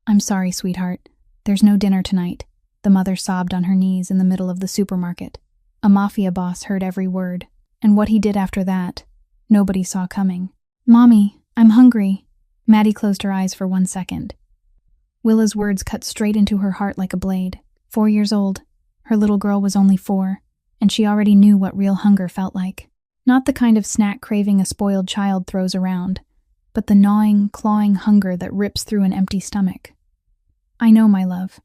I'm sorry, sweetheart. There's no dinner tonight, the mother sobbed on her knees in the middle of the supermarket. A mafia boss heard every word, and what he did after that, nobody saw coming. Mommy, I'm hungry. Maddie closed her eyes for 1 second. Willa's words cut straight into her heart like a blade. 4 years old. Her little girl was only 4, and she already knew what real hunger felt like. Not the kind of snack craving a spoiled child throws around, but the gnawing, clawing hunger that rips through an empty stomach. I know, my love.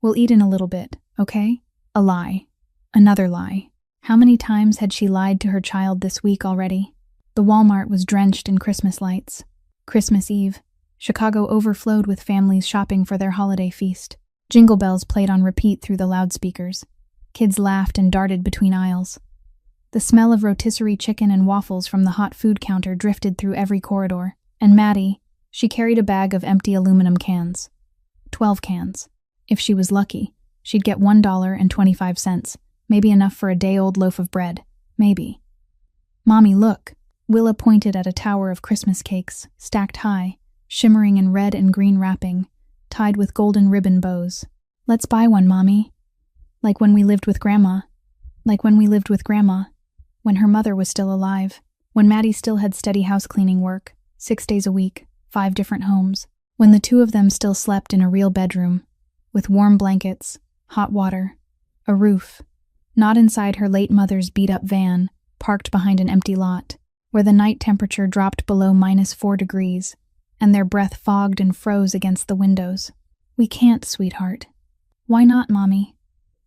We'll eat in a little bit, okay? A lie. Another lie. How many times had she lied to her child this week already? The Walmart was drenched in Christmas lights. Christmas Eve. Chicago overflowed with families shopping for their holiday feast. Jingle bells played on repeat through the loudspeakers. Kids laughed and darted between aisles. The smell of rotisserie chicken and waffles from the hot food counter drifted through every corridor. And Maddie, she carried a bag of empty aluminum cans. 12 cans. If she was lucky, she'd get $1.25, maybe enough for a day-old loaf of bread. Maybe. Mommy, look. Willa pointed at a tower of Christmas cakes, stacked high, shimmering in red and green wrapping, tied with golden ribbon bows. Let's buy one, Mommy. Like when we lived with Grandma. Like when we lived with Grandma. When her mother was still alive. When Maddie still had steady house cleaning work, 6 days a week, 5 different homes. When the two of them still slept in a real bedroom, with warm blankets, hot water, a roof, not inside her late mother's beat-up van, parked behind an empty lot, where the night temperature dropped below -4 degrees, and their breath fogged and froze against the windows. We can't, sweetheart. Why not, Mommy?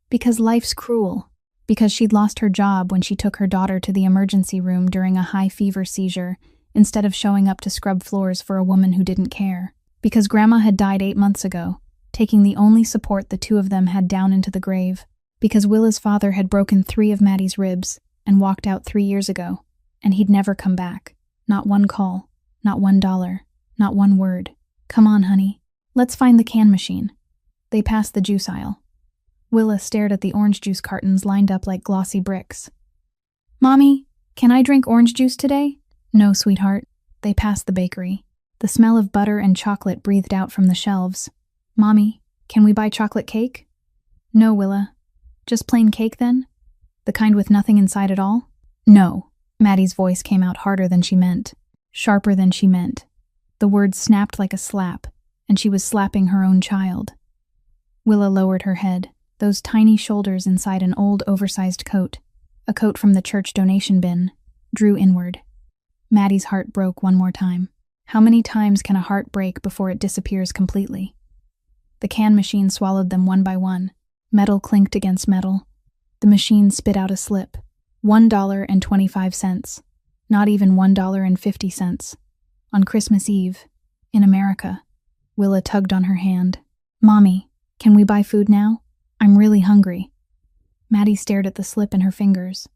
Because life's cruel. Because she'd lost her job when she took her daughter to the emergency room during a high-fever seizure, instead of showing up to scrub floors for a woman who didn't care. Because Grandma had died 8 months ago, taking the only support the two of them had down into the grave. Because Willa's father had broken 3 of Maddie's ribs and walked out 3 years ago, and he'd never come back. Not one call, not $1, not one word. Come on, honey. Let's find the can machine. They passed the juice aisle. Willa stared at the orange juice cartons lined up like glossy bricks. Mommy, can I drink orange juice today? No, sweetheart. They passed the bakery. The smell of butter and chocolate breathed out from the shelves. Mommy, can we buy chocolate cake? No, Willa. Just plain cake, then? The kind with nothing inside at all? No. Maddie's voice came out harder than she meant, sharper than she meant. The words snapped like a slap, and she was slapping her own child. Willa lowered her head, those tiny shoulders inside an old, oversized coat, a coat from the church donation bin, drew inward. Maddie's heart broke one more time. How many times can a heart break before it disappears completely? The can machine swallowed them one by one. Metal clinked against metal. The machine spit out a slip. $1.25. Not even $1.50. On Christmas Eve, in America. Willa tugged on her hand. Mommy, can we buy food now? I'm really hungry. Maddie stared at the slip in her fingers.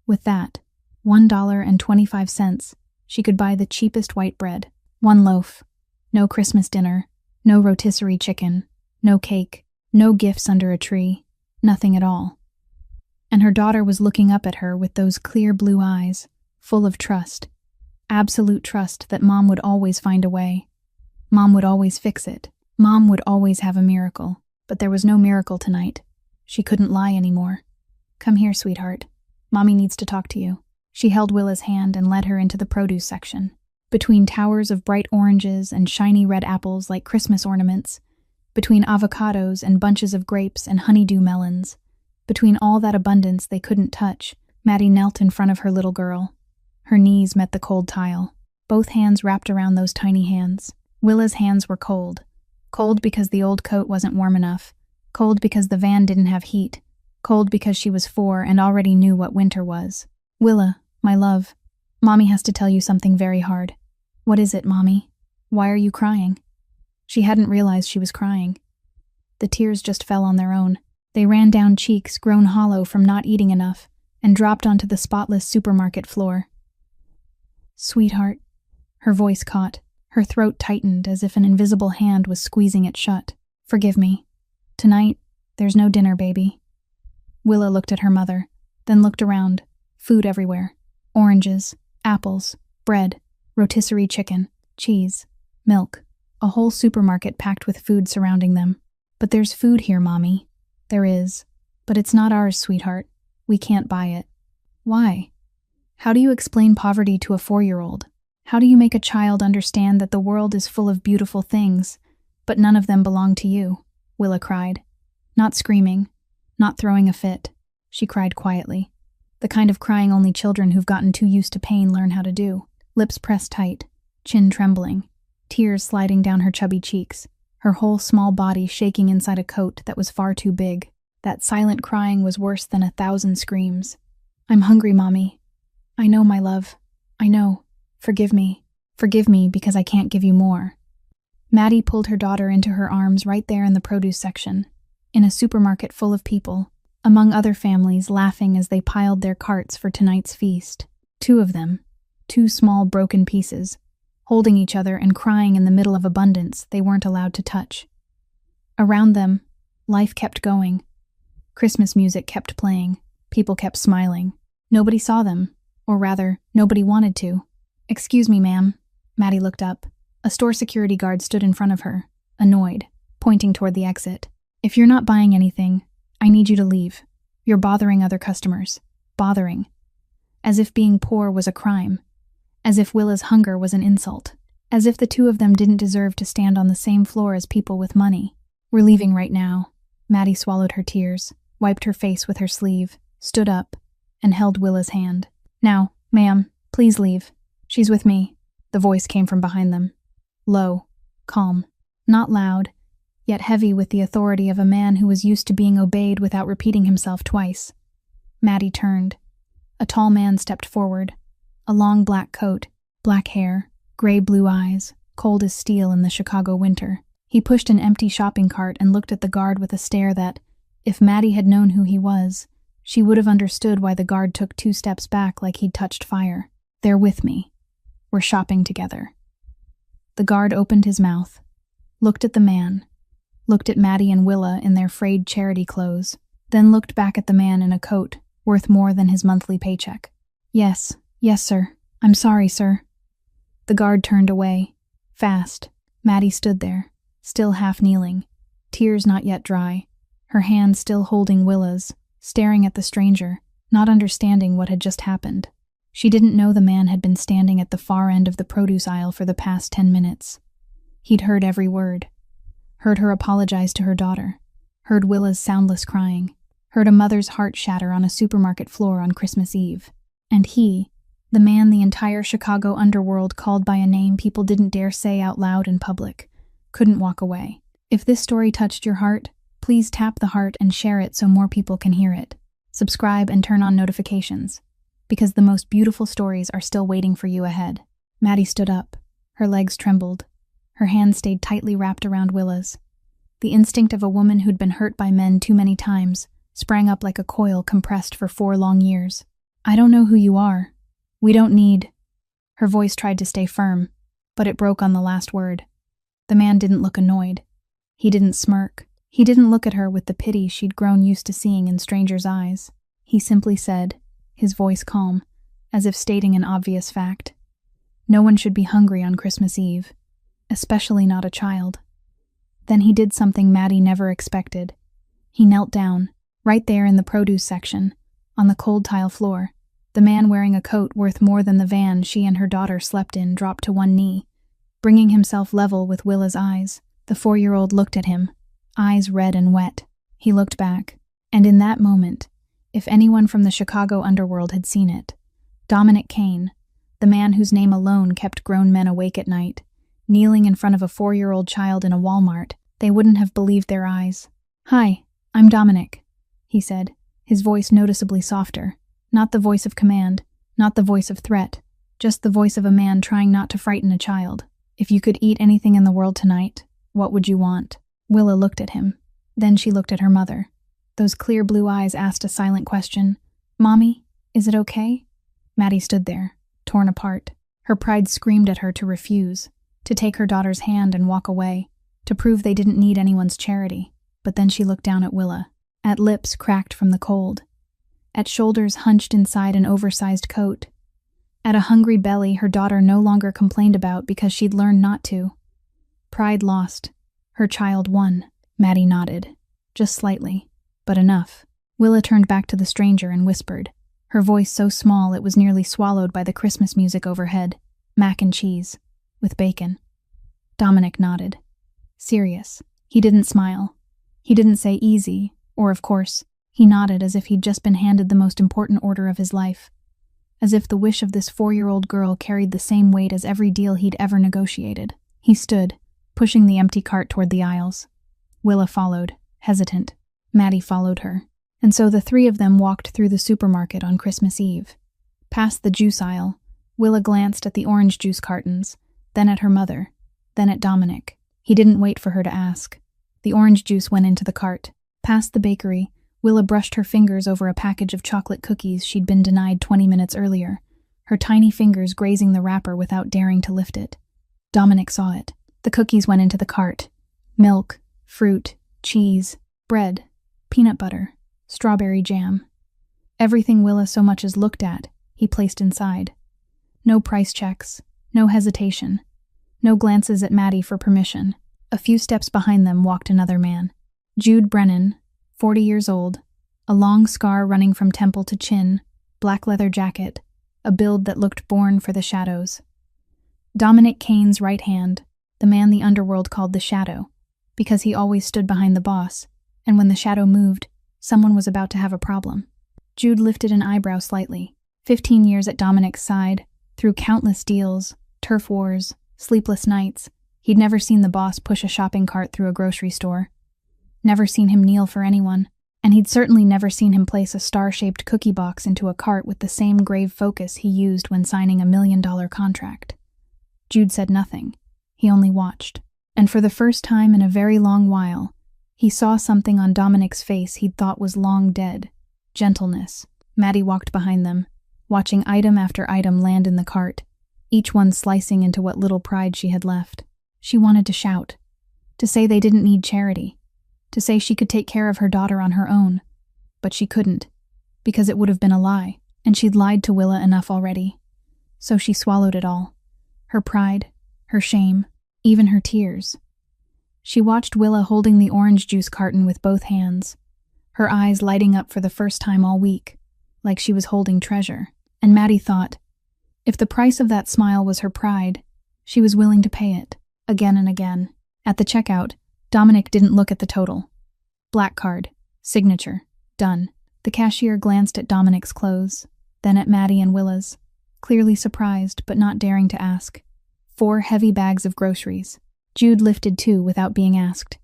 With that, $1.25, she could buy the cheapest white bread. 1 loaf. No Christmas dinner. No rotisserie chicken. No cake. No gifts under a tree. Nothing at all. And her daughter was looking up at her with those clear blue eyes, full of trust. Absolute trust that Mom would always find a way. Mom would always fix it. Mom would always have a miracle. But there was no miracle tonight. She couldn't lie anymore. Come here, sweetheart. Mommy needs to talk to you. She held Willa's hand and led her into the produce section. Between towers of bright oranges and shiny red apples like Christmas ornaments, between avocados and bunches of grapes and honeydew melons, between all that abundance they couldn't touch, Maddie knelt in front of her little girl. Her knees met the cold tile. Both hands wrapped around those tiny hands. Willa's hands were cold. Cold because the old coat wasn't warm enough. Cold because the van didn't have heat. Cold because she was 4 and already knew what winter was. Willa, my love, Mommy has to tell you something very hard. What is it, Mommy? Why are you crying? She hadn't realized she was crying. The tears just fell on their own. They ran down cheeks grown hollow from not eating enough and dropped onto the spotless supermarket floor. Sweetheart, her voice caught. Her throat tightened as if an invisible hand was squeezing it shut. Forgive me. Tonight, there's no dinner, baby. Willa looked at her mother, then looked around. Food everywhere. Oranges, apples, bread, rotisserie chicken, cheese, milk. A whole supermarket packed with food surrounding them. But there's food here, Mommy. There is. But it's not ours, sweetheart. We can't buy it. Why? How do you explain poverty to a 4-year-old? How do you make a child understand that the world is full of beautiful things, but none of them belong to you? Willa cried. Not screaming, not throwing a fit. She cried quietly. The kind of crying only children who've gotten too used to pain learn how to do. Lips pressed tight, chin trembling, tears sliding down her chubby cheeks, her whole small body shaking inside a coat that was far too big. That silent crying was worse than 1,000 screams. I'm hungry, Mommy. I know, my love. I know. Forgive me. Forgive me because I can't give you more. Maddie pulled her daughter into her arms right there in the produce section, in a supermarket full of people, among other families laughing as they piled their carts for tonight's feast. 2 of them, 2 small broken pieces, holding each other and crying in the middle of abundance they weren't allowed to touch. Around them, life kept going. Christmas music kept playing. People kept smiling. Nobody saw them, or rather, nobody wanted to. Excuse me, ma'am. Maddie looked up. A store security guard stood in front of her, annoyed, pointing toward the exit. If you're not buying anything, I need you to leave. You're bothering other customers. Bothering. As if being poor was a crime. As if Willa's hunger was an insult. As if the 2 of them didn't deserve to stand on the same floor as people with money. We're leaving right now. Maddie swallowed her tears, wiped her face with her sleeve, stood up, and held Willa's hand. Now, ma'am, please leave. She's with me. The voice came from behind them. Low, calm, not loud, yet heavy with the authority of a man who was used to being obeyed without repeating himself twice. Maddie turned. A tall man stepped forward. A long black coat, black hair, gray-blue eyes, cold as steel in the Chicago winter. He pushed an empty shopping cart and looked at the guard with a stare that, if Maddie had known who he was, she would have understood why the guard took 2 steps back like he'd touched fire. They're with me. We're shopping together. The guard opened his mouth, looked at the man, looked at Maddie and Willa in their frayed charity clothes, then looked back at the man in a coat worth more than his monthly paycheck. Yes, sir. I'm sorry, sir. The guard turned away. Fast. Maddie stood there, still half kneeling, tears not yet dry, her hand still holding Willa's, staring at the stranger, not understanding what had just happened. She didn't know the man had been standing at the far end of the produce aisle for the past 10 minutes. He'd heard every word. Heard her apologize to her daughter. Heard Willa's soundless crying. Heard a mother's heart shatter on a supermarket floor on Christmas Eve. And he, the man the entire Chicago underworld called by a name people didn't dare say out loud in public, couldn't walk away. If this story touched your heart, please tap the heart and share it so more people can hear it. Subscribe and turn on notifications, because the most beautiful stories are still waiting for you ahead. Maddie stood up. Her legs trembled. Her hand stayed tightly wrapped around Willa's. The instinct of a woman who'd been hurt by men too many times sprang up like a coil compressed for 4 long years. I don't know who you are. We don't need... Her voice tried to stay firm, but it broke on the last word. The man didn't look annoyed. He didn't smirk. He didn't look at her with the pity she'd grown used to seeing in strangers' eyes. He simply said, his voice calm, as if stating an obvious fact. No one should be hungry on Christmas Eve, especially not a child. Then he did something Maddie never expected. He knelt down, right there in the produce section, on the cold tile floor. The man wearing a coat worth more than the van she and her daughter slept in dropped to one knee, bringing himself level with Willa's eyes. The 4-year-old looked at him, eyes red and wet. He looked back, and in that moment, if anyone from the Chicago underworld had seen it, Dominic Kane, the man whose name alone kept grown men awake at night, kneeling in front of a 4-year-old child in a Walmart, they wouldn't have believed their eyes. Hi, I'm Dominic, he said, his voice noticeably softer. Not the voice of command, not the voice of threat, just the voice of a man trying not to frighten a child. If you could eat anything in the world tonight, what would you want? Willa looked at him. Then she looked at her mother. Those clear blue eyes asked a silent question. Mommy, is it okay? Maddie stood there, torn apart. Her pride screamed at her to refuse, to take her daughter's hand and walk away, to prove they didn't need anyone's charity. But then she looked down at Willa, at lips cracked from the cold, at shoulders hunched inside an oversized coat, at a hungry belly her daughter no longer complained about because she'd learned not to. Pride lost. Her child won. Maddie nodded. Just slightly, but enough. Willa turned back to the stranger and whispered, her voice so small it was nearly swallowed by the Christmas music overhead. Mac and cheese. With bacon. Dominic nodded. Serious. He didn't smile. He didn't say easy, or of course. He nodded as if he'd just been handed the most important order of his life. As if the wish of this 4-year-old girl carried the same weight as every deal he'd ever negotiated. He stood, pushing the empty cart toward the aisles. Willa followed, hesitant. Maddie followed her. And so the three of them walked through the supermarket on Christmas Eve. Past the juice aisle, Willa glanced at the orange juice cartons, then at her mother, then at Dominic. He didn't wait for her to ask. The orange juice went into the cart. Past the bakery, Willa brushed her fingers over a package of chocolate cookies she'd been denied 20 minutes earlier, her tiny fingers grazing the wrapper without daring to lift it. Dominic saw it. The cookies went into the cart. Milk, fruit, cheese, bread, peanut butter, strawberry jam. Everything Willa so much as looked at, he placed inside. No price checks, no hesitation, no glances at Maddie for permission. A few steps behind them walked another man. Jude Brennan, 40 years old, a long scar running from temple to chin, black leather jacket, a build that looked born for the shadows. Dominic Kane's right hand, the man the underworld called the Shadow, because he always stood behind the boss, and when the shadow moved, someone was about to have a problem. Jude lifted an eyebrow slightly. 15 years at Dominic's side, through countless deals, turf wars, sleepless nights, he'd never seen the boss push a shopping cart through a grocery store. Never seen him kneel for anyone, and he'd certainly never seen him place a star-shaped cookie box into a cart with the same grave focus he used when signing a $1 million contract. Jude said nothing. He only watched. And for the first time in a very long while, he saw something on Dominic's face he'd thought was long dead. Gentleness. Maddie walked behind them, watching item after item land in the cart, each one slicing into what little pride she had left. She wanted to shout, to say they didn't need charity, to say she could take care of her daughter on her own, but she couldn't, because it would have been a lie, and she'd lied to Willa enough already. So she swallowed it all. Her pride, her shame, even her tears. She watched Willa holding the orange juice carton with both hands, her eyes lighting up for the first time all week, like she was holding treasure. And Maddie thought, if the price of that smile was her pride, she was willing to pay it, again and again. At the checkout, Dominic didn't look at the total. Black card, signature, done. The cashier glanced at Dominic's clothes, then at Maddie and Willa's, clearly surprised but not daring to ask. 4 heavy bags of groceries. Jude lifted 2 without being asked.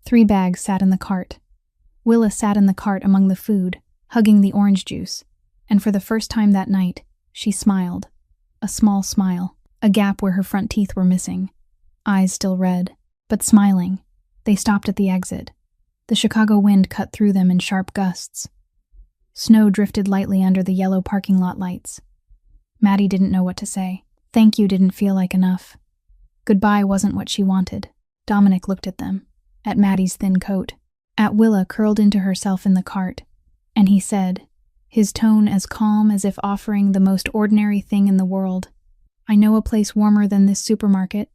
3 bags sat in the cart. Willa sat in the cart among the food, hugging the orange juice, and for the first time that night, she smiled. A small smile, a gap where her front teeth were missing. Eyes still red, but smiling. They stopped at the exit. The Chicago wind cut through them in sharp gusts. Snow drifted lightly under the yellow parking lot lights. Maddie didn't know what to say. Thank you didn't feel like enough. Goodbye wasn't what she wanted. Dominic looked at them, at Maddie's thin coat, at Willa curled into herself in the cart, and he said, his tone as calm as if offering the most ordinary thing in the world, I know a place warmer than this supermarket.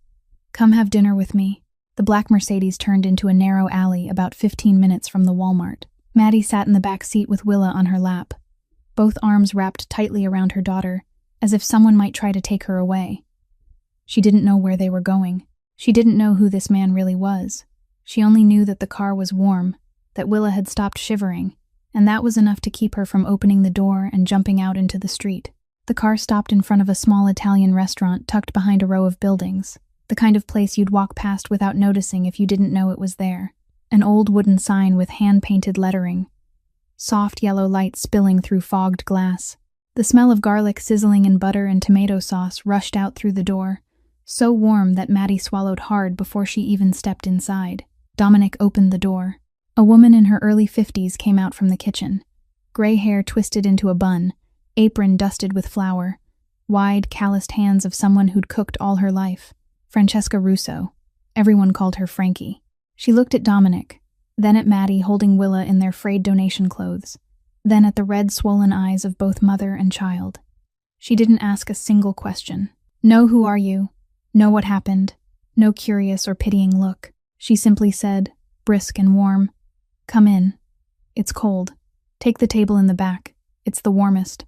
Come have dinner with me. The black Mercedes turned into a narrow alley about 15 minutes from the Walmart. Maddie sat in the back seat with Willa on her lap, both arms wrapped tightly around her daughter, as if someone might try to take her away. She didn't know where they were going. She didn't know who this man really was. She only knew that the car was warm, that Willa had stopped shivering, and that was enough to keep her from opening the door and jumping out into the street. The car stopped in front of a small Italian restaurant tucked behind a row of buildings, the kind of place you'd walk past without noticing if you didn't know it was there. An old wooden sign with hand-painted lettering. Soft yellow light spilling through fogged glass. The smell of garlic sizzling in butter and tomato sauce rushed out through the door, so warm that Maddie swallowed hard before she even stepped inside. Dominic opened the door. A woman in her early 50s came out from the kitchen. Gray hair twisted into a bun, apron dusted with flour, wide, calloused hands of someone who'd cooked all her life. Francesca Russo. Everyone called her Frankie. She looked at Dominic, then at Maddie holding Willa in their frayed donation clothes, then at the red, swollen eyes of both mother and child. She didn't ask a single question. Know who are you? Know what happened? No curious or pitying look. She simply said, brisk and warm, "Come in. It's cold. Take the table in the back. It's the warmest."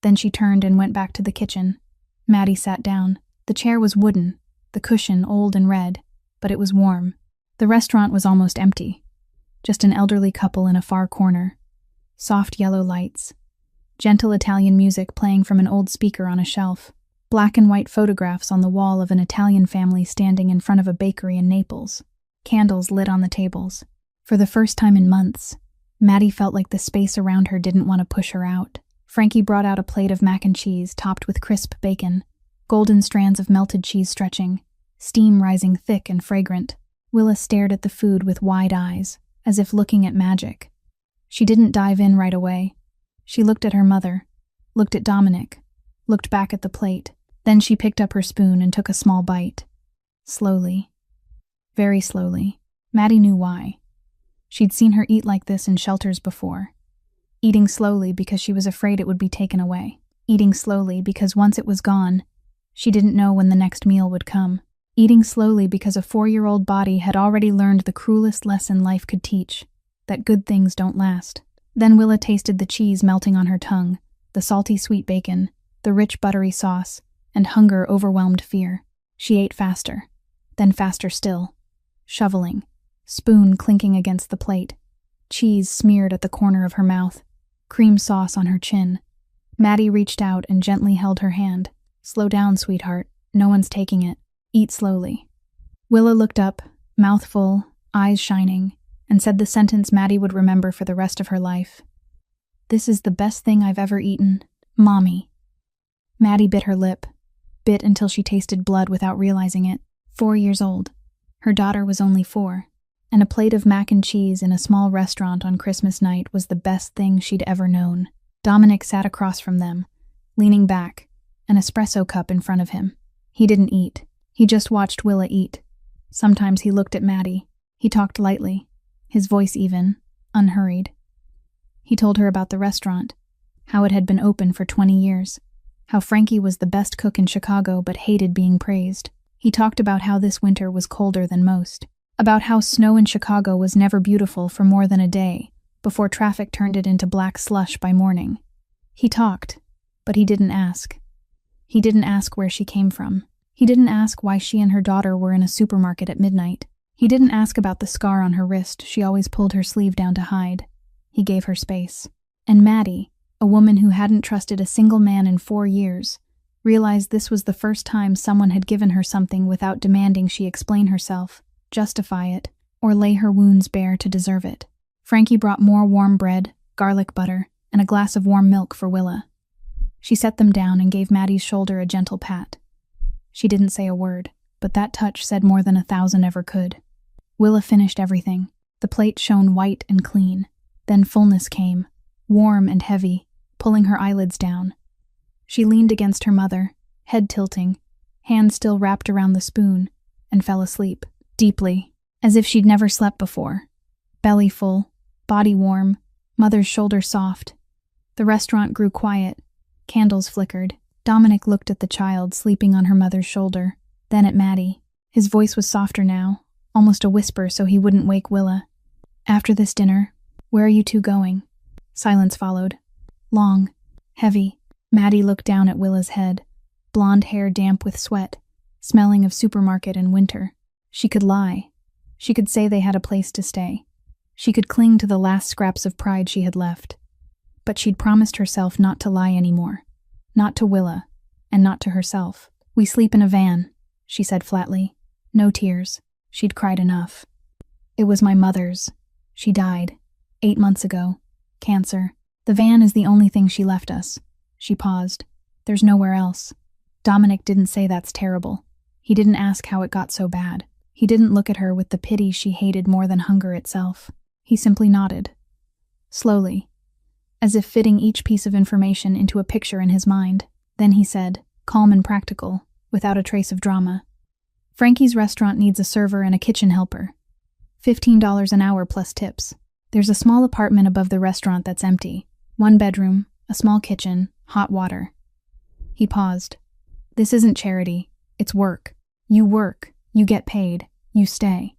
Then she turned and went back to the kitchen. Maddie sat down. The chair was wooden, the cushion old and red, but it was warm. The restaurant was almost empty. Just an elderly couple in a far corner. Soft yellow lights. Gentle Italian music playing from an old speaker on a shelf. Black and white photographs on the wall of an Italian family standing in front of a bakery in Naples. Candles lit on the tables. For the first time in months, Maddie felt like the space around her didn't want to push her out. Frankie brought out a plate of mac and cheese topped with crisp bacon, golden strands of melted cheese stretching, steam rising thick and fragrant. Willa stared at the food with wide eyes, as if looking at magic. She didn't dive in right away. She looked at her mother, looked at Dominic, looked back at the plate. Then she picked up her spoon and took a small bite. Slowly. Very slowly. Maddie knew why. She'd seen her eat like this in shelters before. Eating slowly because she was afraid it would be taken away. Eating slowly because once it was gone, she didn't know when the next meal would come. Eating slowly because a 4-year-old body had already learned the cruelest lesson life could teach, that good things don't last. Then Willa tasted the cheese melting on her tongue, the salty sweet bacon, the rich buttery sauce, and hunger overwhelmed fear. She ate faster, then faster still, shoveling, spoon clinking against the plate, cheese smeared at the corner of her mouth, cream sauce on her chin. Maddie reached out and gently held her hand. "Slow down, sweetheart. No one's taking it. Eat slowly." Willa looked up, mouth full, eyes shining, and said the sentence Maddie would remember for the rest of her life. "This is the best thing I've ever eaten, Mommy." Maddie bit her lip, bit until she tasted blood without realizing it. 4 years old. Her daughter was only 4. And a plate of mac and cheese in a small restaurant on Christmas night was the best thing she'd ever known. Dominic sat across from them, leaning back, an espresso cup in front of him. He didn't eat. He just watched Willa eat. Sometimes he looked at Maddie. He talked lightly, his voice even, unhurried. He told her about the restaurant, how it had been open for 20 years, how Frankie was the best cook in Chicago but hated being praised. He talked about how this winter was colder than most, about how snow in Chicago was never beautiful for more than a day, before traffic turned it into black slush by morning. He talked, but he didn't ask. He didn't ask where she came from. He didn't ask why she and her daughter were in a supermarket at midnight. He didn't ask about the scar on her wrist she always pulled her sleeve down to hide. He gave her space. And Maddie, a woman who hadn't trusted a single man in 4 years, realized this was the first time someone had given her something without demanding she explain herself, justify it, or lay her wounds bare to deserve it. Frankie brought more warm bread, garlic butter, and a glass of warm milk for Willa. She set them down and gave Maddie's shoulder a gentle pat. She didn't say a word, but that touch said more than 1,000 ever could. Willa finished everything. The plate shone white and clean. Then fullness came, warm and heavy, pulling her eyelids down. She leaned against her mother, head tilting, hand still wrapped around the spoon, and fell asleep, deeply, as if she'd never slept before. Belly full, body warm, mother's shoulder soft. The restaurant grew quiet. Candles flickered. Dominic looked at the child sleeping on her mother's shoulder, then at Maddie. His voice was softer now, almost a whisper so he wouldn't wake Willa. "After this dinner, where are you two going?" Silence followed. Long, heavy. Maddie looked down at Willa's head, blonde hair damp with sweat, smelling of supermarket in winter. She could lie. She could say they had a place to stay. She could cling to the last scraps of pride she had left. But she'd promised herself not to lie anymore. Not to Willa, and not to herself. "We sleep in a van," she said flatly. No tears. She'd cried enough. "It was my mother's. She died 8 months ago. Cancer. The van is the only thing she left us." She paused. "There's nowhere else." Dominic didn't say that's terrible. He didn't ask how it got so bad. He didn't look at her with the pity she hated more than hunger itself. He simply nodded. Slowly, as if fitting each piece of information into a picture in his mind. Then he said, calm and practical, without a trace of drama, "Frankie's restaurant needs a server and a kitchen helper. $15 an hour plus tips. There's a small apartment above the restaurant that's empty. 1 bedroom, a small kitchen, hot water." He paused. "This isn't charity. It's work. You work. You get paid. You stay.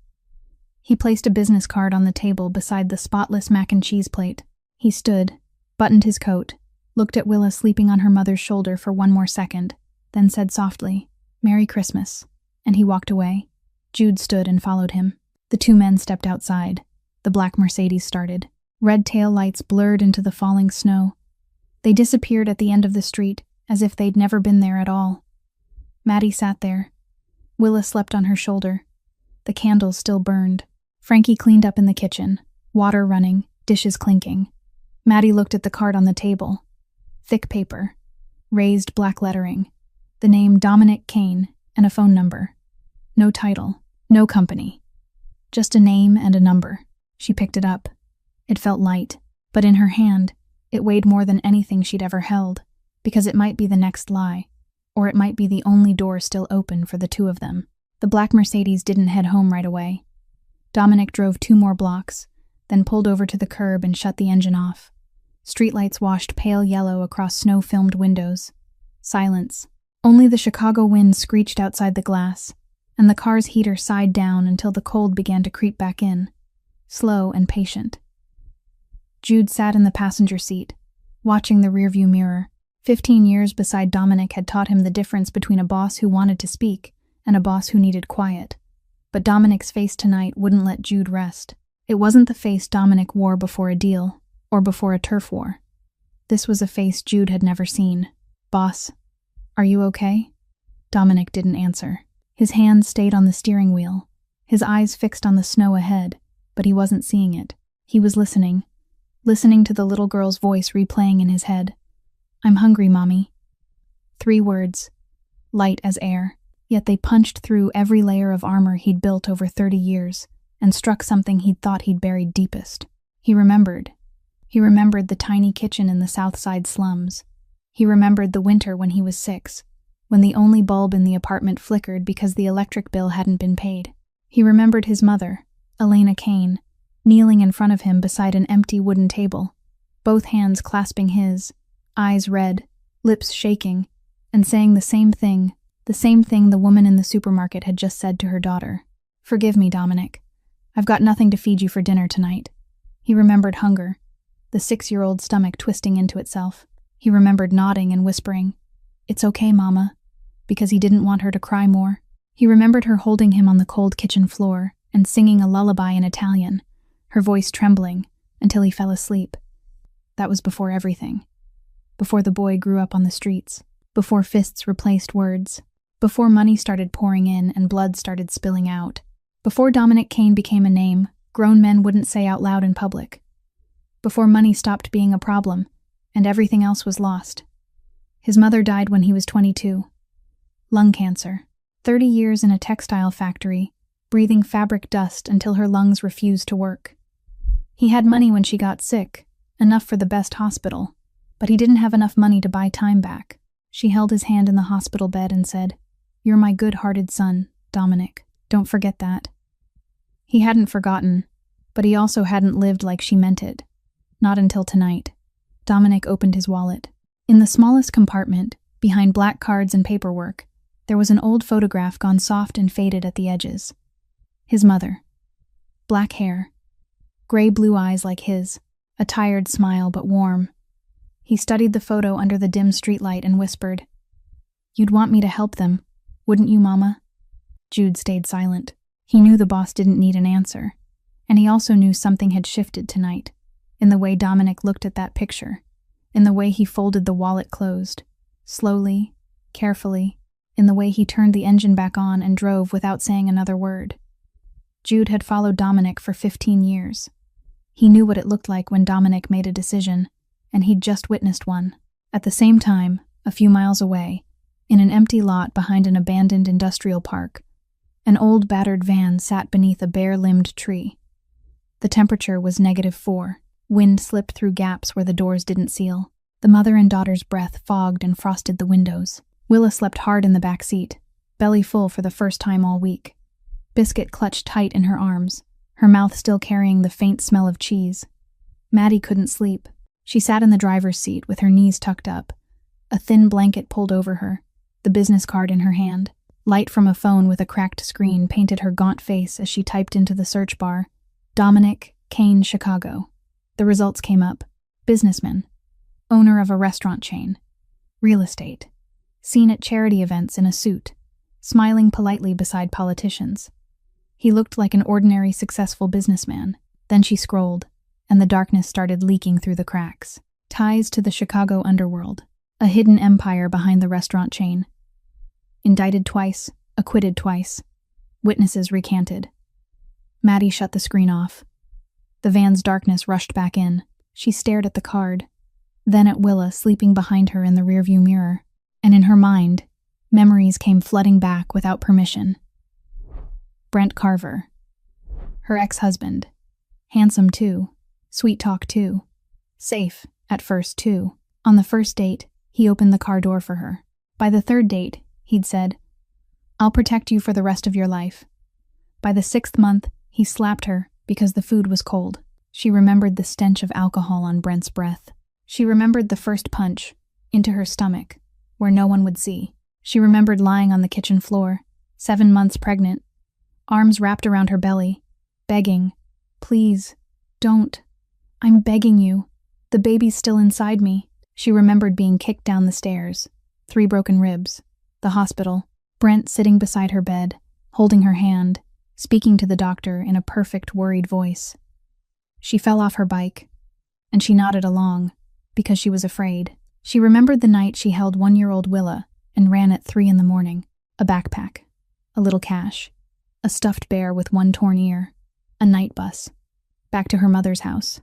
He placed a business card on the table beside the spotless mac and cheese plate. He stood, buttoned his coat, looked at Willa sleeping on her mother's shoulder for one more second, then said softly, "Merry Christmas," and he walked away. Jude stood and followed him. The two men stepped outside. The black Mercedes started. Red tail lights blurred into the falling snow. They disappeared at the end of the street, as if they'd never been there at all. Maddie sat there. Willa slept on her shoulder. The candles still burned. Frankie cleaned up in the kitchen, water running, dishes clinking. Maddie looked at the card on the table. Thick paper, raised black lettering, the name Dominic Kane, and a phone number. No title, no company. Just a name and a number. She picked it up. It felt light, but in her hand, it weighed more than anything she'd ever held, because it might be the next lie, or it might be the only door still open for the two of them. The black Mercedes didn't head home right away. Dominic drove 2 more blocks, then pulled over to the curb and shut the engine off. Streetlights washed pale yellow across snow-filmed windows. Silence. Only the Chicago wind screeched outside the glass, and the car's heater sighed down until the cold began to creep back in, slow and patient. Jude sat in the passenger seat, watching the rearview mirror. 15 years beside Dominic had taught him the difference between a boss who wanted to speak and a boss who needed quiet. But Dominic's face tonight wouldn't let Jude rest. It wasn't the face Dominic wore before a deal, or before a turf war. This was a face Jude had never seen. "Boss, are you okay?" Dominic didn't answer. His hands stayed on the steering wheel, his eyes fixed on the snow ahead, but he wasn't seeing it. He was listening to the little girl's voice replaying in his head. "I'm hungry, Mommy." 3 words, light as air, yet they punched through every layer of armor he'd built over 30 years and struck something he'd thought he'd buried deepest. He remembered. He remembered the tiny kitchen in the South Side slums. He remembered the winter when he was 6, when the only bulb in the apartment flickered because the electric bill hadn't been paid. He remembered his mother, Elena Kane, kneeling in front of him beside an empty wooden table, both hands clasping his, eyes red, lips shaking, and saying the same thing the woman in the supermarket had just said to her daughter. "Forgive me, Dominic. I've got nothing to feed you for dinner tonight." He remembered hunger, the 6-year-old stomach twisting into itself. He remembered nodding and whispering, "It's okay, Mama," because he didn't want her to cry more. He remembered her holding him on the cold kitchen floor and singing a lullaby in Italian, her voice trembling, until he fell asleep. That was before everything. Before the boy grew up on the streets. Before fists replaced words. Before money started pouring in and blood started spilling out. Before Dominic Kane became a name grown men wouldn't say out loud in public. Before money stopped being a problem and everything else was lost. His mother died when he was 22. Lung cancer. 30 years in a textile factory, breathing fabric dust until her lungs refused to work. He had money when she got sick, enough for the best hospital, but he didn't have enough money to buy time back. She held his hand in the hospital bed and said, "You're my good-hearted son, Dominic. Don't forget that." He hadn't forgotten, but he also hadn't lived like she meant it. Not until tonight. Dominic opened his wallet. In the smallest compartment, behind black cards and paperwork, there was an old photograph gone soft and faded at the edges. His mother. Black hair. Gray-blue eyes like his. A tired smile, but warm. He studied the photo under the dim streetlight and whispered, "You'd want me to help them, wouldn't you, Mama?" Jude stayed silent. He knew the boss didn't need an answer, and he also knew something had shifted tonight, in the way Dominic looked at that picture, in the way he folded the wallet closed, slowly, carefully, in the way he turned the engine back on and drove without saying another word. Jude had followed Dominic for 15 years. He knew what it looked like when Dominic made a decision, and he'd just witnessed one. At the same time, a few miles away, in an empty lot behind an abandoned industrial park, an old battered van sat beneath a bare-limbed tree. The temperature was -4. Wind slipped through gaps where the doors didn't seal. The mother and daughter's breath fogged and frosted the windows. Willa slept hard in the back seat, belly full for the first time all week. Biscuit clutched tight in her arms, her mouth still carrying the faint smell of cheese. Maddie couldn't sleep. She sat in the driver's seat with her knees tucked up, a thin blanket pulled over her, the business card in her hand. Light from a phone with a cracked screen painted her gaunt face as she typed into the search bar, Dominic Kane, Chicago. The results came up. Businessman. Owner of a restaurant chain. Real estate. Seen at charity events in a suit. Smiling politely beside politicians. He looked like an ordinary, successful businessman. Then she scrolled, and the darkness started leaking through the cracks. Ties to the Chicago underworld. A hidden empire behind the restaurant chain. Indicted twice, acquitted twice. Witnesses recanted. Maddie shut the screen off. The van's darkness rushed back in. She stared at the card, then at Willa sleeping behind her in the rearview mirror, and in her mind, memories came flooding back without permission. Brent Carver. Her ex-husband. Handsome too. Sweet talk too. Safe, at first too. On the first date, he opened the car door for her. By the third date, he'd said, "I'll protect you for the rest of your life." By the 6th month, he slapped her because the food was cold. She remembered the stench of alcohol on Brent's breath. She remembered the first punch, into her stomach, where no one would see. She remembered lying on the kitchen floor, 7 months pregnant, arms wrapped around her belly, begging, "Please, don't. I'm begging you. The baby's still inside me." She remembered being kicked down the stairs, 3 broken ribs, the hospital, Brent sitting beside her bed, holding her hand, speaking to the doctor in a perfect, worried voice. She fell off her bike, and she nodded along, because she was afraid. She remembered the night she held 1-year-old Willa and ran at 3 in the morning. A backpack, a little cash, a stuffed bear with 1 torn ear, a night bus, back to her mother's house.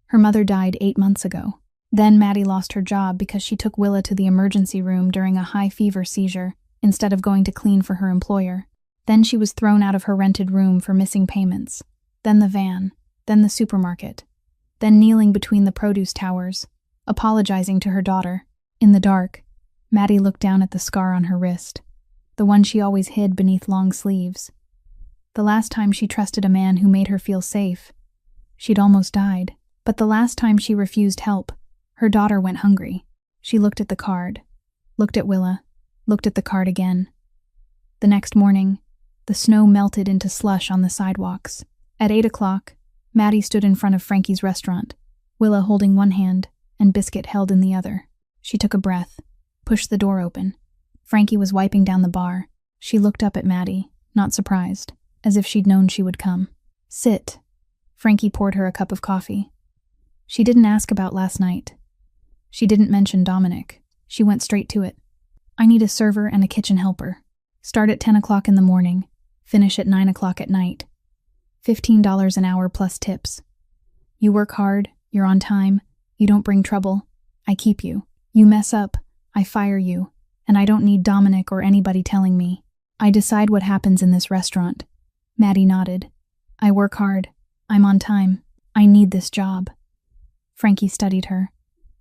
Her mother died 8 months ago. Then Maddie lost her job because she took Willa to the emergency room during a high fever seizure instead of going to clean for her employer. Then she was thrown out of her rented room for missing payments. Then the van. Then the supermarket. Then kneeling between the produce towers, apologizing to her daughter. In the dark, Maddie looked down at the scar on her wrist, the one she always hid beneath long sleeves. The last time she trusted a man who made her feel safe, she'd almost died. But the last time she refused help, her daughter went hungry. She looked at the card, looked at Willa, looked at the card again. The next morning, the snow melted into slush on the sidewalks. At 8 o'clock, Maddie stood in front of Frankie's restaurant, Willa holding one hand and Biscuit held in the other. She took a breath, pushed the door open. Frankie was wiping down the bar. She looked up at Maddie, not surprised, as if she'd known she would come. "Sit." Frankie poured her a cup of coffee. She didn't ask about last night. She didn't mention Dominic. She went straight to it. "I need a server and a kitchen helper. Start at 10 o'clock in the morning, finish at 9 o'clock at night. $15 an hour plus tips. You work hard, you're on time, you don't bring trouble, I keep you. You mess up, I fire you, and I don't need Dominic or anybody telling me. I decide what happens in this restaurant." Maddie nodded. "I work hard, I'm on time, I need this job." Frankie studied her,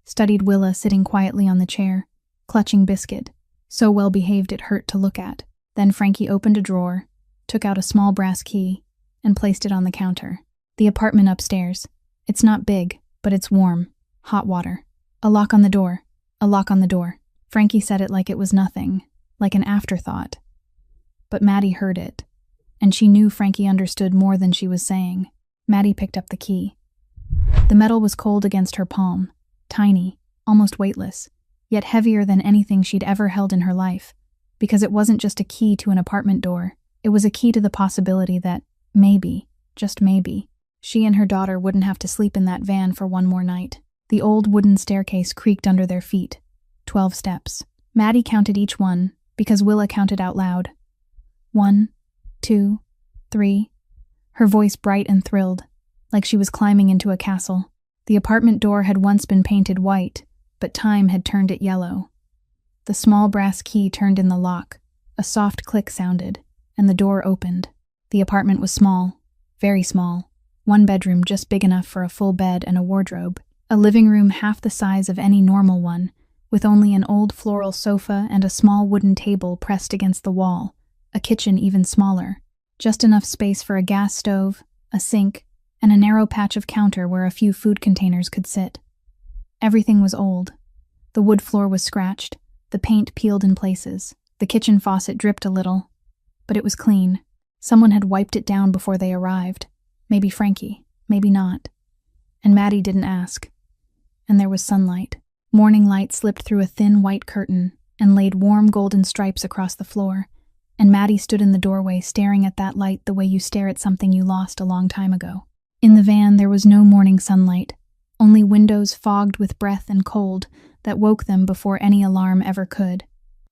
studied Willa sitting quietly on the chair, clutching Biscuit, so well behaved it hurt to look at. Then Frankie opened a drawer, took out a small brass key, and placed it on the counter. "The apartment upstairs. It's not big, but it's warm. Hot water. A lock on the door. A lock on the door." Frankie said it like it was nothing, like an afterthought. But Maddie heard it, and she knew Frankie understood more than she was saying. Maddie picked up the key. The metal was cold against her palm, tiny, almost weightless, yet heavier than anything she'd ever held in her life, because it wasn't just a key to an apartment door. It was a key to the possibility that, maybe, just maybe, she and her daughter wouldn't have to sleep in that van for one more night. The old wooden staircase creaked under their feet. 12 steps. Maddie counted each one, because Willa counted out loud. 1, 2, 3. Her voice bright and thrilled, like she was climbing into a castle. The apartment door had once been painted white, but time had turned it yellow. The small brass key turned in the lock. A soft click sounded, and the door opened. The apartment was small, very small. 1 bedroom just big enough for a full bed and a wardrobe. A living room half the size of any normal one, with only an old floral sofa and a small wooden table pressed against the wall. A kitchen even smaller. Just enough space for a gas stove, a sink, and a narrow patch of counter where a few food containers could sit. Everything was old. The wood floor was scratched, the paint peeled in places. The kitchen faucet dripped a little, but it was clean. Someone had wiped it down before they arrived. Maybe Frankie, maybe not. And Maddie didn't ask. And there was sunlight. Morning light slipped through a thin white curtain and laid warm golden stripes across the floor, and Maddie stood in the doorway staring at that light the way you stare at something you lost a long time ago. In the van there was no morning sunlight, only windows fogged with breath and cold that woke them before any alarm ever could.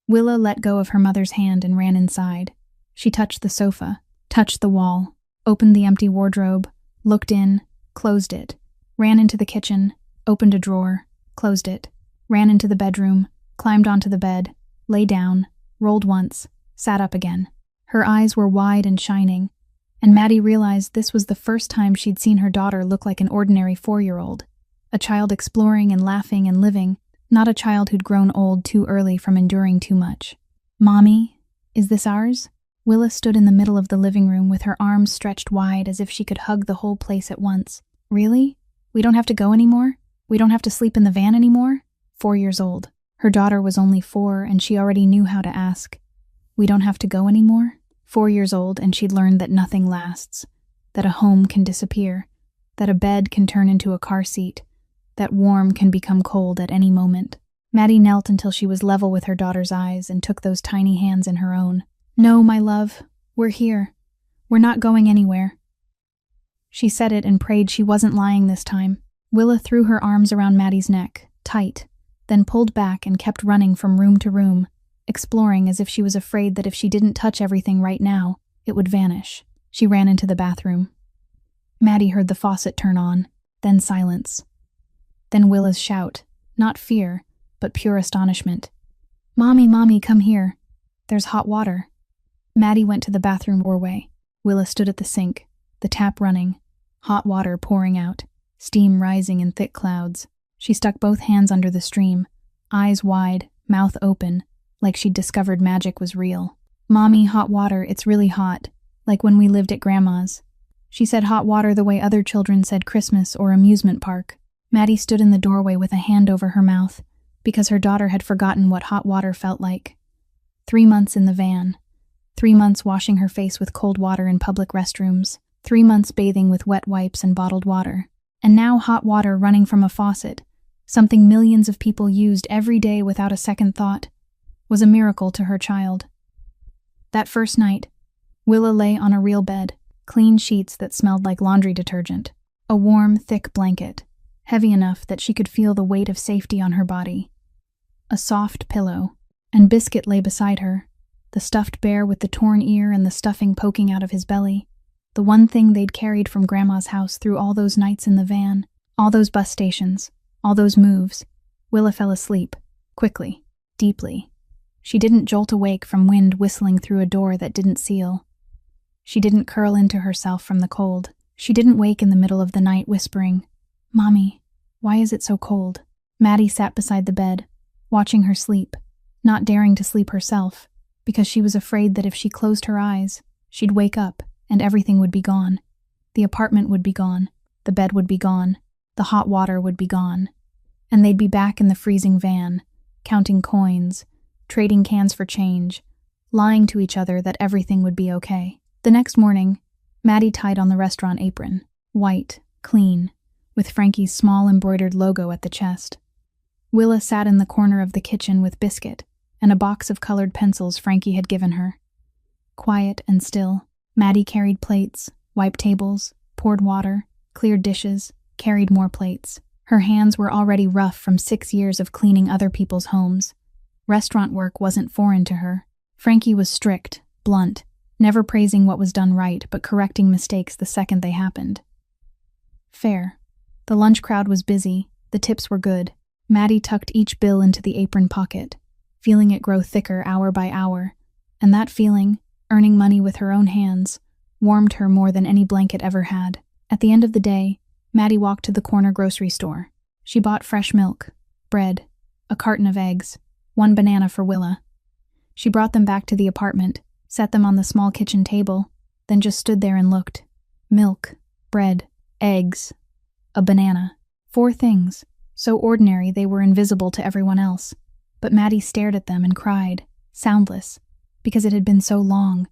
Willa let go of her mother's hand and ran inside. She touched the sofa, touched the wall, opened the empty wardrobe, looked in, closed it, ran into the kitchen, opened a drawer, closed it, ran into the bedroom, climbed onto the bed, lay down, rolled once, sat up again. Her eyes were wide and shining, and Maddie realized this was the first time she'd seen her daughter look like an ordinary 4-year-old, a child exploring and laughing and living, not a child who'd grown old too early from enduring too much. "Mommy, is this ours?" Willa stood in the middle of the living room with her arms stretched wide as if she could hug the whole place at once. "Really? We don't have to go anymore? We don't have to sleep in the van anymore?" 4 years old. Her daughter was only 4 and she already knew how to ask. "We don't have to go anymore?" 4 years old and she'd learned that nothing lasts, that a home can disappear, that a bed can turn into a car seat, that warm can become cold at any moment. Maddie knelt until she was level with her daughter's eyes and took those tiny hands in her own. "No, my love, we're here. We're not going anywhere." She said it and prayed she wasn't lying this time. Willa threw her arms around Maddie's neck, tight, then pulled back and kept running from room to room, exploring as if she was afraid that if she didn't touch everything right now, it would vanish. She ran into the bathroom. Maddie heard the faucet turn on, then silence. Then Willa's shout, not fear, but pure astonishment. "Mommy, Mommy, come here. There's hot water." Maddie went to the bathroom doorway. Willa stood at the sink, the tap running, hot water pouring out, steam rising in thick clouds. She stuck both hands under the stream, eyes wide, mouth open, like she'd discovered magic was real. "Mommy, hot water, it's really hot, like when we lived at Grandma's." She said hot water the way other children said Christmas or amusement park. Maddie stood in the doorway with a hand over her mouth, because her daughter had forgotten what hot water felt like. 3 months in the van. 3 months washing her face with cold water in public restrooms. 3 months bathing with wet wipes and bottled water. And now hot water running from a faucet, something millions of people used every day without a second thought, was a miracle to her child. That first night, Willa lay on a real bed, clean sheets that smelled like laundry detergent, a warm, thick blanket, heavy enough that she could feel the weight of safety on her body, a soft pillow, and Biscuit lay beside her, the stuffed bear with the torn ear and the stuffing poking out of his belly, the one thing they'd carried from Grandma's house through all those nights in the van, all those bus stations, all those moves. Willa fell asleep, quickly, deeply. She didn't jolt awake from wind whistling through a door that didn't seal. She didn't curl into herself from the cold. She didn't wake in the middle of the night whispering, "Mommy, why is it so cold?" Maddie sat beside the bed, watching her sleep, not daring to sleep herself, because she was afraid that if she closed her eyes, she'd wake up and everything would be gone. The apartment would be gone, the bed would be gone, the hot water would be gone, and they'd be back in the freezing van, counting coins, trading cans for change, lying to each other that everything would be okay. The next morning, Maddie tied on the restaurant apron, white, clean, with Frankie's small embroidered logo at the chest. Willa sat in the corner of the kitchen with Biscuit and a box of colored pencils Frankie had given her. Quiet and still, Maddie carried plates, wiped tables, poured water, cleared dishes, carried more plates. Her hands were already rough from 6 years of cleaning other people's homes. Restaurant work wasn't foreign to her. Frankie was strict, blunt, never praising what was done right but correcting mistakes the second they happened. Fair. The lunch crowd was busy, the tips were good. Maddie tucked each bill into the apron pocket, feeling it grow thicker hour by hour, and that feeling, earning money with her own hands, warmed her more than any blanket ever had. At the end of the day, Maddie walked to the corner grocery store. She bought fresh milk, bread, a carton of eggs, 1 banana for Willa. She brought them back to the apartment, set them on the small kitchen table, then just stood there and looked. Milk, bread, eggs, a banana. 4 things, so ordinary they were invisible to everyone else. But Maddie stared at them and cried, soundless, because it had been so long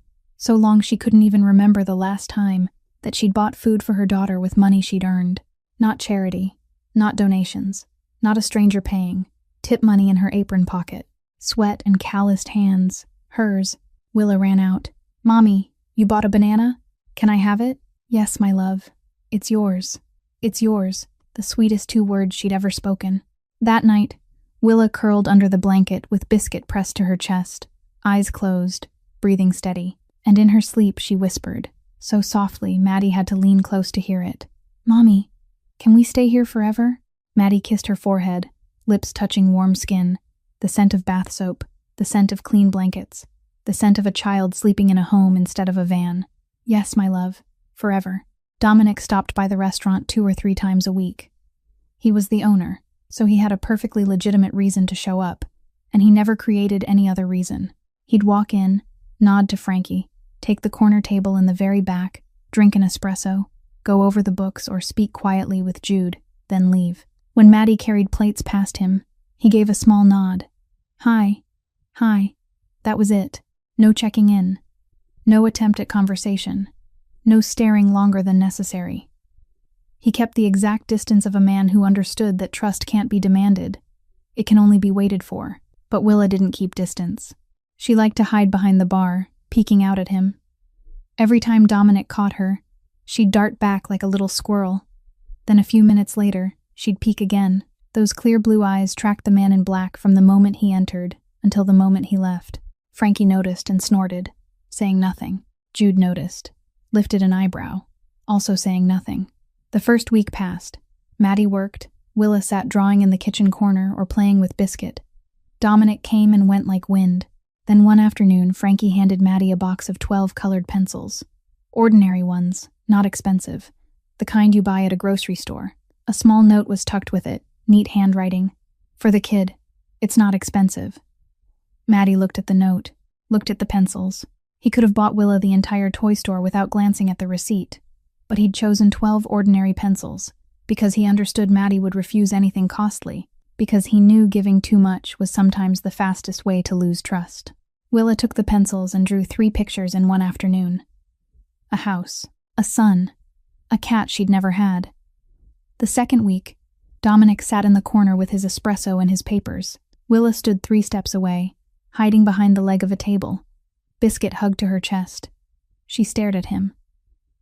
she couldn't even remember the last time that she'd bought food for her daughter with money she'd earned. Not charity, not donations, not a stranger paying, tip money in her apron pocket, sweat and calloused hands, hers. Willa ran out. "Mommy, you bought a banana? Can I have it?" "Yes, my love. It's yours. It's yours," the sweetest 2 words she'd ever spoken. That night, Willa curled under the blanket with Biscuit pressed to her chest, eyes closed, breathing steady. And in her sleep she whispered, so softly Maddie had to lean close to hear it. "Mommy, can we stay here forever?" Maddie kissed her forehead, lips touching warm skin, the scent of bath soap, the scent of clean blankets, the scent of a child sleeping in a home instead of a van. "Yes, my love, forever." Dominic stopped by the restaurant 2 or 3 times a week. He was the owner, so he had a perfectly legitimate reason to show up, and he never created any other reason. He'd walk in, nod to Frankie, take the corner table in the very back, drink an espresso, go over the books or speak quietly with Jude, then leave. When Maddie carried plates past him, he gave a small nod. Hi. That was it. No checking in. No attempt at conversation. No staring longer than necessary. He kept the exact distance of a man who understood that trust can't be demanded. It can only be waited for. But Willa didn't keep distance. She liked to hide behind the bar, peeking out at him. Every time Dominic caught her, she'd dart back like a little squirrel. Then a few minutes later, she'd peek again. Those clear blue eyes tracked the man in black from the moment he entered until the moment he left. Frankie noticed and snorted, saying nothing. Jude noticed, lifted an eyebrow, also saying nothing. The first week passed. Maddie worked, Willa sat drawing in the kitchen corner or playing with Biscuit. Dominic came and went like wind. Then one afternoon, Frankie handed Maddie a box of 12 colored pencils. Ordinary ones, not expensive. The kind you buy at a grocery store. A small note was tucked with it, neat handwriting. "For the kid. It's not expensive." Maddie looked at the note, looked at the pencils. He could have bought Willa the entire toy store without glancing at the receipt. But he'd chosen 12 ordinary pencils, because he understood Maddie would refuse anything costly, because he knew giving too much was sometimes the fastest way to lose trust. Willa took the pencils and drew 3 pictures in one afternoon. A house, a son, a cat she'd never had. The second week, Dominic sat in the corner with his espresso and his papers. Willa stood 3 steps away, hiding behind the leg of a table. Biscuit hugged to her chest. She stared at him.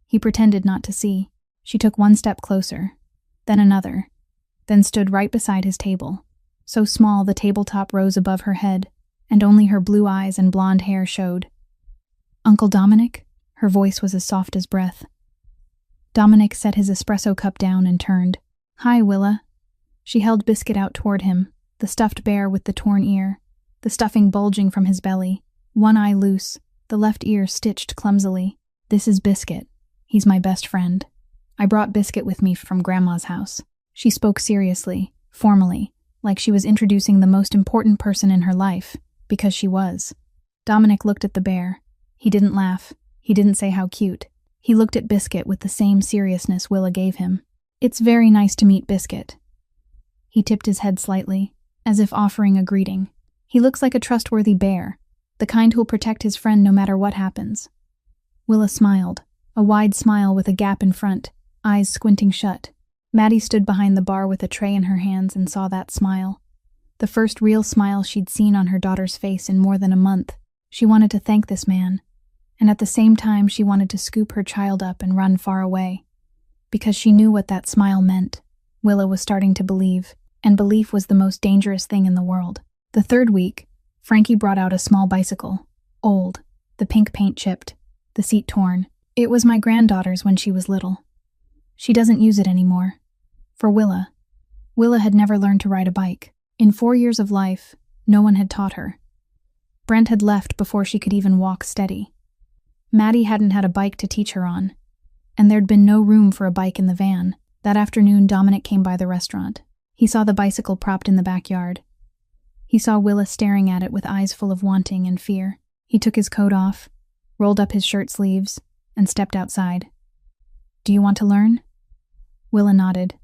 He pretended not to see. She took 1 step closer, then another, then stood right beside his table. So small the tabletop rose above her head, and only her blue eyes and blonde hair showed. "Uncle Dominic?" Her voice was as soft as breath. Dominic set his espresso cup down and turned. "Hi, Willa." She held Biscuit out toward him, the stuffed bear with the torn ear, the stuffing bulging from his belly, one eye loose, the left ear stitched clumsily. "This is Biscuit. He's my best friend. I brought Biscuit with me from Grandma's house." She spoke seriously, formally, like she was introducing the most important person in her life, because she was. Dominic looked at the bear. He didn't laugh. He didn't say how cute. He looked at Biscuit with the same seriousness Willa gave him. "It's very nice to meet Biscuit." He tipped his head slightly, as if offering a greeting. "He looks like a trustworthy bear, the kind who'll protect his friend no matter what happens." Willa smiled, a wide smile with a gap in front, eyes squinting shut. Maddie stood behind the bar with a tray in her hands and saw that smile. The first real smile she'd seen on her daughter's face in more than a month. She wanted to thank this man, and at the same time she wanted to scoop her child up and run far away. Because she knew what that smile meant. Willa was starting to believe, and belief was the most dangerous thing in the world. The third week, Frankie brought out a small bicycle. Old, the pink paint chipped, the seat torn. It was my granddaughter's when she was little. She doesn't use it anymore. For Willa had never learned to ride a bike. In 4 years of life, no one had taught her. Brent had left before she could even walk steady. Maddie hadn't had a bike to teach her on, and there'd been no room for a bike in the van. That afternoon, Dominic came by the restaurant. He saw the bicycle propped in the backyard. He saw Willa staring at it with eyes full of wanting and fear. He took his coat off, rolled up his shirt sleeves, and stepped outside. "Do you want to learn?" Willa nodded.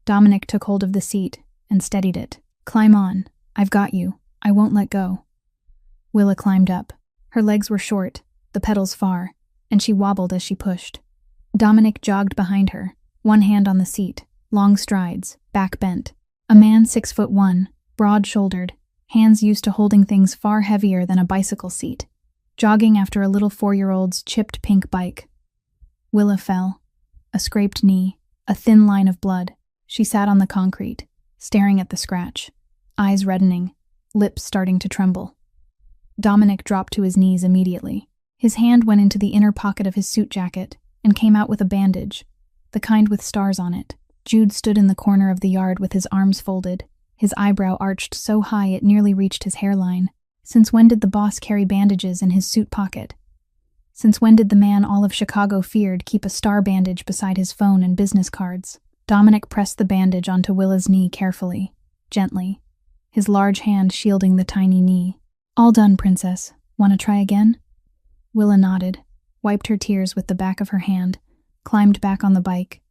Dominic took hold of the seat and steadied it. "Climb on. I've got you. I won't let go." Willa climbed up. Her legs were short, the pedals far, and she wobbled as she pushed. Dominic jogged behind her, one hand on the seat, long strides, back bent. A man 6'1", broad-shouldered, hands used to holding things far heavier than a bicycle seat, jogging after a little 4-year-old's chipped pink bike. Willa fell. A scraped knee, a thin line of blood. She sat on the concrete, staring at the scratch, eyes reddening, lips starting to tremble. Dominic dropped to his knees immediately. His hand went into the inner pocket of his suit jacket and came out with a bandage, the kind with stars on it. Jude stood in the corner of the yard with his arms folded, his eyebrow arched so high it nearly reached his hairline. Since when did the boss carry bandages in his suit pocket? Since when did the man all of Chicago feared keep a star bandage beside his phone and business cards? Dominic pressed the bandage onto Willa's knee carefully, gently, his large hand shielding the tiny knee. "All done, princess. Want to try again?" Willa nodded, wiped her tears with the back of her hand, climbed back on the bike.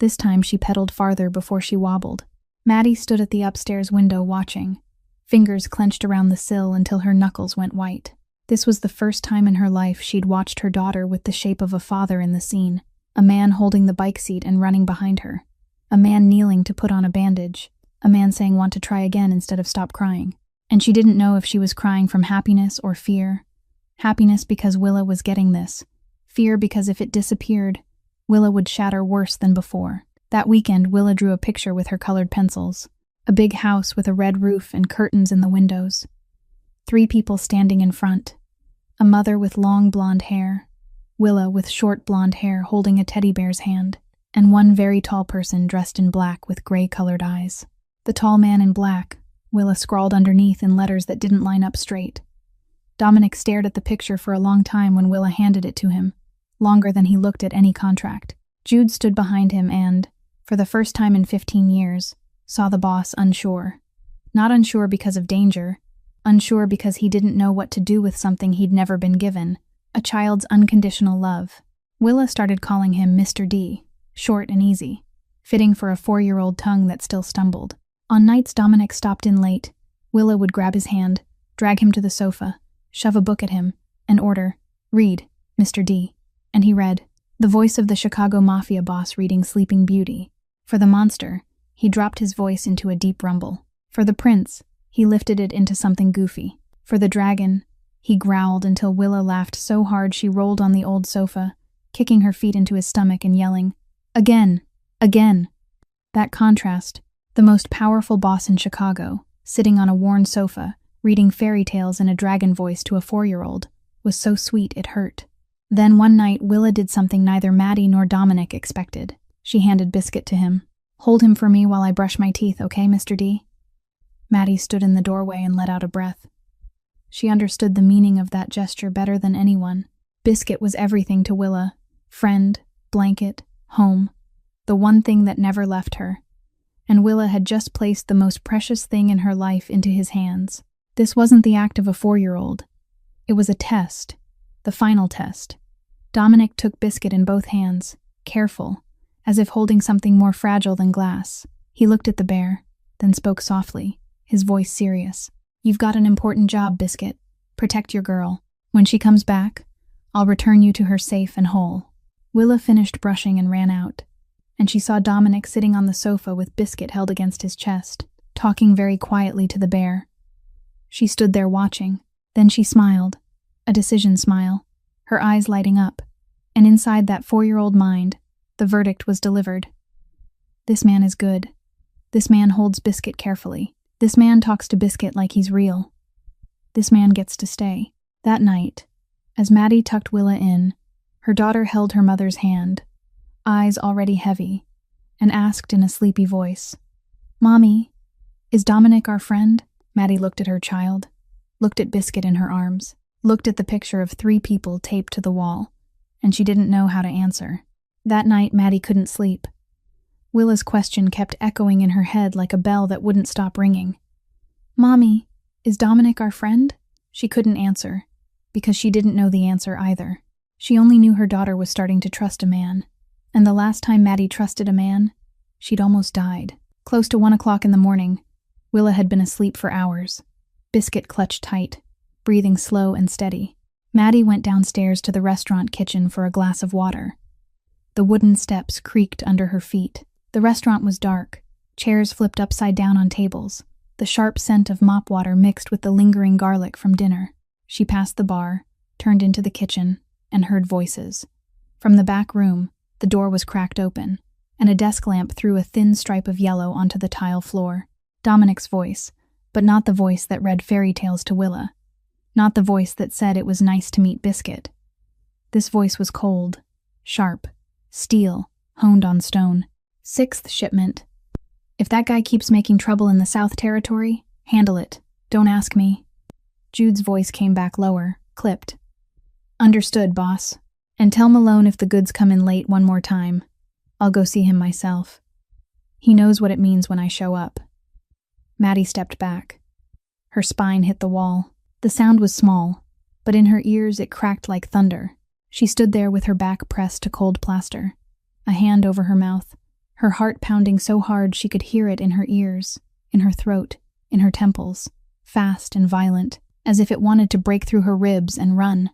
This time she pedaled farther before she wobbled. Maddie stood at the upstairs window watching, fingers clenched around the sill until her knuckles went white. This was the first time in her life she'd watched her daughter with the shape of a father in the scene, a man holding the bike seat and running behind her, a man kneeling to put on a bandage, a man saying want to try again instead of stop crying. And she didn't know if she was crying from happiness or fear. Happiness because Willa was getting this, fear because if it disappeared, Willa would shatter worse than before. That weekend, Willa drew a picture with her colored pencils, a big house with a red roof and curtains in the windows. 3 people standing in front, a mother with long blonde hair, Willa with short blonde hair holding a teddy bear's hand, and one very tall person dressed in black with gray-colored eyes. The tall man in black, Willa scrawled underneath in letters that didn't line up straight. Dominic stared at the picture for a long time when Willa handed it to him, longer than he looked at any contract. Jude stood behind him and, for the first time in 15 years, saw the boss unsure. Not unsure because of danger, unsure because he didn't know what to do with something he'd never been given, a child's unconditional love. Willa started calling him Mr. D, short and easy, fitting for a 4-year-old tongue that still stumbled. On nights Dominic stopped in late, Willa would grab his hand, drag him to the sofa, shove a book at him, and order, "Read, Mr. D." And he read, the voice of the Chicago Mafia boss reading Sleeping Beauty. For the monster, he dropped his voice into a deep rumble. For the prince, he lifted it into something goofy. For the dragon, he growled until Willa laughed so hard she rolled on the old sofa, kicking her feet into his stomach and yelling, "Again! Again!" That contrast, the most powerful boss in Chicago, sitting on a worn sofa, reading fairy tales in a dragon voice to a 4-year-old, was so sweet it hurt. Then one night Willa did something neither Maddie nor Dominic expected. She handed Biscuit to him. "Hold him for me while I brush my teeth, okay, Mr. D?" Maddie stood in the doorway and let out a breath. She understood the meaning of that gesture better than anyone. Biscuit was everything to Willa. Friend, blanket, home. The one thing that never left her. And Willa had just placed the most precious thing in her life into his hands. This wasn't the act of a 4-year-old. It was a test. The final test. Dominic took Biscuit in both hands, careful, as if holding something more fragile than glass. He looked at the bear, then spoke softly, his voice serious. "You've got an important job, Biscuit. Protect your girl. When she comes back, I'll return you to her safe and whole." Willa finished brushing and ran out, and she saw Dominic sitting on the sofa with Biscuit held against his chest, talking very quietly to the bear. She stood there watching. Then she smiled, a decision smile, her eyes lighting up, and inside that 4-year-old mind, the verdict was delivered. This man is good. This man holds Biscuit carefully. This man talks to Biscuit like he's real. This man gets to stay. That night, as Maddie tucked Willa in, her daughter held her mother's hand, eyes already heavy, and asked in a sleepy voice, "Mommy, is Dominic our friend?" Maddie looked at her child, looked at Biscuit in her arms, looked at the picture of 3 people taped to the wall, and she didn't know how to answer. That night, Maddie couldn't sleep. Willa's question kept echoing in her head like a bell that wouldn't stop ringing. "Mommy, is Dominic our friend?" She couldn't answer, because she didn't know the answer either. She only knew her daughter was starting to trust a man, and the last time Maddie trusted a man, she'd almost died. Close to 1 o'clock in the morning, Willa had been asleep for hours. Biscuit clutched tight, breathing slow and steady. Maddie went downstairs to the restaurant kitchen for a glass of water. The wooden steps creaked under her feet. The restaurant was dark, chairs flipped upside down on tables, the sharp scent of mop water mixed with the lingering garlic from dinner. She passed the bar, turned into the kitchen, and heard voices. From the back room, the door was cracked open, and a desk lamp threw a thin stripe of yellow onto the tile floor. Dominic's voice, but not the voice that read fairy tales to Willa. Not the voice that said it was nice to meet Biscuit. This voice was cold, sharp, steel, honed on stone. 6th shipment. If that guy keeps making trouble in the South Territory, handle it. Don't ask me. Jude's voice came back lower, clipped. Understood, boss. And tell Malone if the goods come in late one more time. I'll go see him myself. He knows what it means when I show up. Maddie stepped back. Her spine hit the wall. The sound was small, but in her ears it cracked like thunder. She stood there with her back pressed to cold plaster, a hand over her mouth, her heart pounding so hard she could hear it in her ears, in her throat, in her temples, fast and violent, as if it wanted to break through her ribs and run.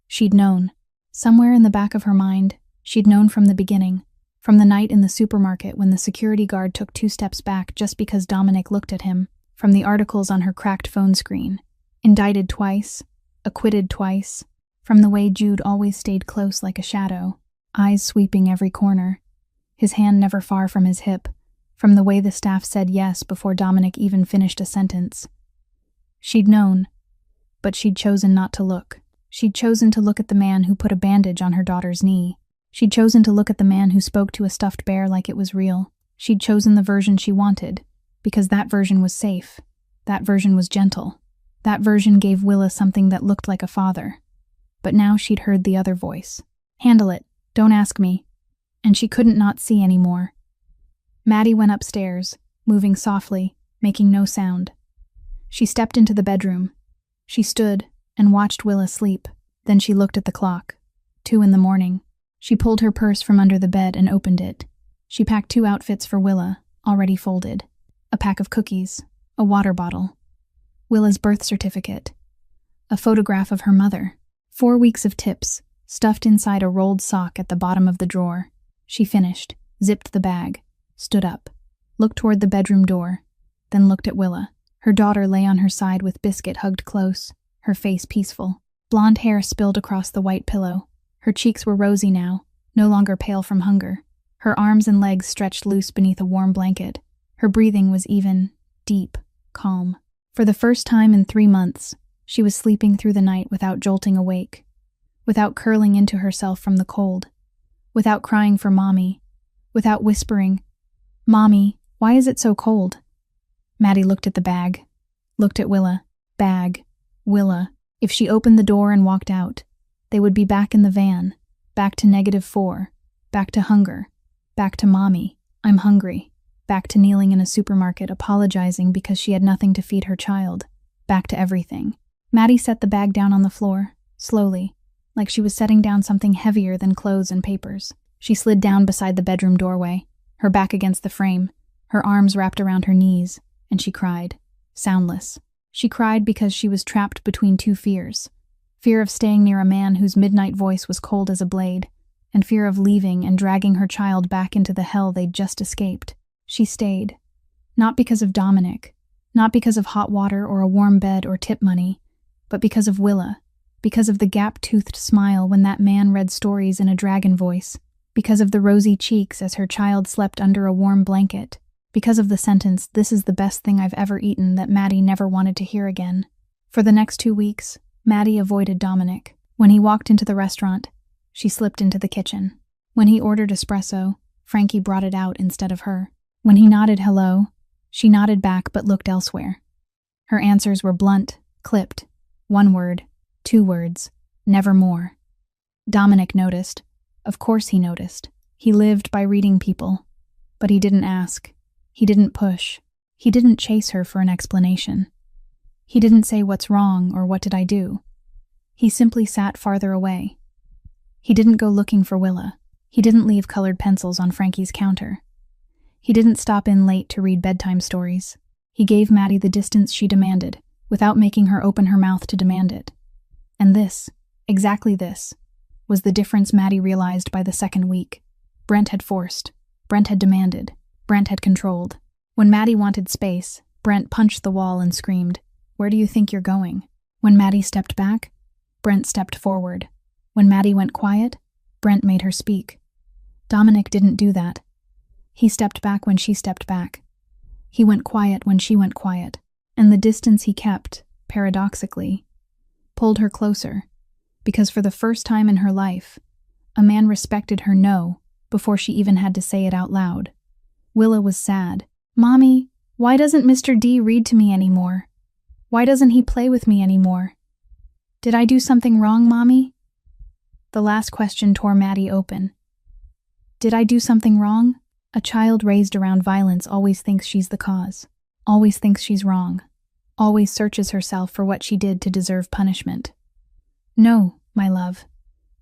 She'd known. Somewhere in the back of her mind, she'd known from the beginning, from the night in the supermarket when the security guard took 2 steps back just because Dominic looked at him, from the articles on her cracked phone screen. Indicted twice, acquitted twice, from the way Jude always stayed close like a shadow, eyes sweeping every corner, his hand never far from his hip, from the way the staff said yes before Dominic even finished a sentence. She'd known, but she'd chosen not to look. She'd chosen to look at the man who put a bandage on her daughter's knee. She'd chosen to look at the man who spoke to a stuffed bear like it was real. She'd chosen the version she wanted, because that version was safe. That version was gentle. That version gave Willa something that looked like a father. But now she'd heard the other voice. Handle it. Don't ask me. And she couldn't not see anymore. Maddie went upstairs, moving softly, making no sound. She stepped into the bedroom. She stood and watched Willa sleep. Then she looked at the clock. 2 a.m. She pulled her purse from under the bed and opened it. She packed 2 outfits for Willa, already folded. A pack of cookies, a water bottle, Willa's birth certificate, a photograph of her mother, 4 weeks of tips, stuffed inside a rolled sock at the bottom of the drawer. She finished, zipped the bag, stood up, looked toward the bedroom door, then looked at Willa. Her daughter lay on her side with Biscuit hugged close, her face peaceful. Blonde hair spilled across the white pillow. Her cheeks were rosy now, no longer pale from hunger. Her arms and legs stretched loose beneath a warm blanket. Her breathing was even, deep, calm. For the first time in 3 months, she was sleeping through the night without jolting awake, without curling into herself from the cold, without crying for Mommy, without whispering, "Mommy, why is it so cold?" Maddie looked at the bag, looked at Willa. Bag, Willa. If she opened the door and walked out, they would be back in the van, back to -4, back to hunger, back to Mommy, I'm hungry, back to kneeling in a supermarket apologizing because she had nothing to feed her child, back to everything. Maddie set the bag down on the floor, slowly, like she was setting down something heavier than clothes and papers. She slid down beside the bedroom doorway, her back against the frame, her arms wrapped around her knees, and she cried, soundless. She cried because she was trapped between 2 fears. Fear of staying near a man whose midnight voice was cold as a blade, and fear of leaving and dragging her child back into the hell they'd just escaped. She stayed. Not because of Dominic, not because of hot water or a warm bed or tip money, but because of Willa, because of the gap-toothed smile when that man read stories in a dragon voice, because of the rosy cheeks as her child slept under a warm blanket, because of the sentence, "This is the best thing I've ever eaten," that Maddie never wanted to hear again. For the next 2 weeks, Maddie avoided Dominic. When he walked into the restaurant, she slipped into the kitchen. When he ordered espresso, Frankie brought it out instead of her. When he nodded hello, she nodded back but looked elsewhere. Her answers were blunt, clipped. 1 word, 2 words, never more. Dominic noticed. Of course he noticed. He lived by reading people. But he didn't ask. He didn't push. He didn't chase her for an explanation. He didn't say what's wrong or what did I do. He simply sat farther away. He didn't go looking for Willa. He didn't leave colored pencils on Frankie's counter. He didn't stop in late to read bedtime stories. He gave Maddie the distance she demanded, without making her open her mouth to demand it. And this, exactly this, was the difference Maddie realized by the second week. Brent had forced. Brent had demanded. Brent had controlled. When Maddie wanted space, Brent punched the wall and screamed, "Where do you think you're going?" When Maddie stepped back, Brent stepped forward. When Maddie went quiet, Brent made her speak. Dominic didn't do that. He stepped back when she stepped back. He went quiet when she went quiet. And the distance he kept, paradoxically, pulled her closer, because for the first time in her life, a man respected her no before she even had to say it out loud. Willa was sad. "Mommy, why doesn't Mr. D read to me anymore? Why doesn't he play with me anymore? Did I do something wrong, Mommy?" The last question tore Maddie open. Did I do something wrong? A child raised around violence always thinks she's the cause, always thinks she's wrong, always searches herself for what she did to deserve punishment. "No, my love,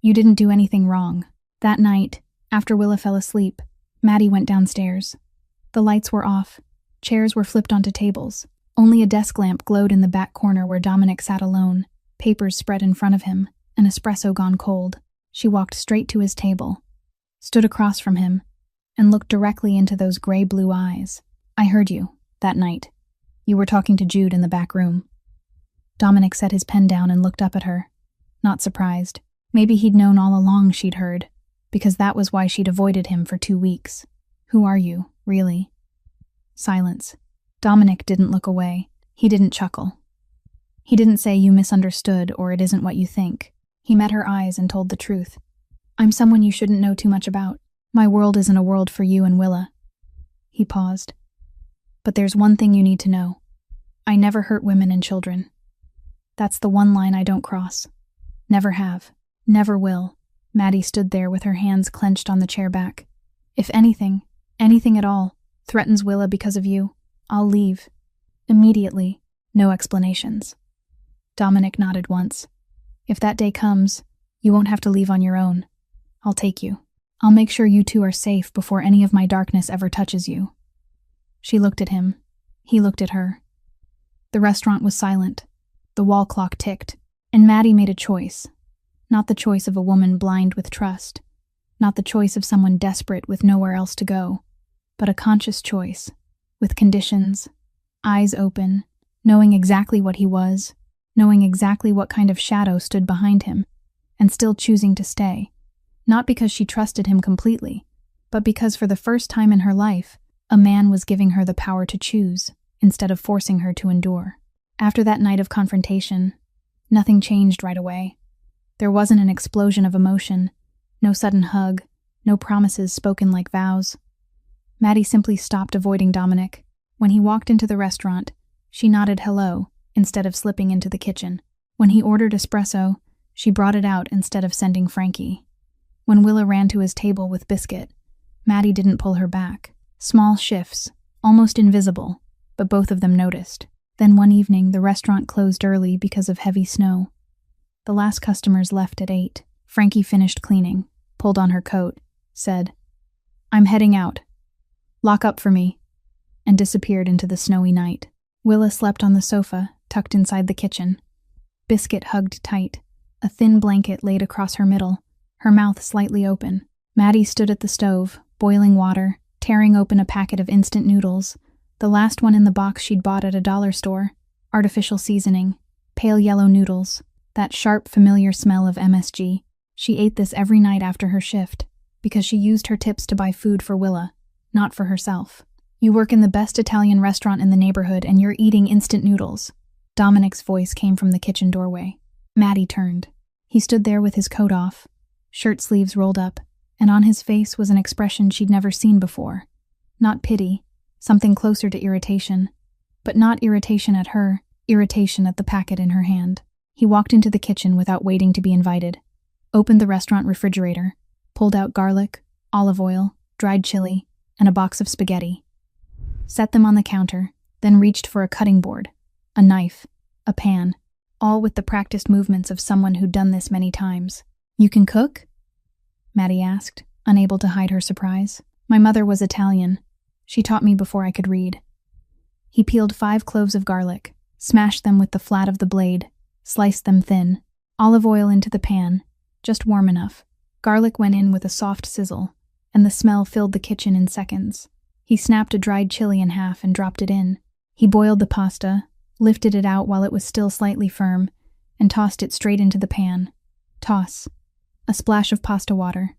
you didn't do anything wrong." That night, after Willa fell asleep, Maddie went downstairs. The lights were off, chairs were flipped onto tables. Only a desk lamp glowed in the back corner where Dominic sat alone, papers spread in front of him, an espresso gone cold. She walked straight to his table, stood across from him, and looked directly into those gray-blue eyes. "I heard you, that night. You were talking to Jude in the back room." Dominic set his pen down and looked up at her, not surprised. Maybe he'd known all along she'd heard, because that was why she'd avoided him for 2 weeks. "Who are you, really?" Silence. Dominic didn't look away. He didn't chuckle. He didn't say you misunderstood or it isn't what you think. He met her eyes and told the truth. "I'm someone you shouldn't know too much about. My world isn't a world for you and Willa." He paused. "But there's one thing you need to know. I never hurt women and children. That's the one line I don't cross. Never have. Never will." Maddie stood there with her hands clenched on the chair back. "If anything at all, threatens Willa because of you, I'll leave. Immediately. No explanations." Dominic nodded once. "If that day comes, you won't have to leave on your own. I'll take you. I'll make sure you two are safe before any of my darkness ever touches you." She looked at him. He looked at her. The restaurant was silent. The wall clock ticked, and Maddie made a choice. Not the choice of a woman blind with trust, not the choice of someone desperate with nowhere else to go, but a conscious choice, with conditions, eyes open, knowing exactly what he was, knowing exactly what kind of shadow stood behind him, and still choosing to stay. Not because she trusted him completely, but because for the first time in her life, a man was giving her the power to choose, instead of forcing her to endure. After that night of confrontation, nothing changed right away. There wasn't an explosion of emotion, no sudden hug, no promises spoken like vows. Maddie simply stopped avoiding Dominic. When he walked into the restaurant, she nodded hello instead of slipping into the kitchen. When he ordered espresso, she brought it out instead of sending Frankie. When Willa ran to his table with biscuit, Maddie didn't pull her back. Small shifts, almost invisible, but both of them noticed. Then one evening, the restaurant closed early because of heavy snow. The last customers left at 8. Frankie finished cleaning, pulled on her coat, said, "I'm heading out. Lock up for me," and disappeared into the snowy night. Willa slept on the sofa, tucked inside the kitchen. Biscuit hugged tight, a thin blanket laid across her middle, her mouth slightly open. Maddie stood at the stove, boiling water, tearing open a packet of instant noodles, the last one in the box she'd bought at a dollar store, artificial seasoning, pale yellow noodles, that sharp, familiar smell of MSG. She ate this every night after her shift, because she used her tips to buy food for Willa, not for herself. "You work in the best Italian restaurant in the neighborhood and you're eating instant noodles." Dominic's voice came from the kitchen doorway. Maddie turned. He stood there with his coat off, shirt sleeves rolled up, and on his face was an expression she'd never seen before. Not pity, something closer to irritation, but not irritation at her, irritation at the packet in her hand. He walked into the kitchen without waiting to be invited, opened the restaurant refrigerator, pulled out garlic, olive oil, dried chili, and a box of spaghetti. Set them on the counter, then reached for a cutting board, a knife, a pan, all with the practiced movements of someone who'd done this many times. "You can cook?" Maddie asked, unable to hide her surprise. "My mother was Italian. She taught me before I could read." He peeled 5 cloves of garlic, Smashed them with the flat of the blade, sliced them thin. Olive oil into the pan, just warm enough. Garlic went in with a soft sizzle, and the smell filled the kitchen in seconds. He snapped a dried chili in half and dropped it in. He boiled the pasta, lifted it out while it was still slightly firm, and tossed it straight into the pan. Toss. A splash of pasta water.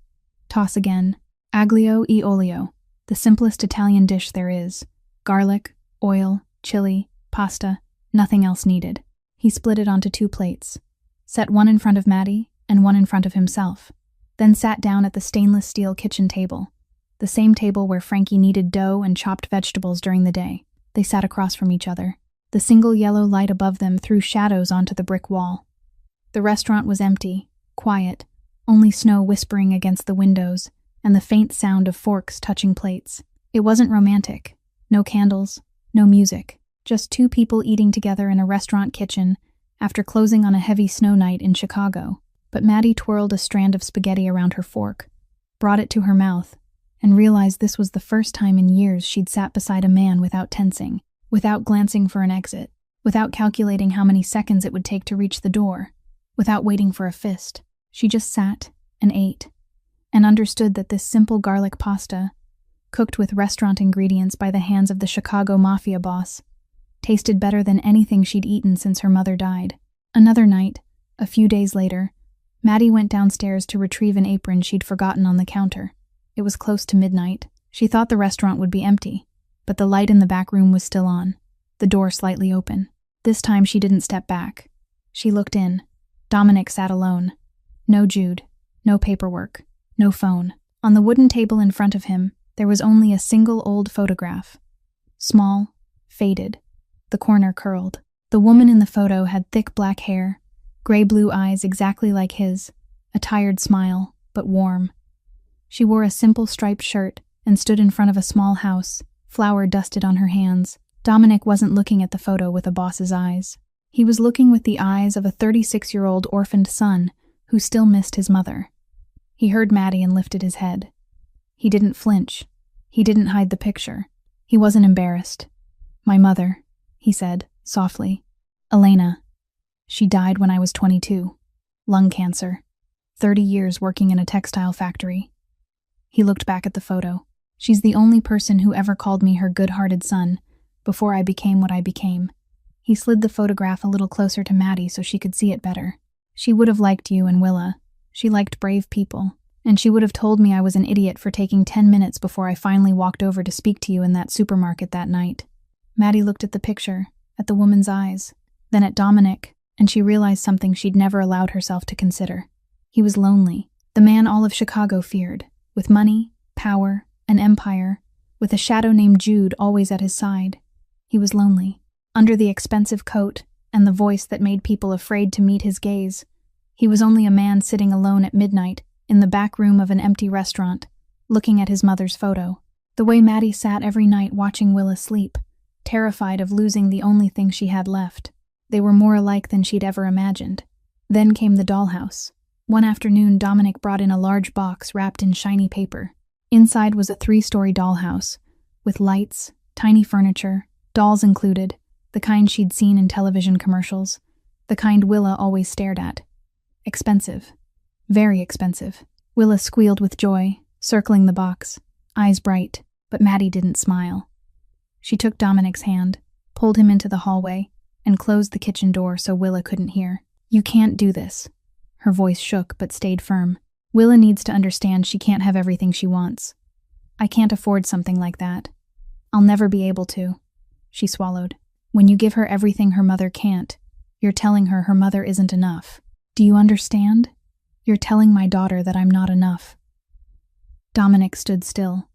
Toss again. Aglio e olio, the simplest Italian dish there is. Garlic, oil, chili, pasta, nothing else needed. He split it onto 2 plates. Set one in front of Maddie and one in front of himself. Then sat down at the stainless steel kitchen table, the same table where Frankie kneaded dough and chopped vegetables during the day. They sat across from each other. The single yellow light above them threw shadows onto the brick wall. The restaurant was empty, quiet, only snow whispering against the windows and the faint sound of forks touching plates. It wasn't romantic. No candles, no music, just 2 people eating together in a restaurant kitchen after closing on a heavy snow night in Chicago. But Maddie twirled a strand of spaghetti around her fork, brought it to her mouth, and realized this was the first time in years she'd sat beside a man without tensing, without glancing for an exit, without calculating how many seconds it would take to reach the door, without waiting for a fist. She just sat and ate, and understood that this simple garlic pasta, cooked with restaurant ingredients by the hands of the Chicago Mafia boss, tasted better than anything she'd eaten since her mother died. Another night, a few days later, Maddie went downstairs to retrieve an apron she'd forgotten on the counter. It was close to midnight. She thought the restaurant would be empty, but the light in the back room was still on, the door slightly open. This time she didn't step back. She looked in. Dominic sat alone. No Jude, no paperwork, no phone. On the wooden table in front of him, there was only a single old photograph. Small, faded, the corner curled. The woman in the photo had thick black hair, gray-blue eyes exactly like his, a tired smile, but warm. She wore a simple striped shirt and stood in front of a small house, flour dusted on her hands. Dominic wasn't looking at the photo with a boss's eyes. He was looking with the eyes of a 36-year-old orphaned son who still missed his mother. He heard Maddie and lifted his head. He didn't flinch. He didn't hide the picture. He wasn't embarrassed. "My mother," he said, softly. "Elena. She died when I was 22. Lung cancer. 30 years working in a textile factory." He looked back at the photo. "She's the only person who ever called me her good-hearted son before I became what I became." He slid the photograph a little closer to Maddie so she could see it better. "She would have liked you and Willa. She liked brave people. And she would have told me I was an idiot for taking 10 minutes before I finally walked over to speak to you in that supermarket that night." Maddie looked at the picture, at the woman's eyes, then at Dominic, and she realized something she'd never allowed herself to consider. He was lonely, the man all of Chicago feared, with money, power, an empire, with a shadow named Jude always at his side. He was lonely. Under the expensive coat and the voice that made people afraid to meet his gaze, he was only a man sitting alone at midnight in the back room of an empty restaurant, looking at his mother's photo. The way Maddie sat every night watching Willa sleep, terrified of losing the only thing she had left. They were more alike than she'd ever imagined. Then came the dollhouse. One afternoon, Dominic brought in a large box wrapped in shiny paper. Inside was a 3-story dollhouse, with lights, tiny furniture, dolls included, the kind she'd seen in television commercials, the kind Willa always stared at. Expensive. Very expensive. Willa squealed with joy, circling the box, eyes bright, but Maddie didn't smile. She took Dominic's hand, pulled him into the hallway, and closed the kitchen door so Willa couldn't hear. "You can't do this." Her voice shook but stayed firm. "Willa needs to understand she can't have everything she wants. I can't afford something like that. I'll never be able to." She swallowed. "When you give her everything her mother can't, you're telling her her mother isn't enough. Do you understand? You're telling my daughter that I'm not enough." Dominic stood still.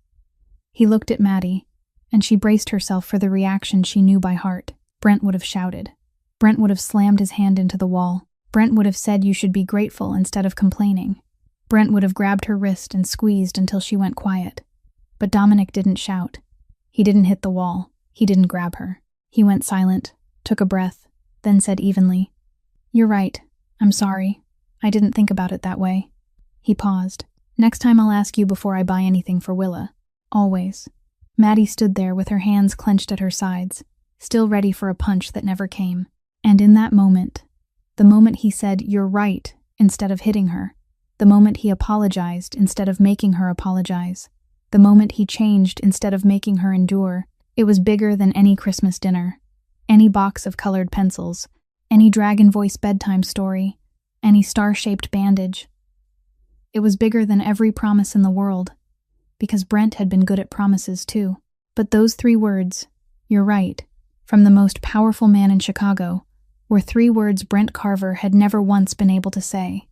He looked at Maddie, and she braced herself for the reaction she knew by heart. Brent would have shouted. Brent would have slammed his hand into the wall. Brent would have said you should be grateful instead of complaining. Brent would have grabbed her wrist and squeezed until she went quiet. But Dominic didn't shout. He didn't hit the wall. He didn't grab her. He went silent, took a breath, then said evenly, "You're right. I'm sorry. I didn't think about it that way." He paused. "Next time I'll ask you before I buy anything for Willa. Always." Maddie stood there with her hands clenched at her sides, still ready for a punch that never came. And in that moment, the moment he said, "You're right," instead of hitting her, the moment he apologized instead of making her apologize, the moment he changed instead of making her endure, it was bigger than any Christmas dinner, any box of colored pencils, any dragon voice bedtime story, any star-shaped bandage. It was bigger than every promise in the world, because Brent had been good at promises too. But those 3 words, "You're right," from the most powerful man in Chicago, were 3 words Brent Carver had never once been able to say.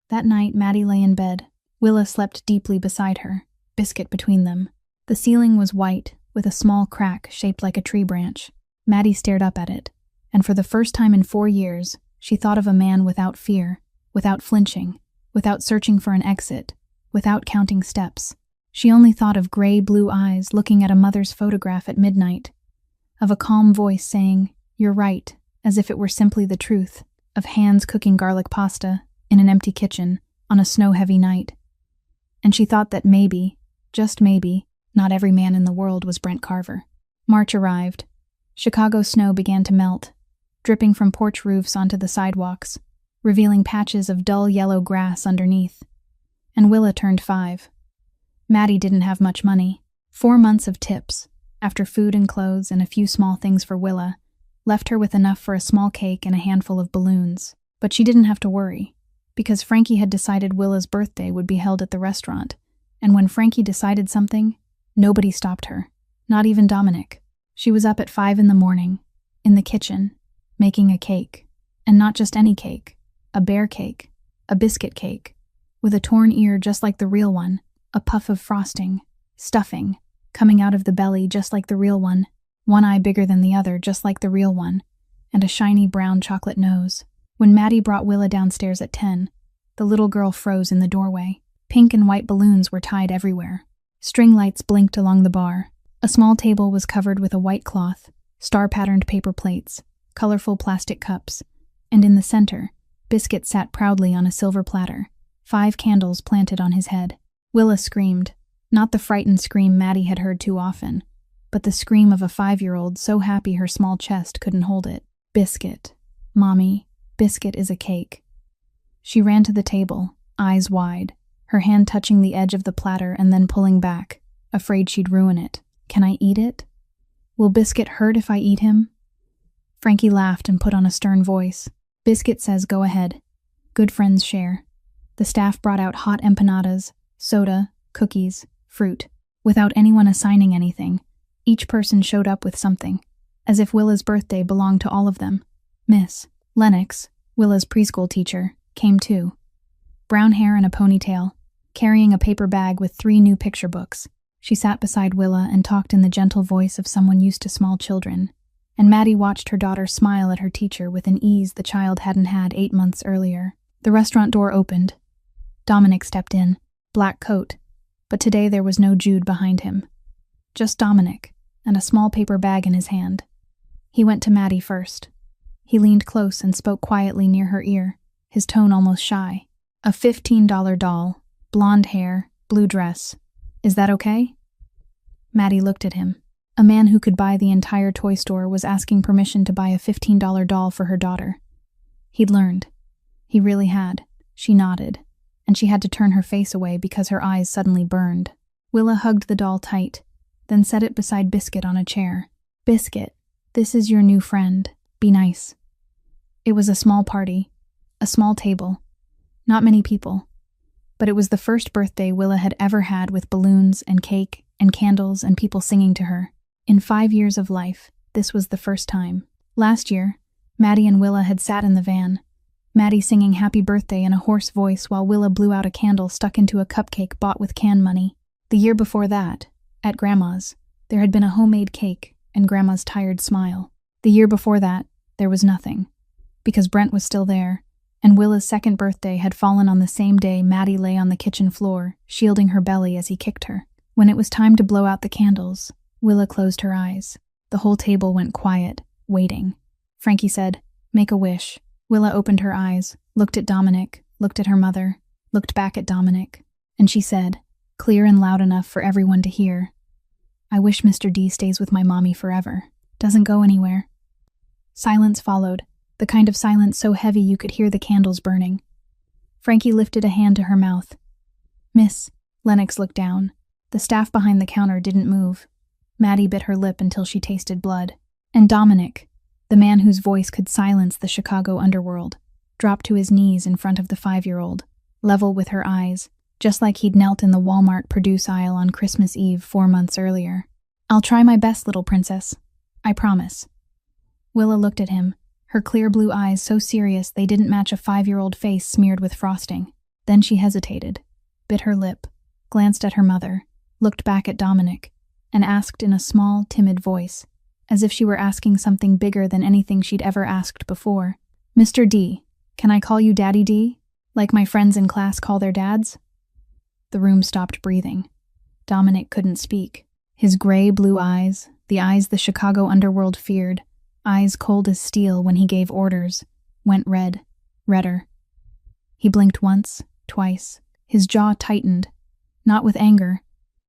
That night, Maddie lay in bed. Willa slept deeply beside her, Biscuit between them. The ceiling was white, with a small crack shaped like a tree branch. Maddie stared up at it, and for the first time in 4 years, she thought of a man without fear, without flinching, without searching for an exit, without counting steps. She only thought of gray-blue eyes looking at a mother's photograph at midnight, of a calm voice saying, "You're right," as if it were simply the truth, of hands cooking garlic pasta in an empty kitchen on a snow-heavy night. And she thought that maybe, just maybe, not every man in the world was Brent Carver. March arrived. Chicago snow began to melt, dripping from porch roofs onto the sidewalks, revealing patches of dull yellow grass underneath. And Willa turned 5. Maddie didn't have much money. 4 months of tips, after food and clothes and a few small things for Willa, left her with enough for a small cake and a handful of balloons. But she didn't have to worry, because Frankie had decided Willa's birthday would be held at the restaurant, and when Frankie decided something, nobody stopped her, not even Dominic. She was up at 5 in the morning, in the kitchen, making a cake. And not just any cake, a bear cake, a biscuit cake, with a torn ear just like the real one, a puff of frosting, stuffing, coming out of the belly just like the real one, one eye bigger than the other just like the real one, and a shiny brown chocolate nose. When Maddie brought Willa downstairs at 10, the little girl froze in the doorway. Pink and white balloons were tied everywhere. String lights blinked along the bar. A small table was covered with a white cloth, star-patterned paper plates, colorful plastic cups, and in the center, Biscuit sat proudly on a silver platter, 5 candles planted on his head. Willa screamed, not the frightened scream Maddie had heard too often, but the scream of a 5-year-old so happy her small chest couldn't hold it. "Biscuit. Mommy, Biscuit is a cake." She ran to the table, eyes wide, her hand touching the edge of the platter and then pulling back, afraid she'd ruin it. "Can I eat it? Will Biscuit hurt if I eat him?" Frankie laughed and put on a stern voice. "Biscuit says go ahead. Good friends share." The staff brought out hot empanadas, soda, cookies, fruit. Without anyone assigning anything, each person showed up with something, as if Willa's birthday belonged to all of them. Miss Lennox, Willa's preschool teacher, came too. Brown hair and a ponytail, carrying a paper bag with 3 new picture books. She sat beside Willa and talked in the gentle voice of someone used to small children, and Maddie watched her daughter smile at her teacher with an ease the child hadn't had 8 months earlier. The restaurant door opened. Dominic stepped in, black coat, but today there was no Jude behind him. Just Dominic, and a small paper bag in his hand. He went to Maddie first. He leaned close and spoke quietly near her ear, his tone almost shy. "A $15 doll, blonde hair, blue dress. Is that okay?" Maddie looked at him. A man who could buy the entire toy store was asking permission to buy a $15 doll for her daughter. He'd learned. He really had. She nodded, and she had to turn her face away because her eyes suddenly burned. Willa hugged the doll tight, then set it beside Biscuit on a chair. "Biscuit, this is your new friend. Be nice." It was a small party, a small table. Not many people. But it was the first birthday Willa had ever had with balloons and cake and candles and people singing to her. In 5 years of life, this was the first time. Last year, Maddie and Willa had sat in the van, Maddie singing happy birthday in a hoarse voice while Willa blew out a candle stuck into a cupcake bought with can money. The year before that, at Grandma's, there had been a homemade cake and Grandma's tired smile. The year before that, there was nothing, because Brent was still there, and Willa's second birthday had fallen on the same day Maddie lay on the kitchen floor, shielding her belly as he kicked her. When it was time to blow out the candles, Willa closed her eyes. The whole table went quiet, waiting. Frankie said, "Make a wish." Willa opened her eyes, looked at Dominic, looked at her mother, looked back at Dominic, and she said, clear and loud enough for everyone to hear, "I wish Mr. D stays with my mommy forever." Doesn't go anywhere. Silence followed, the kind of silence so heavy you could hear the candles burning. Frankie lifted a hand to her mouth. Miss, Lennox looked down. The staff behind the counter didn't move. Maddie bit her lip until she tasted blood. And Dominic, the man whose voice could silence the Chicago underworld, dropped to his knees in front of the 5-year-old, level with her eyes, just like he'd knelt in the Walmart produce aisle on Christmas Eve 4 months earlier. I'll try my best, little princess. I promise. Willa looked at him, her clear blue eyes so serious they didn't match a 5-year-old face smeared with frosting. Then she hesitated, bit her lip, glanced at her mother, looked back at Dominic, and asked in a small, timid voice, as if she were asking something bigger than anything she'd ever asked before. Mr. D, can I call you Daddy D? Like my friends in class call their dads? The room stopped breathing. Dominic couldn't speak. His gray-blue eyes, the eyes the Chicago underworld feared, eyes cold as steel when he gave orders, went red, redder. He blinked once, twice. His jaw tightened, not with anger,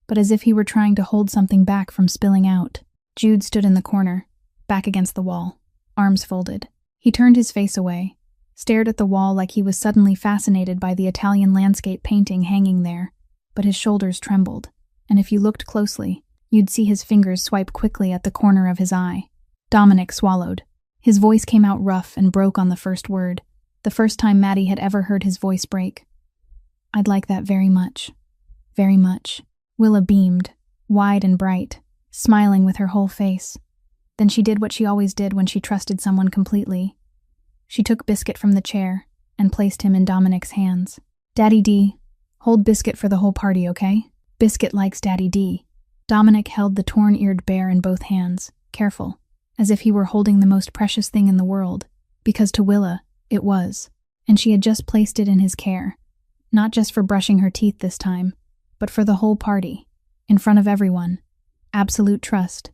but as if he were trying to hold something back from spilling out. Jude stood in the corner, back against the wall, arms folded. He turned his face away, stared at the wall like he was suddenly fascinated by the Italian landscape painting hanging there, but his shoulders trembled, and if you looked closely, you'd see his fingers swipe quickly at the corner of his eye. Dominic swallowed. His voice came out rough and broke on the first word, the first time Maddie had ever heard his voice break. I'd like that very much. Very much. Willa beamed, wide and bright, smiling with her whole face. Then she did what she always did when she trusted someone completely. She took Biscuit from the chair and placed him in Dominic's hands. Daddy D, hold Biscuit for the whole party, okay? Biscuit likes Daddy D. Dominic held the torn-eared bear in both hands, careful, as if he were holding the most precious thing in the world, because to Willa, it was, and she had just placed it in his care, not just for brushing her teeth this time, but for the whole party, in front of everyone. Absolute trust,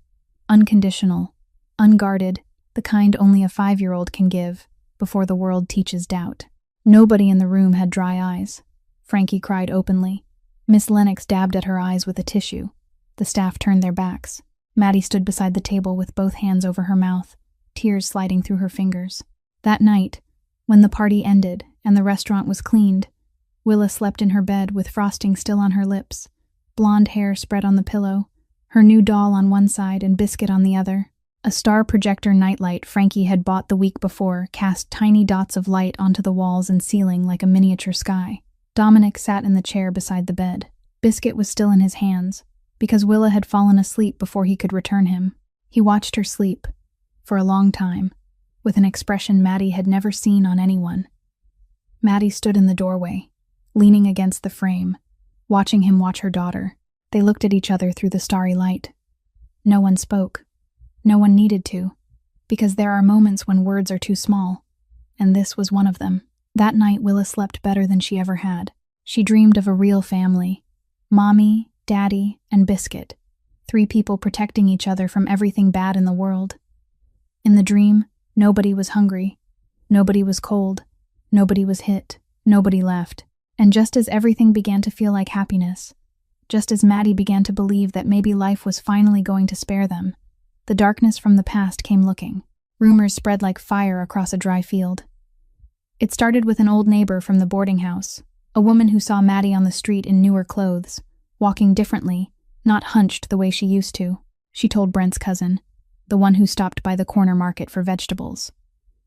unconditional, unguarded, the kind only a 5-year-old can give, before the world teaches doubt. Nobody in the room had dry eyes. Frankie cried openly. Miss Lennox dabbed at her eyes with a tissue. The staff turned their backs. Maddie stood beside the table with both hands over her mouth, tears sliding through her fingers. That night, when the party ended and the restaurant was cleaned, Willa slept in her bed with frosting still on her lips, blonde hair spread on the pillow, her new doll on one side and Biscuit on the other. A star projector nightlight Frankie had bought the week before cast tiny dots of light onto the walls and ceiling like a miniature sky. Dominic sat in the chair beside the bed. Biscuit was still in his hands, because Willa had fallen asleep before he could return him. He watched her sleep, for a long time, with an expression Maddie had never seen on anyone. Maddie stood in the doorway, leaning against the frame, watching him watch her daughter. They looked at each other through the starry light. No one spoke. No one needed to, because there are moments when words are too small, and this was one of them. That night, Willa slept better than she ever had. She dreamed of a real family. Mommy, Daddy, and Biscuit. 3 people protecting each other from everything bad in the world. In the dream, nobody was hungry. Nobody was cold. Nobody was hit. Nobody left. And just as everything began to feel like happiness, just as Maddie began to believe that maybe life was finally going to spare them, the darkness from the past came looking. Rumors spread like fire across a dry field. It started with an old neighbor from the boarding house, a woman who saw Maddie on the street in newer clothes, walking differently, not hunched the way she used to. She told Brent's cousin, the one who stopped by the corner market for vegetables.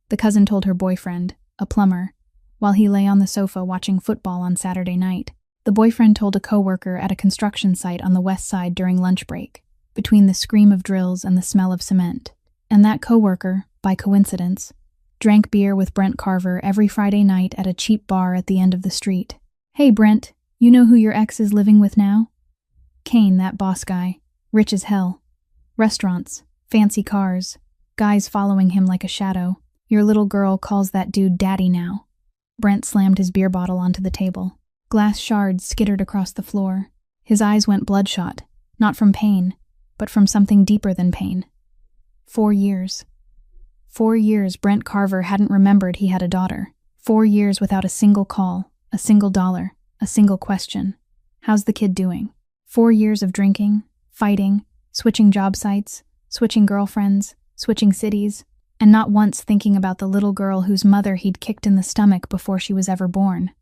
The cousin told her boyfriend, a plumber, while he lay on the sofa watching football on Saturday night. The boyfriend told a coworker at a construction site on the west side during lunch break, between the scream of drills and the smell of cement. And that coworker, by coincidence, drank beer with Brent Carver every Friday night at a cheap bar at the end of the street. Hey Brent, you know who your ex is living with now? Kane, that boss guy, rich as hell. Restaurants, fancy cars, guys following him like a shadow. Your little girl calls that dude Daddy now. Brent slammed his beer bottle onto the table. Glass shards skittered across the floor. His eyes went bloodshot, not from pain, but from something deeper than pain. 4 years. 4 years Brent Carver hadn't remembered he had a daughter. 4 years without a single call, a single dollar, a single question. How's the kid doing? 4 years of drinking, fighting, switching job sites, switching girlfriends, switching cities, and not once thinking about the little girl whose mother he'd kicked in the stomach before she was ever born.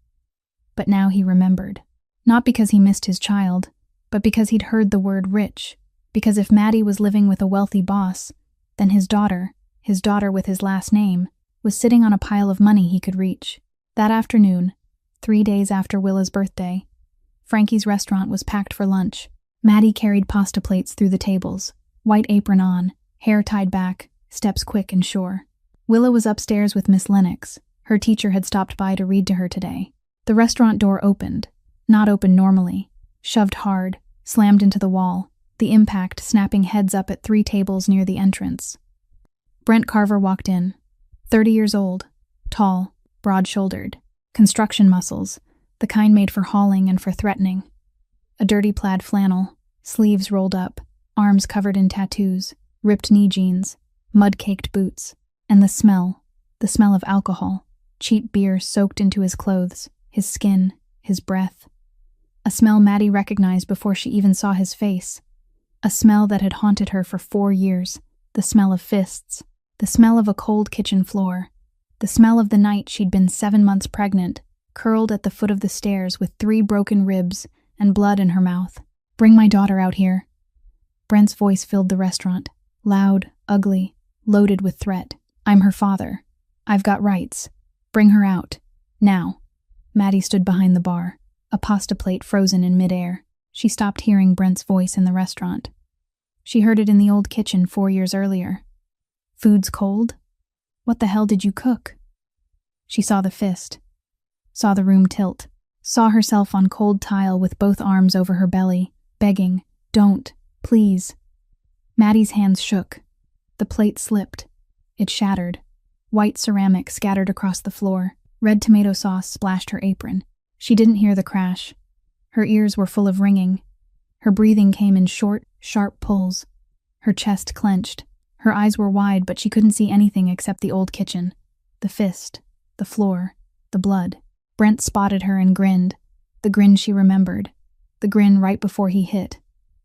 But now he remembered. Not because he missed his child, but because he'd heard the word rich, because if Maddie was living with a wealthy boss, then his daughter with his last name, was sitting on a pile of money he could reach. That afternoon, 3 days after Willa's birthday, Frankie's restaurant was packed for lunch. Maddie carried pasta plates through the tables, white apron on, hair tied back, steps quick and sure. Willa was upstairs with Miss Lennox. Her teacher had stopped by to read to her today. The restaurant door opened, not open normally, shoved hard, slammed into the wall, the impact snapping heads up at 3 tables near the entrance. Brent Carver walked in, 30 years old, tall, broad-shouldered, construction muscles, the kind made for hauling and for threatening. A dirty plaid flannel, sleeves rolled up, arms covered in tattoos, ripped knee jeans, mud-caked boots, and the smell of alcohol, cheap beer soaked into his clothes, his skin, his breath. A smell Maddie recognized before she even saw his face. A smell that had haunted her for 4 years, the smell of fists, the smell of a cold kitchen floor, the smell of the night she'd been 7 months pregnant, curled at the foot of the stairs with 3 broken ribs and blood in her mouth. "Bring my daughter out here." Brent's voice filled the restaurant, loud, ugly, loaded with threat. "I'm her father. I've got rights. Bring her out. Now." Maddie stood behind the bar, a pasta plate frozen in midair. She stopped hearing Brent's voice in the restaurant. She heard it in the old kitchen 4 years earlier. "Food's cold? What the hell did you cook?" She saw the fist, saw the room tilt, saw herself on cold tile with both arms over her belly, begging, "Don't, please." Maddie's hands shook. The plate slipped. It shattered. White ceramic scattered across the floor. Red tomato sauce splashed her apron. She didn't hear the crash. Her ears were full of ringing. Her breathing came in short, sharp pulls. Her chest clenched. Her eyes were wide, but she couldn't see anything except the old kitchen. The fist, the floor, the blood. Brent spotted her and grinned. The grin she remembered. The grin right before he hit.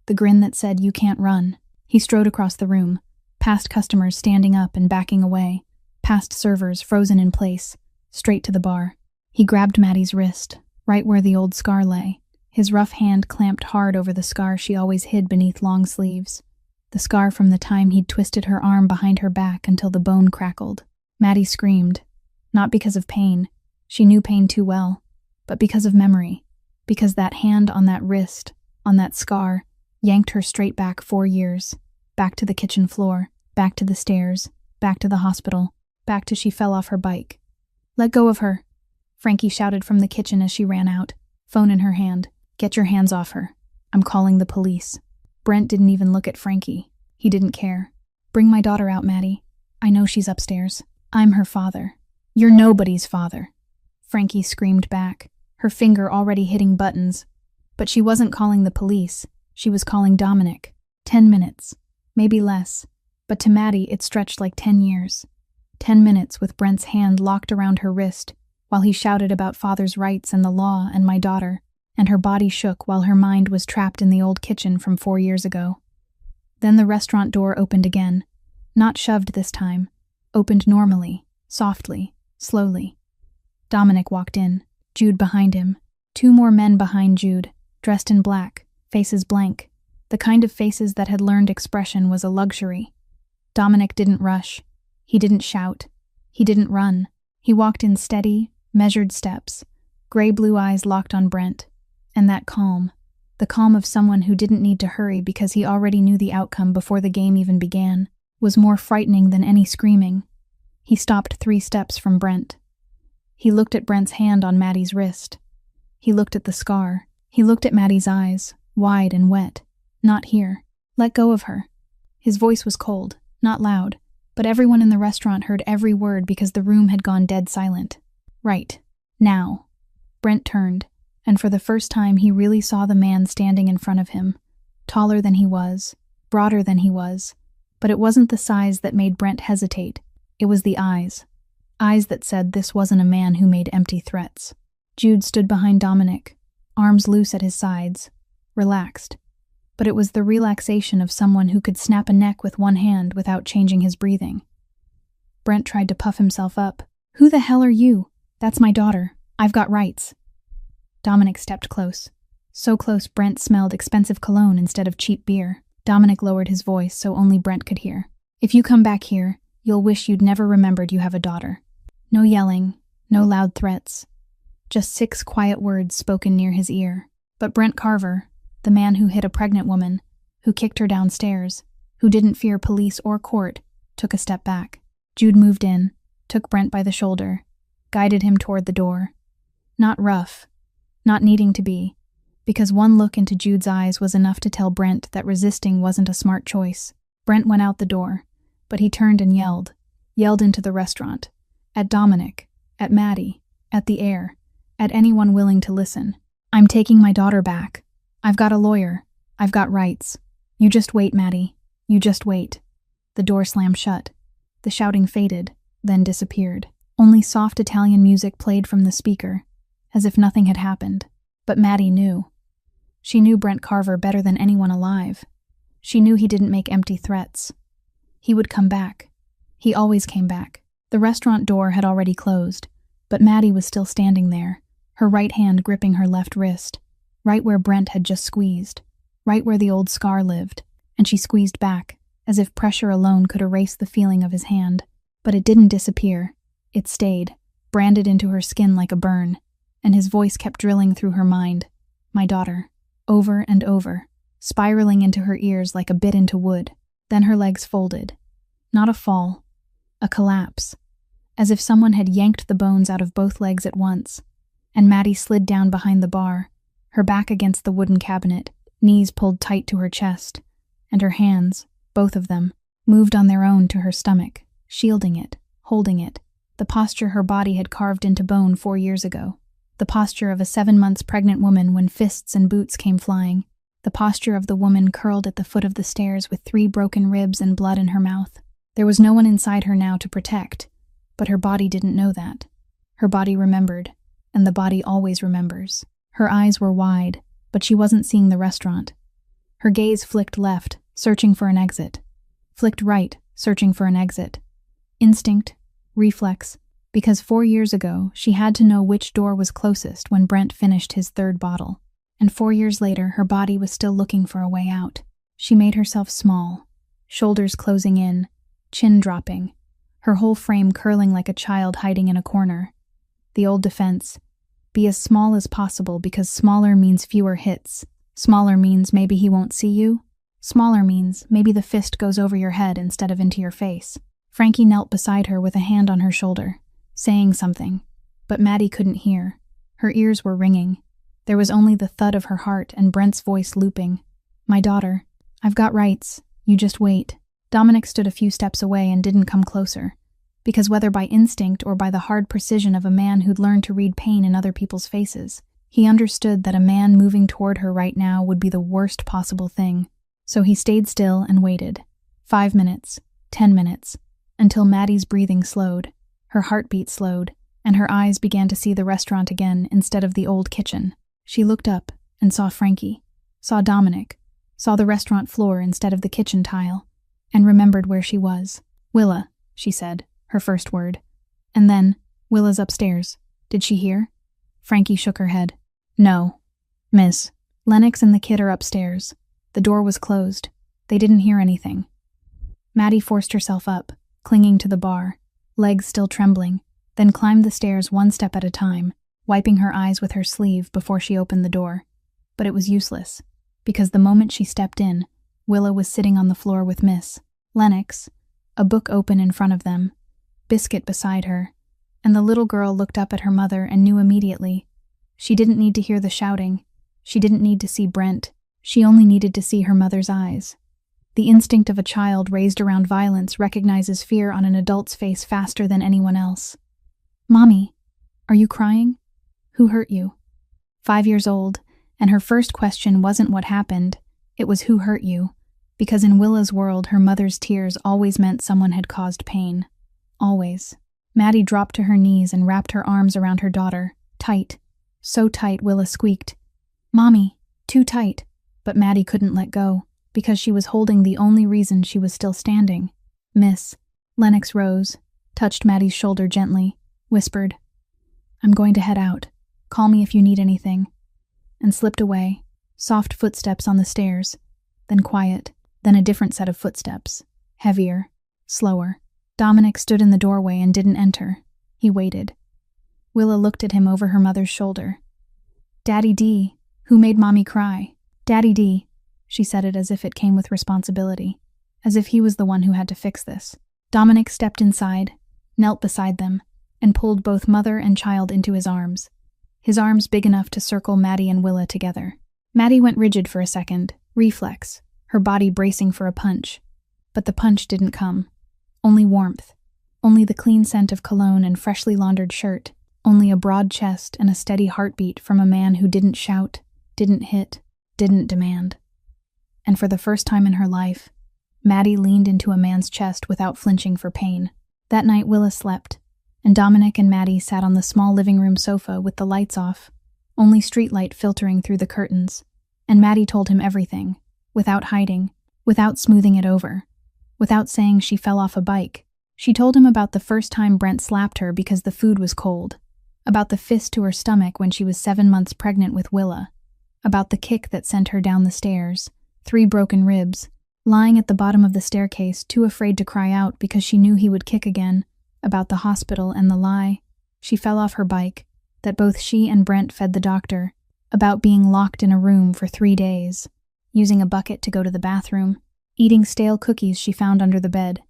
The grin that said, "You can't run." He strode across the room, past customers standing up and backing away, past servers frozen in place, straight to the bar. He grabbed Maddie's wrist, right where the old scar lay. His rough hand clamped hard over the scar she always hid beneath long sleeves. The scar from the time he'd twisted her arm behind her back until the bone crackled. Maddie screamed, not because of pain. She knew pain too well, but because of memory. Because that hand on that wrist, on that scar, yanked her straight back 4 years. Back to the kitchen floor, back to the stairs, back to the hospital, back to she fell off her bike. "Let go of her," Frankie shouted from the kitchen as she ran out, phone in her hand. "Get your hands off her. I'm calling the police." Brent didn't even look at Frankie. He didn't care. "Bring my daughter out, Maddie. I know she's upstairs. I'm her father." "You're nobody's father," Frankie screamed back, her finger already hitting buttons. But she wasn't calling the police. She was calling Dominic. 10 minutes. Maybe less. But to Maddie, it stretched like 10 years. 10 minutes with Brent's hand locked around her wrist, while he shouted about father's rights and the law and my daughter, and her body shook while her mind was trapped in the old kitchen from 4 years ago. Then the restaurant door opened again. Not shoved this time. Opened normally, softly, slowly. Dominic walked in, Jude behind him. 2 more men behind Jude, dressed in black, faces blank. The kind of faces that had learned expression was a luxury. Dominic didn't rush. He didn't shout. He didn't run. He walked in steady, measured steps, gray-blue eyes locked on Brent. And that calm, the calm of someone who didn't need to hurry because he already knew the outcome before the game even began, was more frightening than any screaming. He stopped 3 steps from Brent. He looked at Brent's hand on Maddie's wrist. He looked at the scar. He looked at Maddie's eyes, wide and wet. "Not here. Let go of her." His voice was cold, not loud, but everyone in the restaurant heard every word because the room had gone dead silent. "Right. Now." Brent turned, and for the first time he really saw the man standing in front of him. Taller than he was, broader than he was, but it wasn't the size that made Brent hesitate. It was the eyes. Eyes that said this wasn't a man who made empty threats. Jude stood behind Dominic, arms loose at his sides, relaxed. but it was the relaxation of someone who could snap a neck with one hand without changing his breathing. Brent tried to puff himself up. "Who the hell are you? That's my daughter. I've got rights." Dominic stepped close. So close Brent smelled expensive cologne instead of cheap beer. Dominic lowered his voice so only Brent could hear. "If you come back here, you'll wish you'd never remembered you have a daughter." No yelling, no loud threats. Just 6 quiet words spoken near his ear. But Brent Carver, the man who hit a pregnant woman, who kicked her downstairs, who didn't fear police or court, took a step back. Jude moved in, took Brent by the shoulder, guided him toward the door. Not rough, not needing to be, because one look into Jude's eyes was enough to tell Brent that resisting wasn't a smart choice. Brent went out the door, but he turned and yelled into the restaurant, at Dominic, at Maddie, at the air, at anyone willing to listen. "I'm taking my daughter back. I've got a lawyer. I've got rights. You just wait, Maddie. You just wait." The door slammed shut. The shouting faded, then disappeared. Only soft Italian music played from the speaker, as if nothing had happened. But Maddie knew. She knew Brent Carver better than anyone alive. She knew he didn't make empty threats. He would come back. He always came back. The restaurant door had already closed, but Maddie was still standing there, her right hand gripping her left wrist, right where Brent had just squeezed, right where the old scar lived, and she squeezed back, as if pressure alone could erase the feeling of his hand. But it didn't disappear. It stayed, branded into her skin like a burn, and his voice kept drilling through her mind. "My daughter," over and over, spiraling into her ears like a bit into wood. Then her legs folded. Not a fall, a collapse, as if someone had yanked the bones out of both legs at once, and Maddie slid down behind the bar, her back against the wooden cabinet, knees pulled tight to her chest, and her hands, both of them, moved on their own to her stomach, shielding it, holding it, the posture her body had carved into bone 4 years ago, the posture of a 7 months pregnant woman when fists and boots came flying, the posture of the woman curled at the foot of the stairs with 3 broken ribs and blood in her mouth. There was no one inside her now to protect, but her body didn't know that. Her body remembered, and the body always remembers. Her eyes were wide, but she wasn't seeing the restaurant. Her gaze flicked left, searching for an exit. Flicked right, searching for an exit. Instinct, reflex, because 4 years ago she had to know which door was closest when Brent finished his 3rd bottle. And 4 years later, her body was still looking for a way out. She made herself small, shoulders closing in, chin dropping, her whole frame curling like a child hiding in a corner. The old defense, be as small as possible because smaller means fewer hits. Smaller means maybe he won't see you. Smaller means maybe the fist goes over your head instead of into your face. Frankie knelt beside her with a hand on her shoulder, saying something, but Maddie couldn't hear. Her ears were ringing. There was only the thud of her heart and Brent's voice looping. "My daughter, I've got rights. You just wait." Dominic stood a few steps away and didn't come closer, because whether by instinct or by the hard precision of a man who'd learned to read pain in other people's faces, he understood that a man moving toward her right now would be the worst possible thing. So he stayed still and waited. 5 minutes, 10 minutes, until Maddie's breathing slowed, her heartbeat slowed, and her eyes began to see the restaurant again instead of the old kitchen. She looked up and saw Frankie, saw Dominic, saw the restaurant floor instead of the kitchen tile, and remembered where she was. "Willa," she said, her first word. And then, "Willa's upstairs. Did she hear?" Frankie shook her head. "No, miss. Lennox and the kid are upstairs. The door was closed. They didn't hear anything." Maddie forced herself up, clinging to the bar, legs still trembling, then climbed the stairs 1 step at a time, wiping her eyes with her sleeve before she opened the door. But it was useless, because the moment she stepped in, Willa was sitting on the floor with Miss Lennox, a book open in front of them, Biscuit beside her, and the little girl looked up at her mother and knew immediately. She didn't need to hear the shouting. She didn't need to see Brent. She only needed to see her mother's eyes. The instinct of a child raised around violence recognizes fear on an adult's face faster than anyone else. "Mommy, are you crying? Who hurt you?" 5 years old, and her first question wasn't what happened, it was who hurt you, because in Willa's world her mother's tears always meant someone had caused pain. Always. Maddie dropped to her knees and wrapped her arms around her daughter, tight, so tight Willa squeaked. "Mommy, too tight. But Maddie couldn't let go, because she was holding the only reason she was still standing. "Miss." Lennox rose, touched Maddie's shoulder gently, whispered, "I'm going to head out. Call me if you need anything," and slipped away. Soft footsteps on the stairs, then quiet, then a different set of footsteps, heavier, slower. Dominic stood in the doorway and didn't enter. He waited. Willa looked at him over her mother's shoulder. "Daddy D, who made Mommy cry? Daddy D," she said it as if it came with responsibility, as if he was the one who had to fix this. Dominic stepped inside, knelt beside them, and pulled both mother and child into his arms big enough to circle Maddie and Willa together. Maddie went rigid for a second, reflex, her body bracing for a punch. But the punch didn't come. Only warmth. Only the clean scent of cologne and freshly laundered shirt. Only a broad chest and a steady heartbeat from a man who didn't shout, didn't hit, didn't demand. And for the first time in her life, Maddie leaned into a man's chest without flinching for pain. That night Willa slept, and Dominic and Maddie sat on the small living room sofa with the lights off, only streetlight filtering through the curtains, and Maddie told him everything, without hiding, without smoothing it over, without saying she fell off a bike. She told him about the first time Brent slapped her because the food was cold, about the fist to her stomach when she was 7 months pregnant with Willa, about the kick that sent her down the stairs, 3 broken ribs, lying at the bottom of the staircase too afraid to cry out because she knew he would kick again, about the hospital and the lie, she fell off her bike, that both she and Brent fed the doctor, about being locked in a room for 3 days, using a bucket to go to the bathroom, eating stale cookies she found under the bed,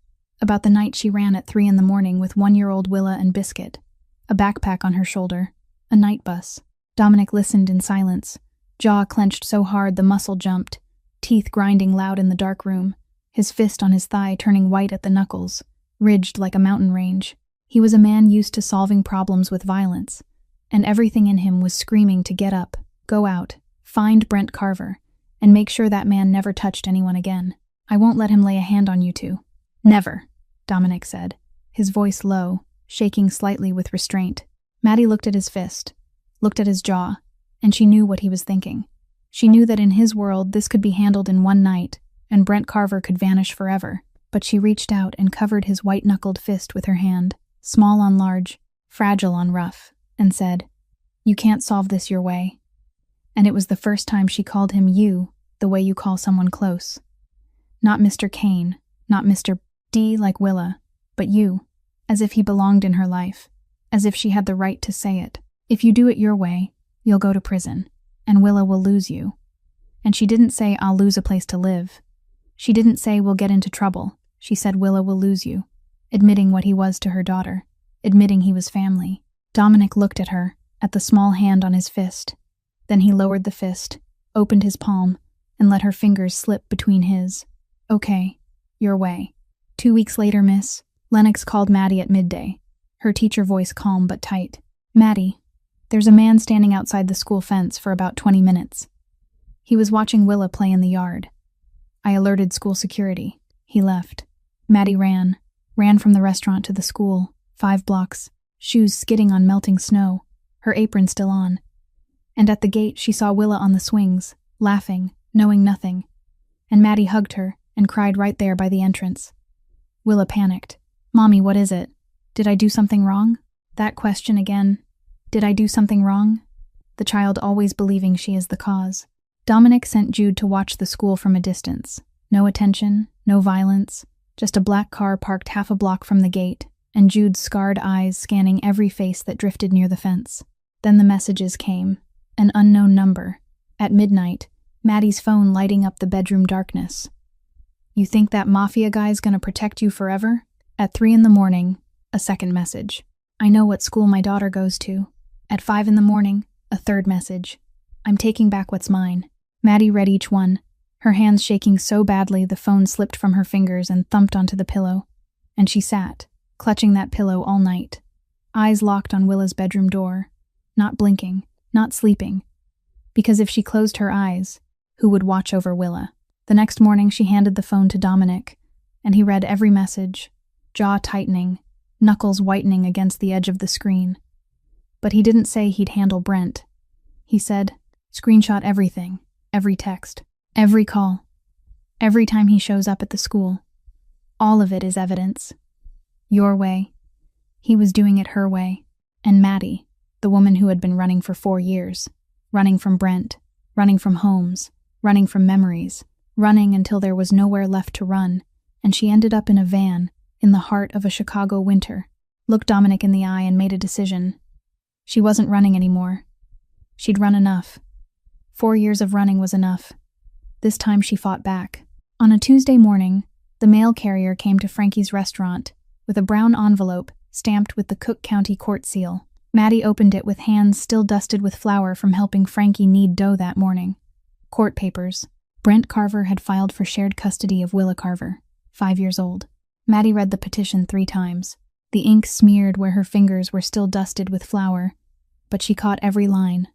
about the night she ran at 3 a.m. with 1-year-old Willa and Biscuit, a backpack on her shoulder, a night bus. Dominic listened in silence, jaw clenched so hard the muscle jumped, teeth grinding loud in the dark room, his fist on his thigh turning white at the knuckles, ridged like a mountain range. He was a man used to solving problems with violence, and everything in him was screaming to get up, go out, find Brent Carver, and make sure that man never touched anyone again. "I won't let him lay a hand on you two." "Never," Dominic said, his voice low, shaking slightly with restraint. Maddie looked at his fist, looked at his jaw, and she knew what he was thinking. She knew that in his world this could be handled in one night, and Brent Carver could vanish forever, but she reached out and covered his white-knuckled fist with her hand, small on large, fragile on rough, and said, "You can't solve this your way." And it was the first time she called him you, the way you call someone close. Not Mr. Kane, not Mr. D like Willa, but you, as if he belonged in her life, as if she had the right to say it. "If you do it your way, you'll go to prison, and Willa will lose you." And she didn't say, "I'll lose a place to live." She didn't say, "We'll get into trouble." She said, "Willa will lose you," admitting what he was to her daughter, admitting he was family. Dominic looked at her, at the small hand on his fist. Then he lowered the fist, opened his palm, and let her fingers slip between his. "Okay, your way." 2 weeks later, Miss, Lennox called Maddie at midday, her teacher voice calm but tight. "Maddie, there's a man standing outside the school fence for about 20 minutes. He was watching Willa play in the yard. I alerted school security. He left." Maddie ran from the restaurant to the school, 5 blocks, shoes skidding on melting snow, her apron still on. And at the gate she saw Willa on the swings, laughing, knowing nothing. And Maddie hugged her and cried right there by the entrance. Willa panicked. "Mommy, what is it? Did I do something wrong?" That question again. Did I do something wrong? The child always believing she is the cause. Dominic sent Jude to watch the school from a distance. No attention, no violence, just a black car parked half a block from the gate, and Jude's scarred eyes scanning every face that drifted near the fence. Then the messages came. An unknown number. At midnight, Maddie's phone lighting up the bedroom darkness. "You think that Mafia guy's gonna protect you forever?" At 3 a.m, a second message. "I know what school my daughter goes to." At 5 a.m, a third message. "I'm taking back what's mine." Maddie read each one, her hands shaking so badly the phone slipped from her fingers and thumped onto the pillow. And she sat, clutching that pillow all night, eyes locked on Willa's bedroom door, not blinking, not sleeping. Because if she closed her eyes, who would watch over Willa? The next morning she handed the phone to Dominic, and he read every message, jaw tightening, knuckles whitening against the edge of the screen. But he didn't say he'd handle Brent. He said, "Screenshot everything, every text." Every call. Every time he shows up at the school. All of it is evidence. Your way. He was doing it her way. And Maddie, the woman who had been running for 4 years. Running from Brent. Running from homes. Running from memories. Running until there was nowhere left to run. And she ended up in a van, in the heart of a Chicago winter. Looked Dominic in the eye and made a decision. She wasn't running anymore. She'd run enough. 4 years of running was enough. This time she fought back. On a Tuesday morning, the mail carrier came to Frankie's restaurant with a brown envelope stamped with the Cook County court seal. Maddie opened it with hands still dusted with flour from helping Frankie knead dough that morning. Court papers. Brent Carver had filed for shared custody of Willa Carver, 5 years old. Maddie read the petition 3 times. The ink smeared where her fingers were still dusted with flour, but she caught every line.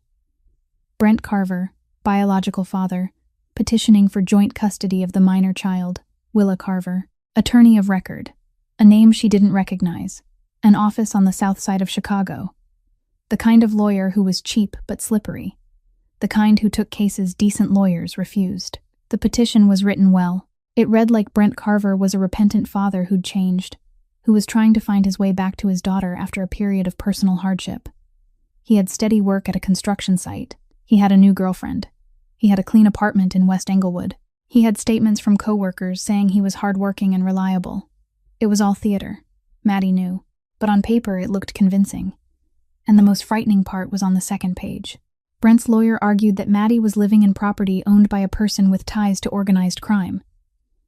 Brent Carver, biological father, petitioning for joint custody of the minor child, Willa Carver, attorney of record, a name she didn't recognize, an office on the south side of Chicago, the kind of lawyer who was cheap but slippery, the kind who took cases decent lawyers refused. The petition was written well. It read like Brent Carver was a repentant father who'd changed, who was trying to find his way back to his daughter after a period of personal hardship. He had steady work at a construction site. He had a new girlfriend. He had a clean apartment in West Englewood. He had statements from coworkers saying he was hardworking and reliable. It was all theater, Maddie knew, but on paper it looked convincing. And the most frightening part was on the second page. Brent's lawyer argued that Maddie was living in property owned by a person with ties to organized crime,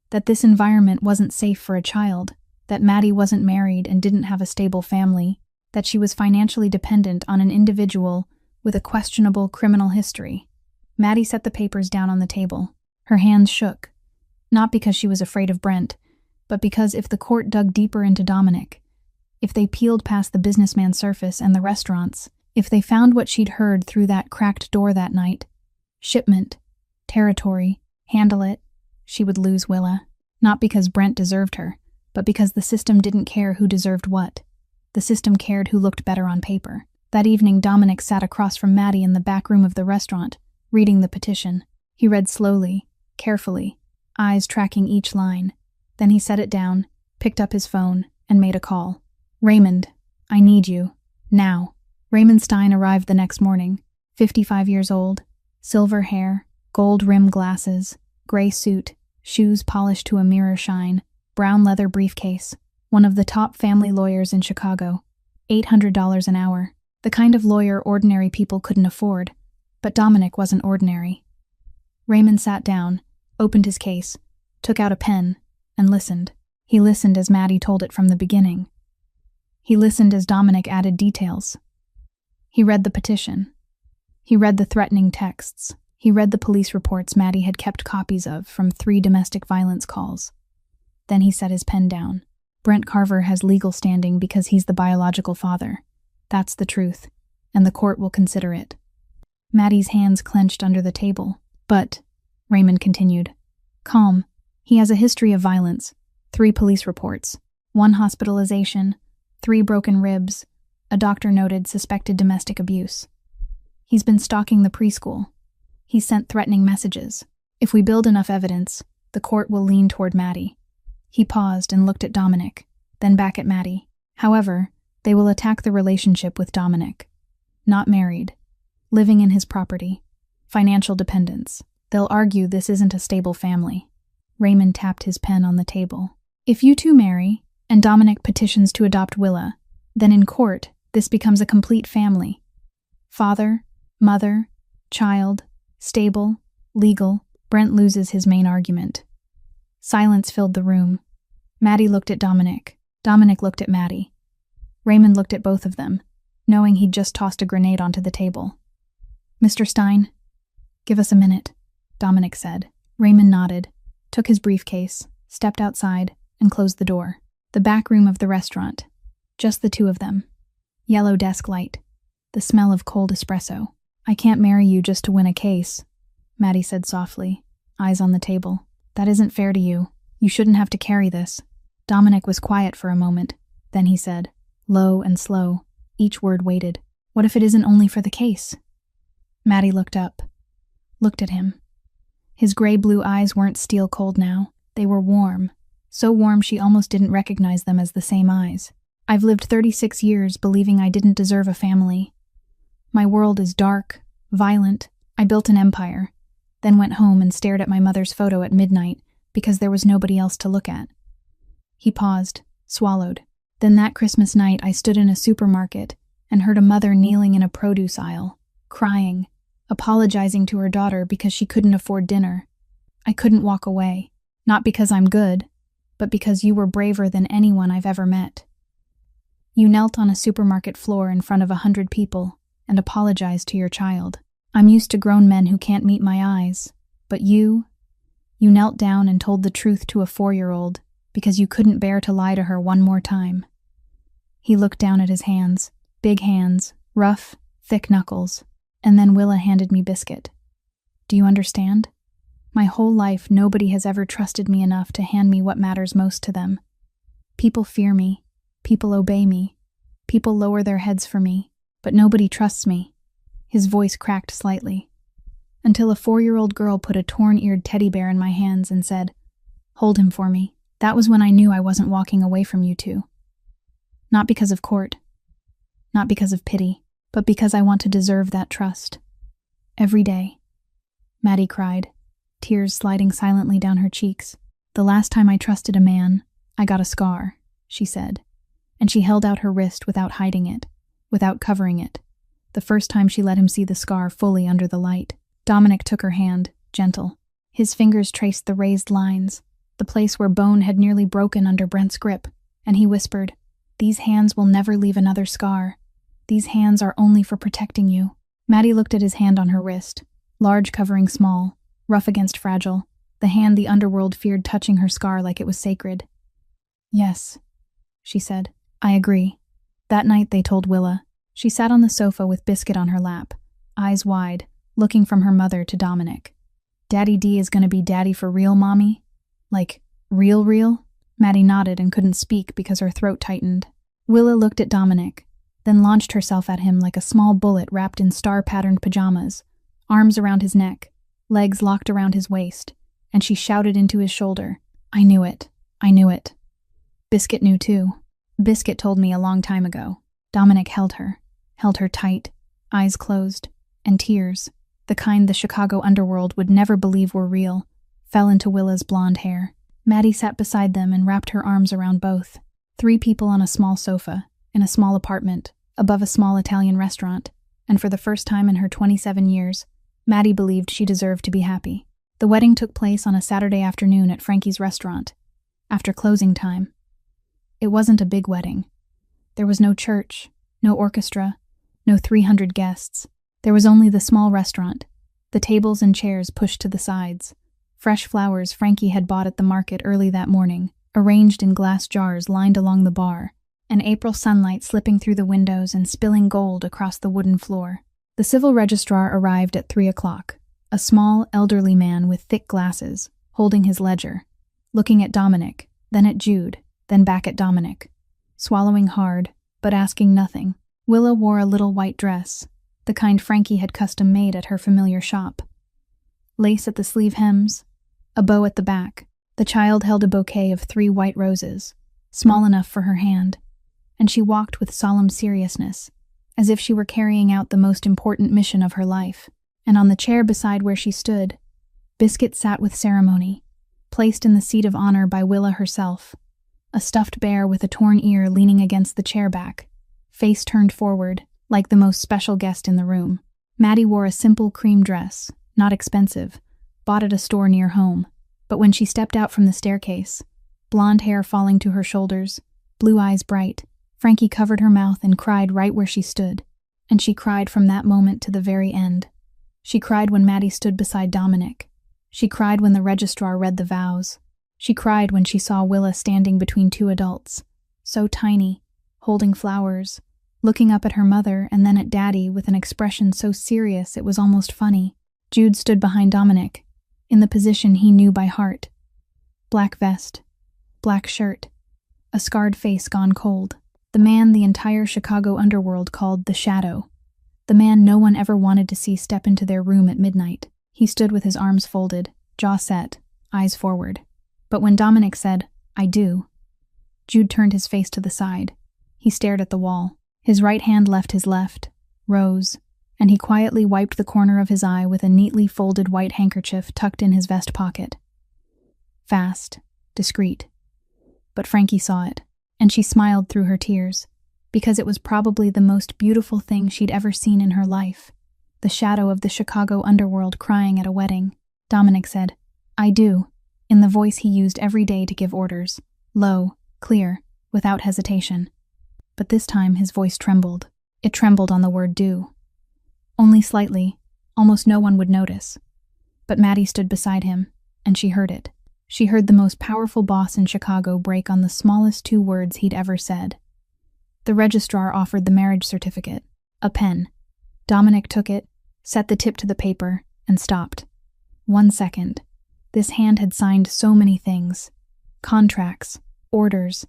that this environment wasn't safe for a child, that Maddie wasn't married and didn't have a stable family, that she was financially dependent on an individual with a questionable criminal history. Maddie set the papers down on the table. Her hands shook, not because she was afraid of Brent, but because if the court dug deeper into Dominic, if they peeled past the businessman's surface and the restaurants, if they found what she'd heard through that cracked door that night, shipment, territory, handle it, she would lose Willa. Not because Brent deserved her, but because the system didn't care who deserved what. The system cared who looked better on paper. That evening, Dominic sat across from Maddie in the back room of the restaurant, reading the petition. He read slowly, carefully, eyes tracking each line. Then he set it down, picked up his phone, and made a call. Raymond, I need you. Now. Raymond Stein arrived the next morning, 55 years old, silver hair, gold rim glasses, gray suit, shoes polished to a mirror shine, brown leather briefcase, one of the top family lawyers in Chicago, $800 an hour, the kind of lawyer ordinary people couldn't afford, but Dominic wasn't ordinary. Raymond sat down, opened his case, took out a pen, and listened. He listened as Maddie told it from the beginning. He listened as Dominic added details. He read the petition. He read the threatening texts. He read the police reports Maddie had kept copies of from 3 domestic violence calls. Then he set his pen down. Brent Carver has legal standing because he's the biological father. That's the truth, and the court will consider it. Maddie's hands clenched under the table. But, Raymond continued, calm. He has a history of violence, 3 police reports, 1 hospitalization, 3 broken ribs, a doctor noted suspected domestic abuse. He's been stalking the preschool. He's sent threatening messages. If we build enough evidence, the court will lean toward Maddie. He paused and looked at Dominic, then back at Maddie. However, they will attack the relationship with Dominic. Not married. Living in his property. Financial dependence. They'll argue this isn't a stable family. Raymond tapped his pen on the table. If you two marry, and Dominic petitions to adopt Willa, then in court, this becomes a complete family. Father, mother, child, stable, legal. Brent loses his main argument. Silence filled the room. Maddie looked at Dominic. Dominic looked at Maddie. Raymond looked at both of them, knowing he'd just tossed a grenade onto the table. Mr. Stein, give us a minute, Dominic said. Raymond nodded, took his briefcase, stepped outside, and closed the door. The back room of the restaurant. Just the 2 of them. Yellow desk light. The smell of cold espresso. I can't marry you just to win a case, Maddie said softly, eyes on the table. That isn't fair to you. You shouldn't have to carry this. Dominic was quiet for a moment. Then he said, low and slow, each word weighted. What if it isn't only for the case? Maddie looked up, looked at him. His gray-blue eyes weren't steel-cold now. They were warm. So warm she almost didn't recognize them as the same eyes. I've lived 36 years believing I didn't deserve a family. My world is dark, violent. I built an empire, then went home and stared at my mother's photo at midnight because there was nobody else to look at. He paused, swallowed. Then that Christmas night I stood in a supermarket and heard a mother kneeling in a produce aisle, crying, apologizing to her daughter because she couldn't afford dinner. I couldn't walk away, not because I'm good, but because you were braver than anyone I've ever met. You knelt on a supermarket floor in front of 100 people and apologized to your child. I'm used to grown men who can't meet my eyes, but you knelt down and told the truth to a 4-year-old because you couldn't bear to lie to her one more time. He looked down at his hands, big hands, rough, thick knuckles, and then Willa handed me Biscuit. Do you understand? My whole life nobody has ever trusted me enough to hand me what matters most to them. People fear me, people obey me, people lower their heads for me, but nobody trusts me. His voice cracked slightly. Until a 4-year-old girl put a torn-eared teddy bear in my hands and said, "Hold him for me." That was when I knew I wasn't walking away from you two. Not because of court, not because of pity, but because I want to deserve that trust. Every day. Maddie cried, tears sliding silently down her cheeks. The last time I trusted a man, I got a scar, she said, and she held out her wrist without hiding it, without covering it. The first time she let him see the scar fully under the light. Dominic took her hand, gentle. His fingers traced the raised lines, the place where bone had nearly broken under Brent's grip, and he whispered, "These hands will never leave another scar. These hands are only for protecting you." Maddie looked at his hand on her wrist, large covering small, rough against fragile, the hand the underworld feared touching her scar like it was sacred. "Yes," she said, "I agree." That night they told Willa. She sat on the sofa with Biscuit on her lap, eyes wide, looking from her mother to Dominic. "Daddy D is gonna be daddy for real, Mommy? Like, real? Maddie nodded and couldn't speak because her throat tightened. Willa looked at Dominic, then launched herself at him like a small bullet wrapped in star-patterned pajamas, arms around his neck, legs locked around his waist, and she shouted into his shoulder, I knew it. Biscuit knew too. Biscuit told me a long time ago." Dominic held her tight, eyes closed, and tears, the kind the Chicago underworld would never believe were real, fell into Willa's blonde hair. Maddie sat beside them and wrapped her arms around both. 3 people on a small sofa, in a small apartment, above a small Italian restaurant, and for the first time in her 27 years, Maddie believed she deserved to be happy. The wedding took place on a Saturday afternoon at Frankie's restaurant, after closing time. It wasn't a big wedding. There was no church, no orchestra, no 300 guests. There was only the small restaurant, the tables and chairs pushed to the sides, fresh flowers Frankie had bought at the market early that morning, arranged in glass jars lined along the bar, and April sunlight slipping through the windows and spilling gold across the wooden floor. The civil registrar arrived at 3 o'clock, a small, elderly man with thick glasses, holding his ledger, looking at Dominic, then at Jude, then back at Dominic, swallowing hard, but asking nothing. Willa wore a little white dress, the kind Frankie had custom-made at her familiar shop. Lace at the sleeve hems, a bow at the back. The child held a bouquet of 3 white roses, small enough for her hand, and she walked with solemn seriousness, as if she were carrying out the most important mission of her life. And on the chair beside where she stood, Biscuit sat with ceremony, placed in the seat of honor by Willa herself, a stuffed bear with a torn ear leaning against the chair back, face turned forward, like the most special guest in the room. Maddie wore a simple cream dress, not expensive, bought at a store near home, but when she stepped out from the staircase, blonde hair falling to her shoulders, blue eyes bright, Frankie covered her mouth and cried right where she stood. And she cried from that moment to the very end. She cried when Maddie stood beside Dominic. She cried when the registrar read the vows. She cried when she saw Willa standing between 2 adults, so tiny, holding flowers, looking up at her mother and then at Daddy with an expression so serious it was almost funny. Jude stood behind Dominic, in the position he knew by heart. Black vest, black shirt, a scarred face gone cold. The man the entire Chicago underworld called the Shadow. The man no one ever wanted to see step into their room at midnight. He stood with his arms folded, jaw set, eyes forward. But when Dominic said, "I do," Jude turned his face to the side. He stared at the wall. His right hand left his left, rose, and he quietly wiped the corner of his eye with a neatly folded white handkerchief tucked in his vest pocket. Fast, discreet. But Frankie saw it, and she smiled through her tears, because it was probably the most beautiful thing she'd ever seen in her life. The shadow of the Chicago underworld crying at a wedding. Dominic said, "I do," in the voice he used every day to give orders. Low, clear, without hesitation. But this time his voice trembled. It trembled on the word do. Only slightly, almost no one would notice. But Maddie stood beside him, and she heard it. She heard the most powerful boss in Chicago break on the smallest 2 words he'd ever said. The registrar offered the marriage certificate, a pen. Dominic took it, set the tip to the paper, and stopped. 1 second. This hand had signed so many things. Contracts, orders,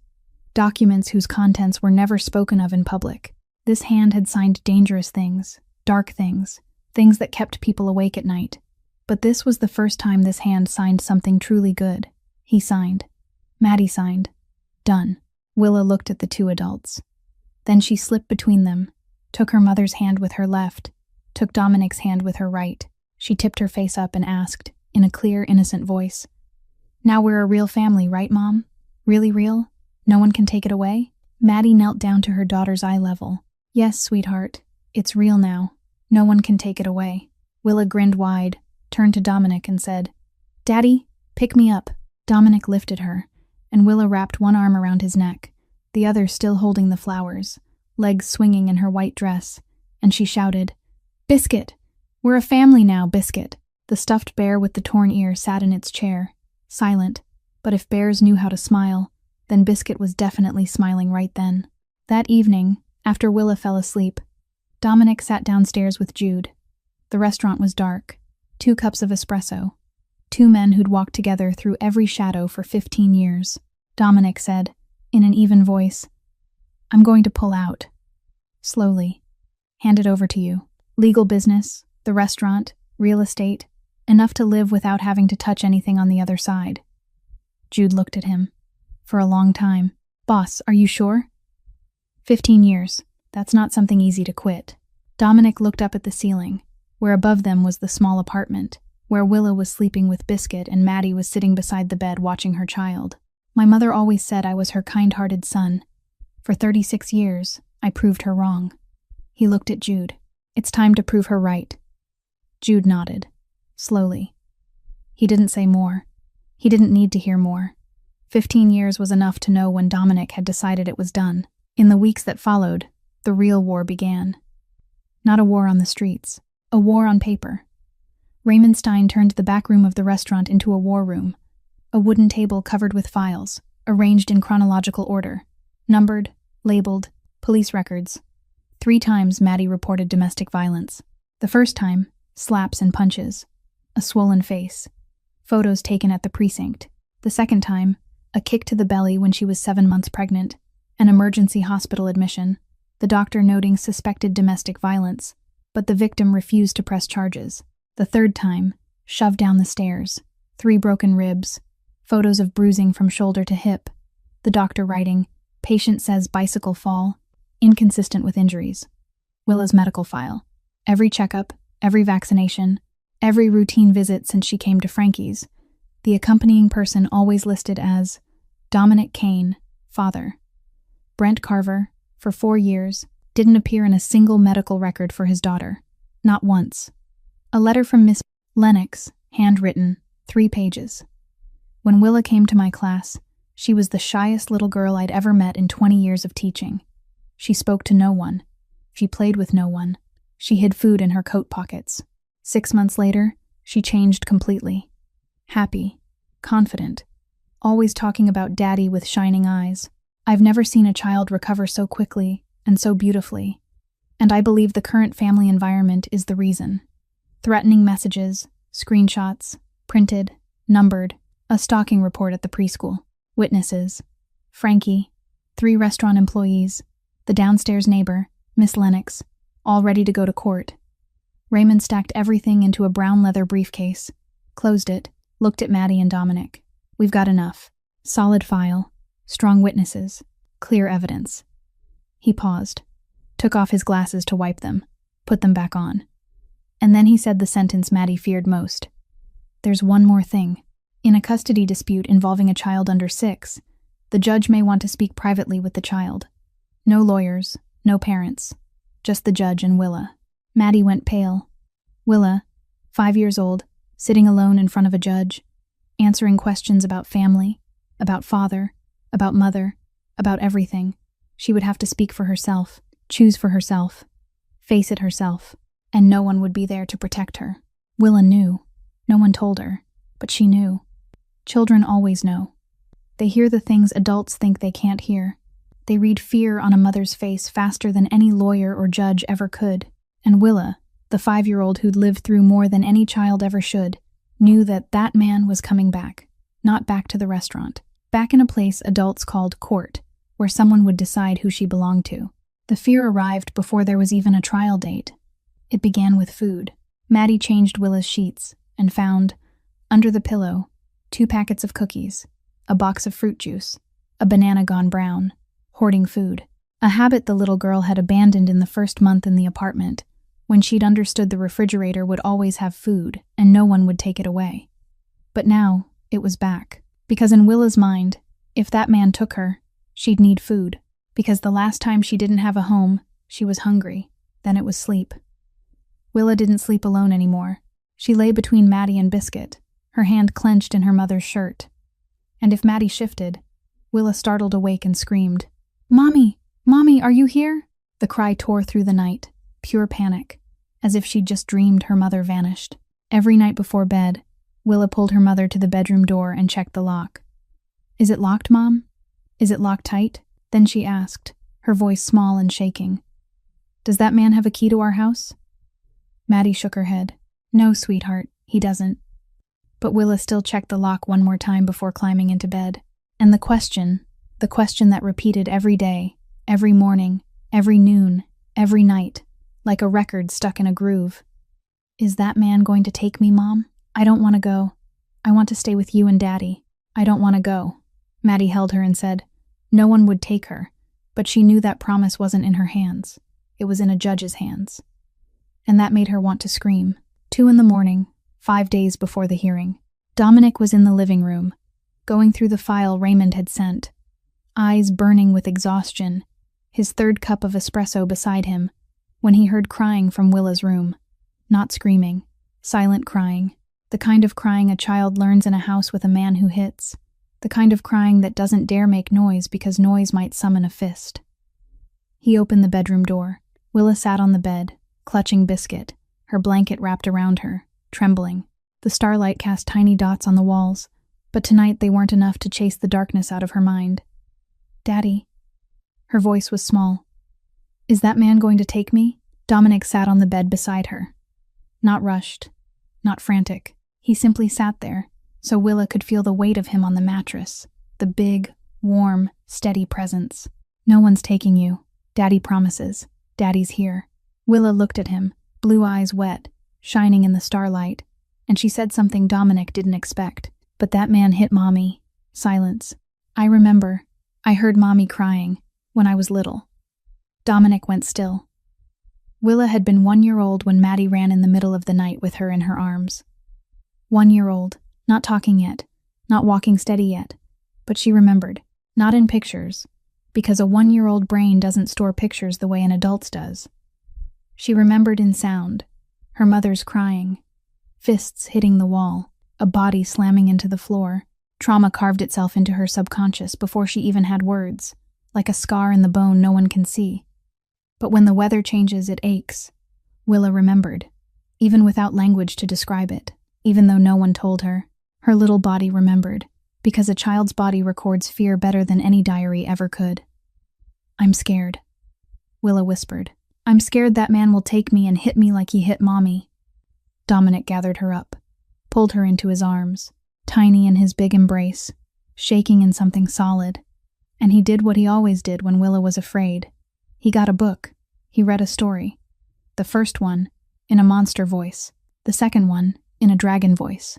documents whose contents were never spoken of in public. This hand had signed dangerous things, dark things, things that kept people awake at night. But this was the first time this hand signed something truly good. He signed. Maddie signed. Done. Willa looked at the 2 adults. Then she slipped between them, took her mother's hand with her left, took Dominic's hand with her right. She tipped her face up and asked, in a clear, innocent voice, "Now we're a real family, right, Mom? Really real? No one can take it away?" Maddie knelt down to her daughter's eye level. "Yes, sweetheart. It's real now. No one can take it away." Willa grinned wide, turned to Dominic and said, "Daddy, pick me up." Dominic lifted her, and Willa wrapped one arm around his neck, the other still holding the flowers, legs swinging in her white dress, and she shouted, "Biscuit! We're a family now, Biscuit!" The stuffed bear with the torn ear sat in its chair, silent, but if bears knew how to smile, then Biscuit was definitely smiling right then. That evening, after Willa fell asleep, Dominic sat downstairs with Jude. The restaurant was dark. 2 cups of espresso. 2 men who'd walked together through every shadow for 15 years. Dominic said, in an even voice, "I'm going to pull out. Slowly. Hand it over to you. Legal business, the restaurant, real estate, enough to live without having to touch anything on the other side." Jude looked at him. For a long time. "Boss, are you sure?" 15 years. That's not something easy to quit. Dominic looked up at the ceiling, where above them was the small apartment, where Willa was sleeping with Biscuit and Maddie was sitting beside the bed watching her child. "My mother always said I was her kind-hearted son. For 36 years, I proved her wrong." He looked at Jude. "It's time to prove her right." Jude nodded, slowly. He didn't say more. He didn't need to hear more. 15 years was enough to know when Dominic had decided it was done. In the weeks that followed, the real war began. Not a war on the streets, a war on paper. Raymond Stein turned the back room of the restaurant into a war room. A wooden table covered with files, arranged in chronological order. Numbered, labeled, police records. 3 times Maddie reported domestic violence. The first time, slaps and punches. A swollen face. Photos taken at the precinct. The second time, a kick to the belly when she was 7 months pregnant. An emergency hospital admission. The doctor noting suspected domestic violence, but the victim refused to press charges. The third time, shoved down the stairs. 3 broken ribs. Photos of bruising from shoulder to hip. The doctor writing, "Patient says bicycle fall, inconsistent with injuries." Willa's medical file. Every checkup, every vaccination, every routine visit since she came to Frankie's. The accompanying person always listed as Dominic Kane, father. Brent Carver, for 4 years, didn't appear in a single medical record for his daughter. Not once. A letter from Miss Lennox, handwritten, 3 pages. When Willa came to my class, she was the shyest little girl I'd ever met in 20 years of teaching. She spoke to no one. She played with no one. She hid food in her coat pockets. 6 months later, she changed completely. Happy, confident, always talking about Daddy with shining eyes. I've never seen a child recover so quickly and so beautifully, and I believe the current family environment is the reason. Threatening messages, screenshots, printed, numbered, a stalking report at the preschool. Witnesses, Frankie, 3 restaurant employees, the downstairs neighbor, Miss Lennox, all ready to go to court. Raymond stacked everything into a brown leather briefcase, closed it, looked at Maddie and Dominic. We've got enough. Solid file, strong witnesses, clear evidence. He paused, took off his glasses to wipe them, put them back on. And then he said the sentence Maddie feared most. There's one more thing. In a custody dispute involving a child under 6, the judge may want to speak privately with the child. No lawyers, no parents, just the judge and Willa. Maddie went pale. Willa, 5 years old, sitting alone in front of a judge, answering questions about family, about father, about mother, about everything. She would have to speak for herself, choose for herself, face it herself, and no one would be there to protect her. Willa knew. No one told her, but she knew. Children always know. They hear the things adults think they can't hear. They read fear on a mother's face faster than any lawyer or judge ever could. And Willa, the 5-year-old who'd lived through more than any child ever should, knew that that man was coming back, not back to the restaurant, back in a place adults called court, where someone would decide who she belonged to. The fear arrived before there was even a trial date. It began with food. Maddie changed Willa's sheets and found, under the pillow, 2 packets of cookies, a box of fruit juice, a banana gone brown, hoarding food, a habit the little girl had abandoned in the first month in the apartment, when she'd understood the refrigerator would always have food and no one would take it away. But now, it was back, because in Willa's mind, if that man took her, she'd need food, because the last time she didn't have a home, she was hungry, then it was sleep. Willa didn't sleep alone anymore. She lay between Maddie and Biscuit, her hand clenched in her mother's shirt. And if Maddie shifted, Willa startled awake and screamed, "Mommy! Mommy, are you here?" The cry tore through the night, pure panic, as if she'd just dreamed her mother vanished. Every night before bed, Willa pulled her mother to the bedroom door and checked the lock. "Is it locked, Mom? Is it locked tight?" Then she asked, her voice small and shaking, "Does that man have a key to our house?" Maddie shook her head. "No, sweetheart, he doesn't." But Willa still checked the lock one more time before climbing into bed. And the question that repeated every day, every morning, every noon, every night, like a record stuck in a groove. "Is that man going to take me, Mom? I don't want to go. I want to stay with you and Daddy. I don't want to go." Maddie held her and said, no one would take her, but she knew that promise wasn't in her hands. It was in a judge's hands. And that made her want to scream. 2 a.m, 5 days before the hearing. Dominic was in the living room, going through the file Raymond had sent, eyes burning with exhaustion, his 3rd cup of espresso beside him, when he heard crying from Willa's room. Not screaming, silent crying, the kind of crying a child learns in a house with a man who hits, the kind of crying that doesn't dare make noise because noise might summon a fist. He opened the bedroom door. Willa sat on the bed, clutching Biscuit, her blanket wrapped around her, trembling. The starlight cast tiny dots on the walls, but tonight they weren't enough to chase the darkness out of her mind. "Daddy." Her voice was small. "Is that man going to take me?" Dominic sat on the bed beside her. Not rushed, not frantic. He simply sat there, so Willa could feel the weight of him on the mattress, the big, warm, steady presence. "No one's taking you. Daddy promises. Daddy's here." Willa looked at him, blue eyes wet, shining in the starlight, and she said something Dominic didn't expect. "But that man hit Mommy." Silence. "I remember. I heard Mommy crying when I was little." Dominic went still. Willa had been 1 year old when Maddie ran in the middle of the night with her in her arms. 1 year old, not talking yet, not walking steady yet, but she remembered, not in pictures, because a 1-year-old brain doesn't store pictures the way an adult's does. She remembered in sound, her mother's crying, fists hitting the wall, a body slamming into the floor. Trauma carved itself into her subconscious before she even had words, like a scar in the bone no one can see. But when the weather changes, it aches. Willa remembered, even without language to describe it, even though no one told her. Her little body remembered, because a child's body records fear better than any diary ever could. "I'm scared," Willa whispered. "I'm scared that man will take me and hit me like he hit Mommy." Dominic gathered her up, pulled her into his arms, tiny in his big embrace, shaking in something solid. And he did what he always did when Willa was afraid. He got a book. He read a story. The first one, in a monster voice. The second one, in a dragon voice.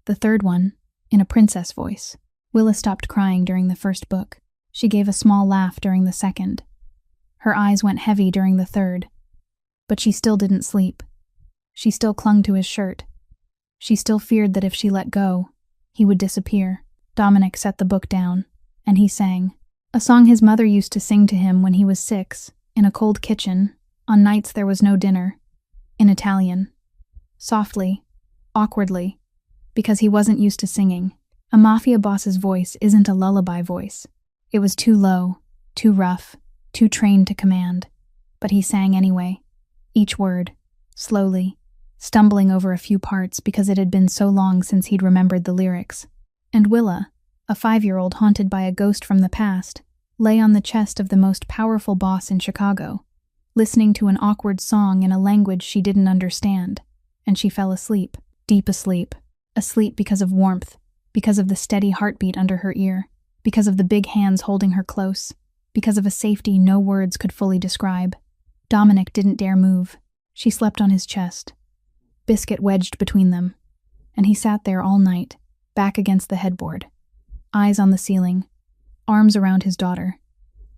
The third one, in a princess voice. Willa stopped crying during the first book. She gave a small laugh during the second. Her eyes went heavy during the third. But she still didn't sleep. She still clung to his shirt. She still feared that if she let go, he would disappear. Dominic set the book down, and he sang. A song his mother used to sing to him when he was 6, in a cold kitchen, on nights there was no dinner, in Italian. Softly, awkwardly, because he wasn't used to singing. A mafia boss's voice isn't a lullaby voice. It was too low, too rough, too trained to command. But he sang anyway, each word, slowly, stumbling over a few parts because it had been so long since he'd remembered the lyrics. And Willa, a 5-year-old haunted by a ghost from the past, lay on the chest of the most powerful boss in Chicago, listening to an awkward song in a language she didn't understand, and she fell asleep, deep asleep because of warmth, because of the steady heartbeat under her ear, because of the big hands holding her close, because of a safety no words could fully describe. Dominic didn't dare move. She slept on his chest, Biscuit wedged between them, and he sat there all night, back against the headboard, eyes on the ceiling, arms around his daughter,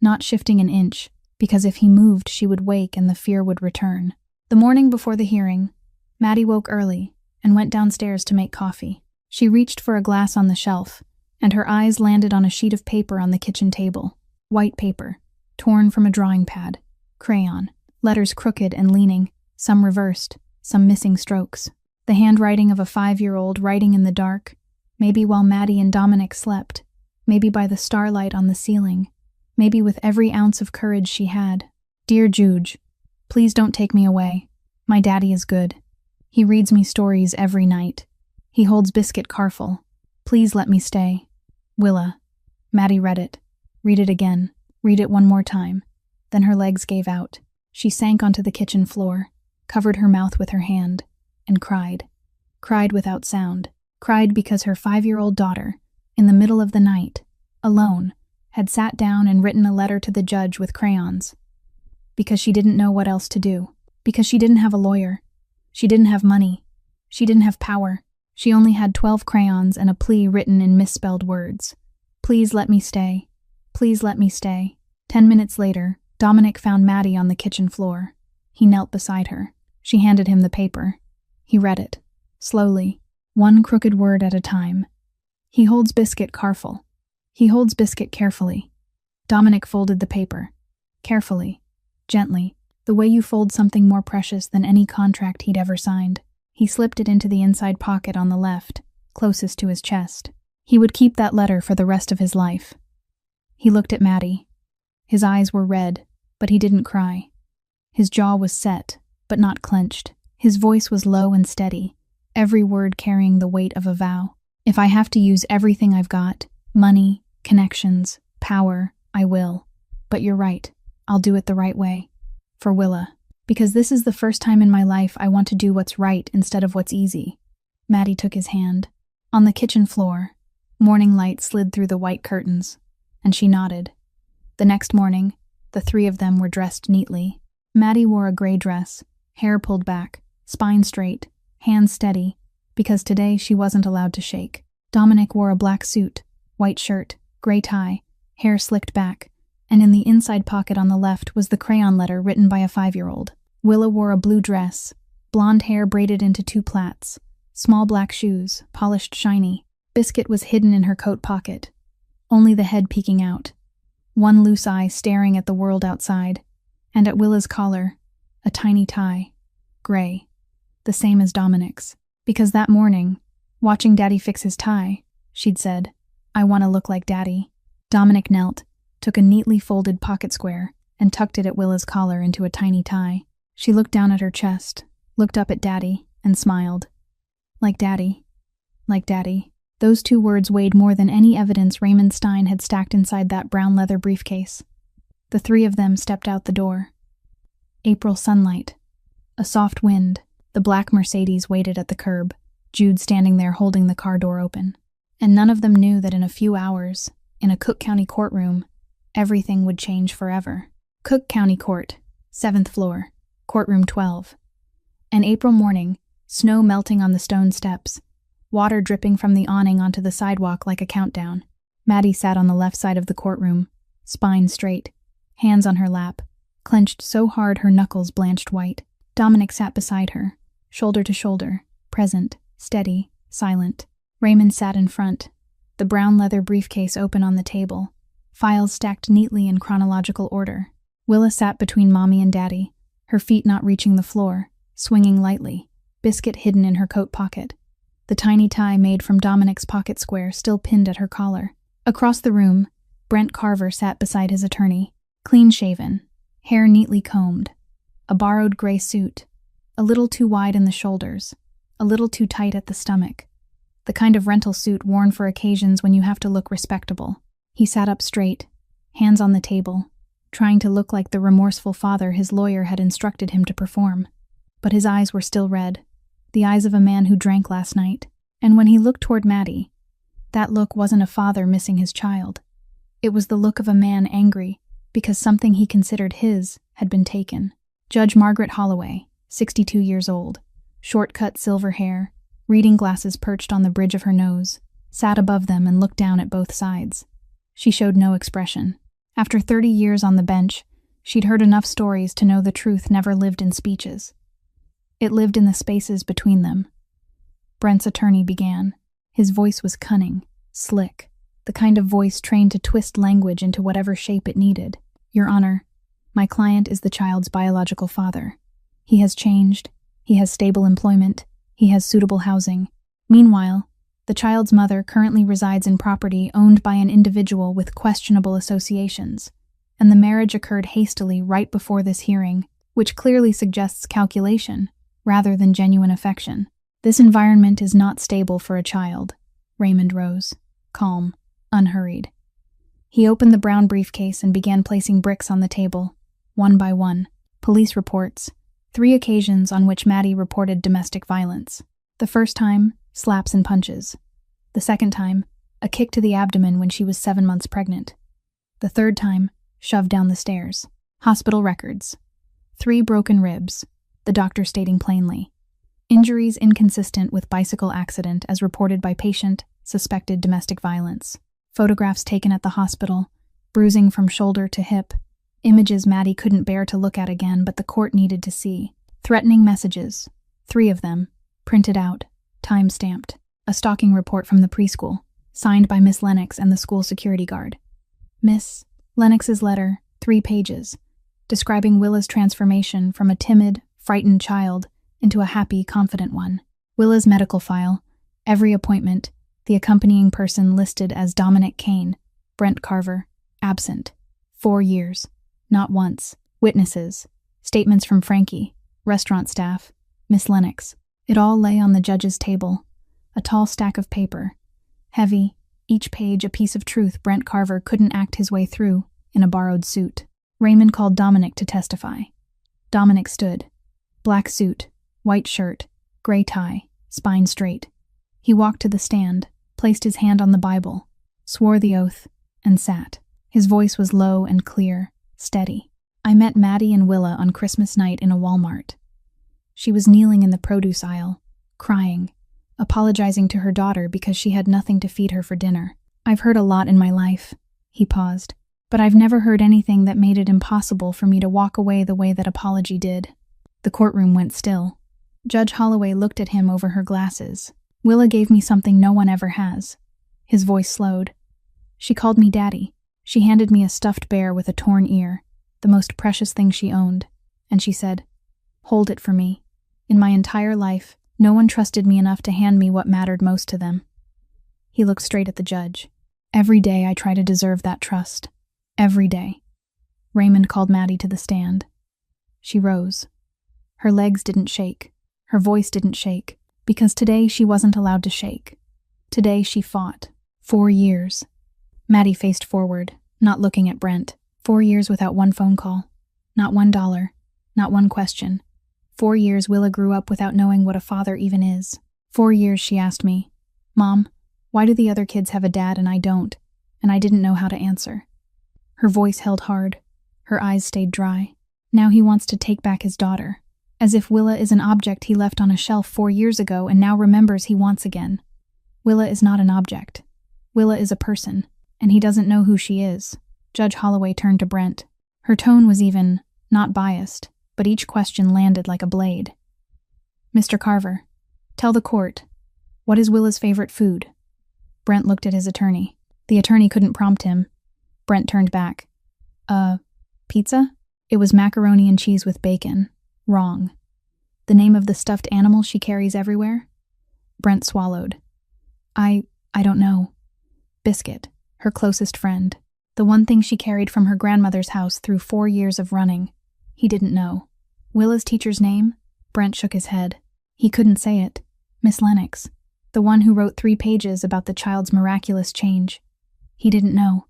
not shifting an inch, because if he moved she would wake and the fear would return. The morning before the hearing, Maddie woke early and went downstairs to make coffee. She reached for a glass on the shelf, and her eyes landed on a sheet of paper on the kitchen table. White paper, torn from a drawing pad, crayon, letters crooked and leaning, some reversed, some missing strokes. The handwriting of a 5-year-old writing in the dark, maybe while Maddie and Dominic slept, maybe by the starlight on the ceiling, maybe with every ounce of courage she had. Dear Juge, please don't take me away. My daddy is good. He reads me stories every night. He holds Biscuit careful. Please let me stay. Willa. Maddie read it. Read it again. Read it one more time. Then her legs gave out. She sank onto the kitchen floor, covered her mouth with her hand, and cried. Cried without sound. Cried because her 5-year-old daughter, in the middle of the night, alone, had sat down and written a letter to the judge with crayons. Because she didn't know what else to do. Because she didn't have a lawyer. She didn't have money. She didn't have power. She only had 12 crayons and a plea written in misspelled words. Please let me stay. Please let me stay. 10 minutes later, Dominic found Maddie on the kitchen floor. He knelt beside her. She handed him the paper. He read it, slowly, one crooked word at a time. He holds Biscuit careful. He holds Biscuit carefully. Dominic folded the paper. Carefully, gently, the way you fold something more precious than any contract he'd ever signed. He slipped it into the inside pocket on the left, closest to his chest. He would keep that letter for the rest of his life. He looked at Maddie. His eyes were red, but he didn't cry. His jaw was set, but not clenched. His voice was low and steady, every word carrying the weight of a vow. If I have to use everything I've got, money, connections, power, I will. But you're right, I'll do it the right way. For Willa. Because this is the first time in my life I want to do what's right instead of what's easy. Maddie took his hand. On the kitchen floor, morning light slid through the white curtains, and she nodded. The next morning, the 3 of them were dressed neatly. Maddie wore a gray dress, hair pulled back, spine straight, hands steady, because today she wasn't allowed to shake. Dominic wore a black suit, white shirt, gray tie, hair slicked back, and in the inside pocket on the left was the crayon letter written by a 5-year-old. Willa wore a blue dress, blonde hair braided into 2 plaits, small black shoes, polished shiny. Biscuit was hidden in her coat pocket, only the head peeking out, one loose eye staring at the world outside, and at Willa's collar, a tiny tie, gray, the same as Dominic's. Because that morning, watching Daddy fix his tie, she'd said, I want to look like Daddy. Dominic knelt, took a neatly folded pocket square, and tucked it at Willa's collar into a tiny tie. She looked down at her chest, looked up at Daddy, and smiled. Like Daddy. Like Daddy. Those 2 words weighed more than any evidence Raymond Stein had stacked inside that brown leather briefcase. The 3 of them stepped out the door. April sunlight. A soft wind. The black Mercedes waited at the curb, Jude standing there holding the car door open. And none of them knew that in a few hours, in a Cook County courtroom, everything would change forever. Cook County Court, 7th floor, courtroom 12. An April morning, snow melting on the stone steps, water dripping from the awning onto the sidewalk like a countdown. Maddie sat on the left side of the courtroom, spine straight, hands on her lap, clenched so hard her knuckles blanched white. Dominic sat beside her, shoulder to shoulder, present, steady, silent. Raymond sat in front, the brown leather briefcase open on the table, files stacked neatly in chronological order. Willa sat between Mommy and Daddy, her feet not reaching the floor, swinging lightly, biscuit hidden in her coat pocket, the tiny tie made from Dominic's pocket square still pinned at her collar. Across the room, Brent Carver sat beside his attorney, clean-shaven, hair neatly combed, a borrowed gray suit, a little too wide in the shoulders, a little too tight at the stomach, the kind of rental suit worn for occasions when you have to look respectable. He sat up straight, hands on the table, trying to look like the remorseful father his lawyer had instructed him to perform. But his eyes were still red, the eyes of a man who drank last night, and when he looked toward Maddie, that look wasn't a father missing his child. It was the look of a man angry because something he considered his had been taken. Judge Margaret Holloway, 62 years old, short-cut silver hair, reading glasses perched on the bridge of her nose, sat above them and looked down at both sides. She showed no expression. After 30 years on the bench, she'd heard enough stories to know the truth never lived in speeches. It lived in the spaces between them. Brent's attorney began. His voice was cunning, slick, the kind of voice trained to twist language into whatever shape it needed. Your Honor, my client is the child's biological father. He has changed, he has stable employment, he has suitable housing. Meanwhile, the child's mother currently resides in property owned by an individual with questionable associations, and the marriage occurred hastily right before this hearing, which clearly suggests calculation, rather than genuine affection. This environment is not stable for a child. Raymond rose, calm, unhurried. He opened the brown briefcase and began placing bricks on the table, one by one. Police reports, 3 occasions on which Maddie reported domestic violence. The first time, slaps and punches. The second time, a kick to the abdomen when she was 7 months pregnant. The third time, shoved down the stairs. Hospital records. 3 broken ribs, the doctor stating plainly. Injuries inconsistent with bicycle accident as reported by patient, suspected domestic violence. Photographs taken at the hospital, bruising from shoulder to hip. Images Maddie couldn't bear to look at again, but the court needed to see. Threatening messages, 3 of them, printed out, time-stamped. A stalking report from the preschool, signed by Miss Lennox and the school security guard. Miss Lennox's letter, 3 pages, describing Willa's transformation from a timid, frightened child into a happy, confident one. Willa's medical file, every appointment, the accompanying person listed as Dominic Kane, Brent Carver, absent. 4 years. Not once. Witnesses. Statements from Frankie, restaurant staff, Miss Lennox. It all lay on the judge's table. A tall stack of paper. Heavy, each page a piece of truth Brent Carver couldn't act his way through in a borrowed suit. Raymond called Dominic to testify. Dominic stood. Black suit, white shirt, gray tie, spine straight. He walked to the stand, placed his hand on the Bible, swore the oath, and sat. His voice was low and clear, steady. I met Maddie and Willa on Christmas night in a Walmart. She was kneeling in the produce aisle, crying, apologizing to her daughter because she had nothing to feed her for dinner. I've heard a lot in my life, he paused, but I've never heard anything that made it impossible for me to walk away the way that apology did. The courtroom went still. Judge Holloway looked at him over her glasses. Willa gave me something no one ever has. His voice slowed. She called me Daddy. She handed me a stuffed bear with a torn ear, the most precious thing she owned, and she said, "Hold it for me. In my entire life, no one trusted me enough to hand me what mattered most to them." He looked straight at the judge. Every day I try to deserve that trust. Every day. Raymond called Maddie to the stand. She rose. Her legs didn't shake. Her voice didn't shake, because today she wasn't allowed to shake. Today she fought. 4 years. Maddie faced forward, not looking at Brent. 4 years without one phone call. Not $1. Not one question. 4 years Willa grew up without knowing what a father even is. 4 years she asked me, "Mom, why do the other kids have a dad and I don't?" And I didn't know how to answer. Her voice held hard. Her eyes stayed dry. Now he wants to take back his daughter, as if Willa is an object he left on a shelf 4 years ago and now remembers he wants again. Willa is not an object. Willa is a person, and he doesn't know who she is. Judge Holloway turned to Brent. Her tone was even, not biased, but each question landed like a blade. Mr. Carver, tell the court, what is Willa's favorite food? Brent looked at his attorney. The attorney couldn't prompt him. Brent turned back. Pizza? It was macaroni and cheese with bacon. Wrong. The name of the stuffed animal she carries everywhere? Brent swallowed. I don't know. Biscuit, her closest friend. The one thing she carried from her grandmother's house through 4 years of running. He didn't know. Willa's teacher's name? Brent shook his head. He couldn't say it. Miss Lennox. The one who wrote 3 pages about the child's miraculous change. He didn't know.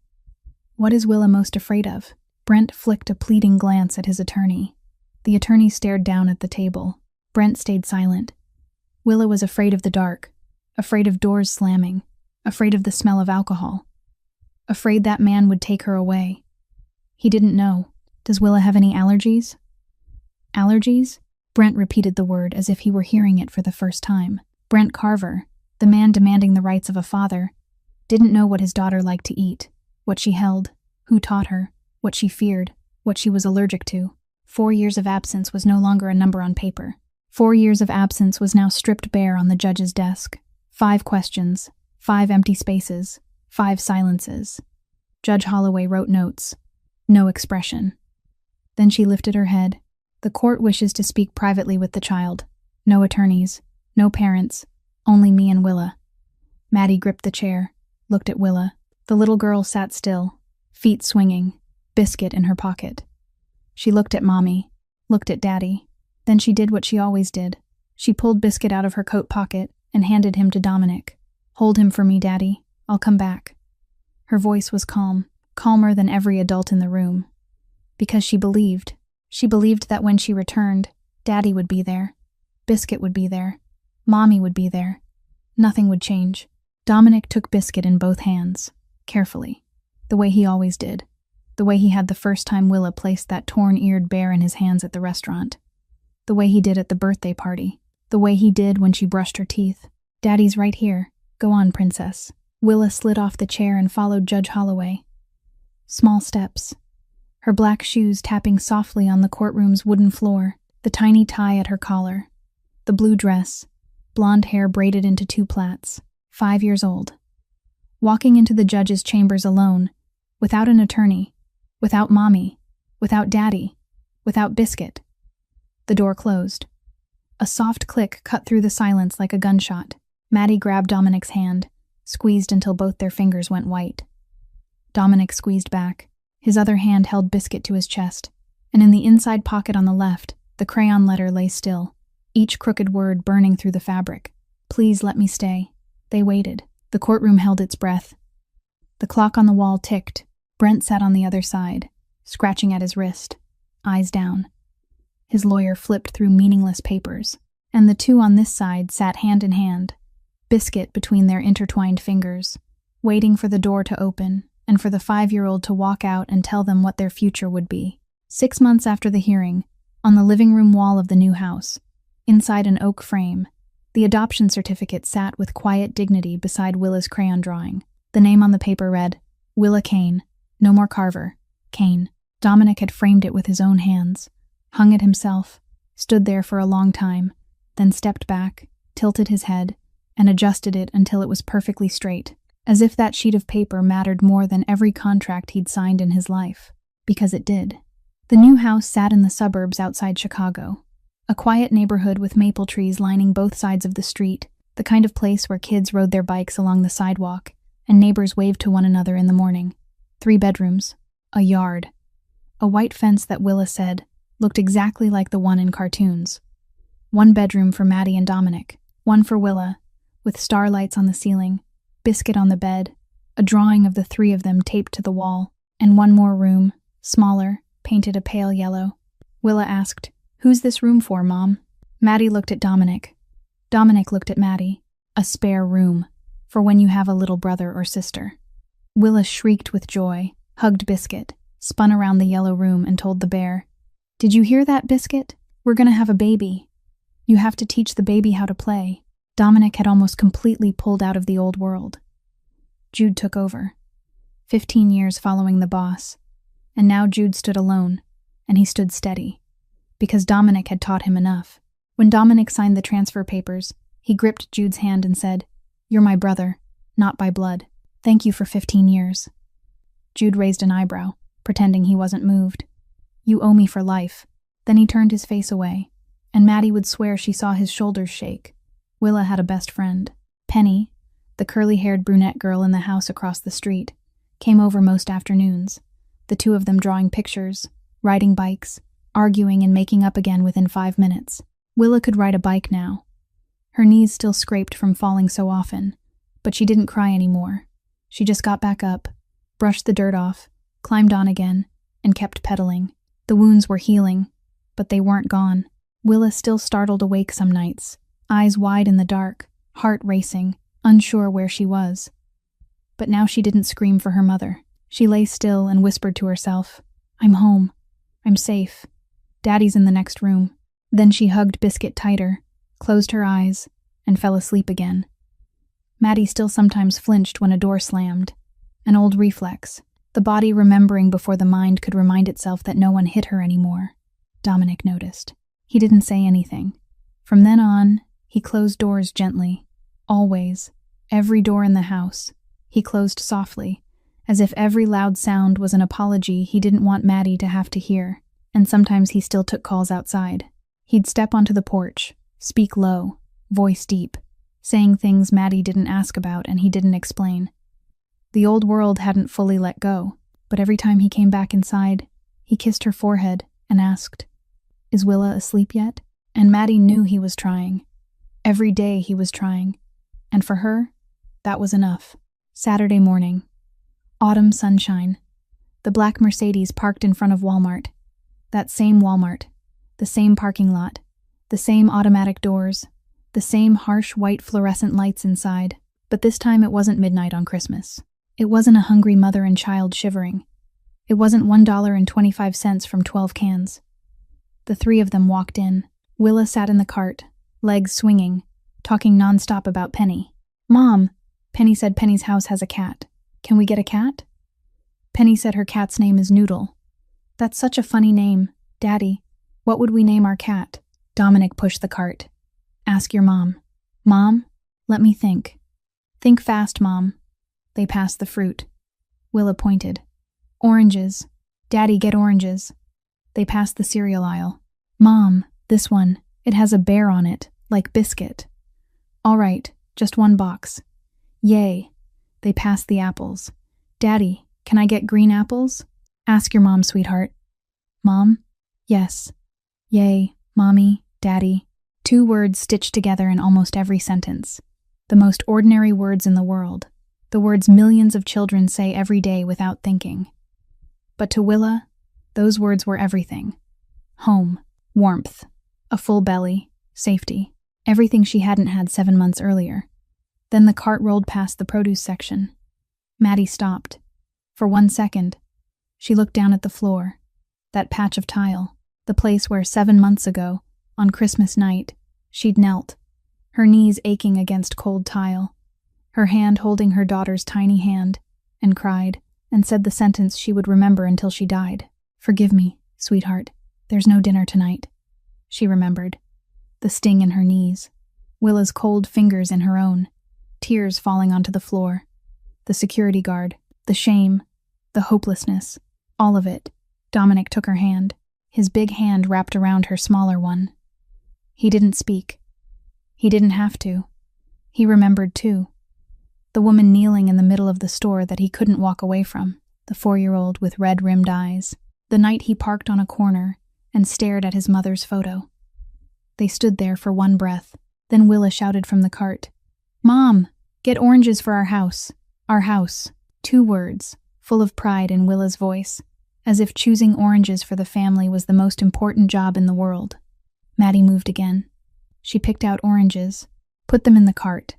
What is Willa most afraid of? Brent flicked a pleading glance at his attorney. The attorney stared down at the table. Brent stayed silent. Willa was afraid of the dark, afraid of doors slamming, afraid of the smell of alcohol, afraid that man would take her away. He didn't know. Does Willa have any allergies? Allergies? Brent repeated the word as if he were hearing it for the first time. Brent Carver, the man demanding the rights of a father, didn't know what his daughter liked to eat, what she held, who taught her, what she feared, what she was allergic to. 4 years of absence was no longer a number on paper. 4 years of absence was now stripped bare on the judge's desk. 5 questions, 5 empty spaces, 5 silences. Judge Holloway wrote notes. No expression. Then she lifted her head. The court wishes to speak privately with the child. No attorneys, no parents, only me and Willa. Maddie gripped the chair, looked at Willa. The little girl sat still, feet swinging, biscuit in her pocket. She looked at Mommy, looked at Daddy. Then she did what she always did. She pulled Biscuit out of her coat pocket and handed him to Dominic. Hold him for me, Daddy. I'll come back. Her voice was calm, calmer than every adult in the room. Because she believed. She believed that when she returned, Daddy would be there. Biscuit would be there. Mommy would be there. Nothing would change. Dominic took Biscuit in both hands, carefully, the way he always did, the way he had the first time Willa placed that torn-eared bear in his hands at the restaurant, the way he did at the birthday party, the way he did when she brushed her teeth. Daddy's right here. Go on, princess. Willa slid off the chair and followed Judge Holloway. Small steps. Her black shoes tapping softly on the courtroom's wooden floor, the tiny tie at her collar, the blue dress, blonde hair braided into 2 plaits, 5 years old. Walking into the judge's chambers alone, without an attorney, without Mommy, without Daddy, without Biscuit. The door closed. A soft click cut through the silence like a gunshot. Maddie grabbed Dominic's hand, squeezed until both their fingers went white. Dominic squeezed back. His other hand held Biscuit to his chest, and in the inside pocket on the left, the crayon letter lay still, each crooked word burning through the fabric. Please let me stay. They waited. The courtroom held its breath. The clock on the wall ticked. Brent sat on the other side, scratching at his wrist, eyes down. His lawyer flipped through meaningless papers, and the two on this side sat hand in hand, Biscuit between their intertwined fingers, waiting for the door to open and for the 5-year-old to walk out and tell them what their future would be. 6 months after the hearing, on the living room wall of the new house, inside an oak frame, the adoption certificate sat with quiet dignity beside Willa's crayon drawing. The name on the paper read, Willa Kane, no more Carver, Kane. Dominic had framed it with his own hands, hung it himself, stood there for a long time, then stepped back, tilted his head, and adjusted it until it was perfectly straight, as if that sheet of paper mattered more than every contract he'd signed in his life, because it did. The new house sat in the suburbs outside Chicago, a quiet neighborhood with maple trees lining both sides of the street, the kind of place where kids rode their bikes along the sidewalk and neighbors waved to one another in the morning. 3 bedrooms, a yard, a white fence that Willa said looked exactly like the one in cartoons. 1 bedroom for Maddie and Dominic, 1 for Willa, with starlights on the ceiling, Biscuit on the bed, a drawing of the 3 of them taped to the wall, and 1 more room, smaller, painted a pale yellow. Willa asked, "Who's this room for, Mom?" Maddie looked at Dominic. Dominic looked at Maddie. A spare room, for when you have a little brother or sister. Willa shrieked with joy, hugged Biscuit, spun around the yellow room and told the bear, "Did you hear that, Biscuit? We're gonna have a baby. You have to teach the baby how to play. Dominic had almost completely pulled out of the old world. Jude took over. 15 years following the boss. And now Jude stood alone, and he stood steady. Because Dominic had taught him enough. When Dominic signed the transfer papers, he gripped Jude's hand and said, "You're my brother, not by blood. Thank you for 15 years. Jude raised an eyebrow, pretending he wasn't moved. "You owe me for life." Then he turned his face away, and Maddie would swear she saw his shoulders shake. Willa had a best friend. Penny, the curly-haired brunette girl in the house across the street, came over most afternoons, the two of them drawing pictures, riding bikes, arguing and making up again within 5 minutes. Willa could ride a bike now. Her knees still scraped from falling so often, but she didn't cry anymore. She just got back up, brushed the dirt off, climbed on again, and kept pedaling. The wounds were healing, but they weren't gone. Willa still startled awake some nights, eyes wide in the dark, heart racing, unsure where she was. But now she didn't scream for her mother. She lay still and whispered to herself, "I'm home. I'm safe. Daddy's in the next room." Then she hugged Biscuit tighter, closed her eyes, and fell asleep again. Maddie still sometimes flinched when a door slammed. An old reflex, the body remembering before the mind could remind itself that no one hit her anymore. Dominic noticed. He didn't say anything. From then on, he closed doors gently. Always. Every door in the house. He closed softly, as if every loud sound was an apology he didn't want Maddie to have to hear, and sometimes he still took calls outside. He'd step onto the porch, speak low, voice deep, saying things Maddie didn't ask about and he didn't explain. The old world hadn't fully let go, but every time he came back inside, he kissed her forehead and asked, "Is Willa asleep yet?" And Maddie knew he was trying. Every day he was trying. And for her, that was enough. Saturday morning. Autumn sunshine. The black Mercedes parked in front of Walmart. That same Walmart. The same parking lot. The same automatic doors. The same harsh white fluorescent lights inside. But this time it wasn't midnight on Christmas. It wasn't a hungry mother and child shivering. It wasn't $1.25 from 12 cans. The three of them walked in. Willa sat in the cart, legs swinging, talking nonstop about Penny. "Mom," Penny said, "Penny's house has a cat. Can we get a cat?" Penny said her cat's name is Noodle. "That's such a funny name. Daddy, what would we name our cat?" Dominic pushed the cart. "Ask your mom." "Mom? Let me think." "Think fast, Mom." They passed the fruit. Willa pointed. "Oranges. Daddy, get oranges." They passed the cereal aisle. "Mom, this one. It has a bear on it, like Biscuit." "All right, just one box." "Yay." They passed the apples. "Daddy, can I get green apples?" "Ask your mom, sweetheart." "Mom?" "Yes." "Yay, Mommy, Daddy." 2 words stitched together in almost every sentence. The most ordinary words in the world. The words millions of children say every day without thinking. But to Willa, those words were everything. Home, warmth, a full belly, safety, everything she hadn't had 7 months earlier. Then the cart rolled past the produce section. Maddie stopped. For 1 second, she looked down at the floor, that patch of tile, the place where 7 months ago, on Christmas night, she'd knelt, her knees aching against cold tile, her hand holding her daughter's tiny hand, and cried, and said the sentence she would remember until she died. "Forgive me, sweetheart. There's no dinner tonight." She remembered. The sting in her knees. Willa's cold fingers in her own. Tears falling onto the floor. The security guard. The shame. The hopelessness. All of it. Dominic took her hand. His big hand wrapped around her smaller one. He didn't speak. He didn't have to. He remembered too. The woman kneeling in the middle of the store that he couldn't walk away from. The 4-year-old with red-rimmed eyes. The night he parked on a corner and stared at his mother's photo. They stood there for one breath. Then Willa shouted from the cart, "Mom, get oranges for our house. Our house." 2 words, full of pride in Willa's voice, as if choosing oranges for the family was the most important job in the world. Maddie moved again. She picked out oranges, put them in the cart.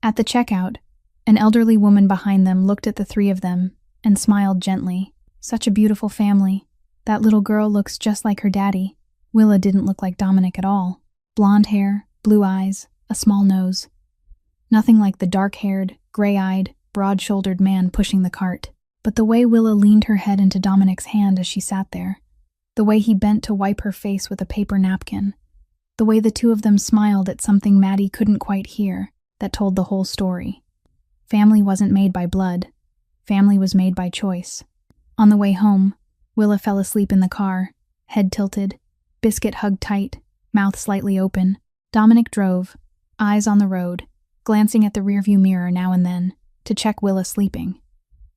At the checkout, an elderly woman behind them looked at the 3 of them and smiled gently. "Such a beautiful family. That little girl looks just like her daddy." Willa didn't look like Dominic at all. Blonde hair, blue eyes, a small nose. Nothing like the dark-haired, gray-eyed, broad-shouldered man pushing the cart, but the way Willa leaned her head into Dominic's hand as she sat there, the way he bent to wipe her face with a paper napkin, the way the two of them smiled at something Maddie couldn't quite hear, that told the whole story. Family wasn't made by blood. Family was made by choice. On the way home, Willa fell asleep in the car, head tilted, Biscuit hugged tight, mouth slightly open. Dominic drove, eyes on the road, glancing at the rearview mirror now and then, to check Willa sleeping.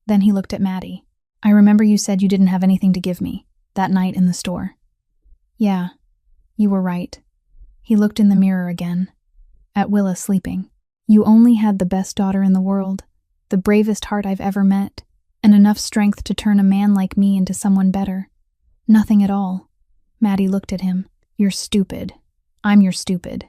Then he looked at Maddie. "I remember you said you didn't have anything to give me, that night in the store." "Yeah, you were right." He looked in the mirror again, at Willa sleeping. "You only had the best daughter in the world, the bravest heart I've ever met, and enough strength to turn a man like me into someone better. Nothing at all." Maddie looked at him. "You're stupid. I'm your stupid."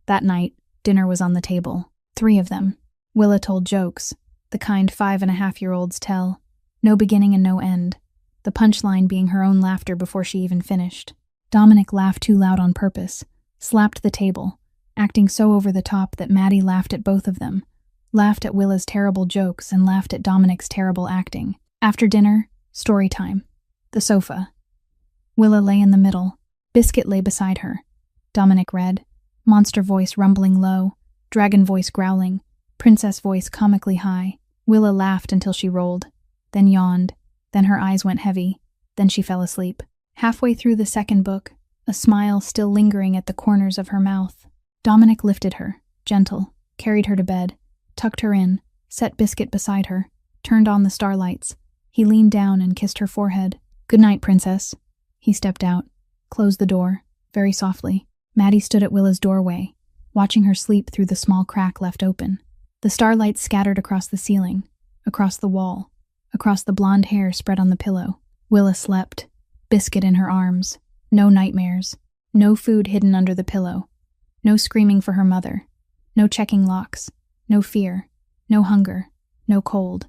That night, dinner was on the table. 3 of them. Willa told jokes, the kind 5.5-year-olds tell. No beginning and no end. The punchline being her own laughter before she even finished. Dominic laughed too loud on purpose, slapped the table, acting so over the top that Maddie laughed at both of them, laughed at Willa's terrible jokes and laughed at Dominic's terrible acting. After dinner, story time. The sofa. Willa lay in the middle. Biscuit lay beside her. Dominic read, monster voice rumbling low, dragon voice growling, princess voice comically high. Willa laughed until she rolled, then yawned, then her eyes went heavy, then she fell asleep. Halfway through the second book, a smile still lingering at the corners of her mouth. Dominic lifted her, gentle, carried her to bed, tucked her in, set Biscuit beside her, turned on the starlights. He leaned down and kissed her forehead. "Good night, princess." He stepped out, closed the door, very softly. Maddie stood at Willa's doorway, watching her sleep through the small crack left open. The starlight scattered across the ceiling, across the wall, across the blonde hair spread on the pillow. Willa slept, Biscuit in her arms. No nightmares, no food hidden under the pillow, no screaming for her mother, no checking locks, no fear, no hunger, no cold.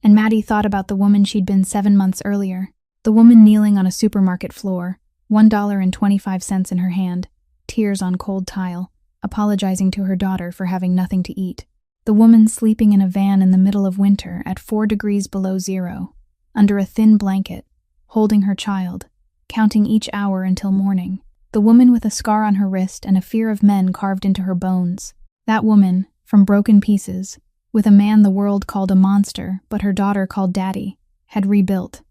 And Maddie thought about the woman she'd been 7 months earlier, the woman kneeling on a supermarket floor, $1.25 in her hand, tears on cold tile, apologizing to her daughter for having nothing to eat. The woman sleeping in a van in the middle of winter at 4 degrees below zero, under a thin blanket, holding her child, counting each hour until morning. The woman with a scar on her wrist and a fear of men carved into her bones. That woman, from broken pieces, with a man the world called a monster but her daughter called Daddy, had rebuilt.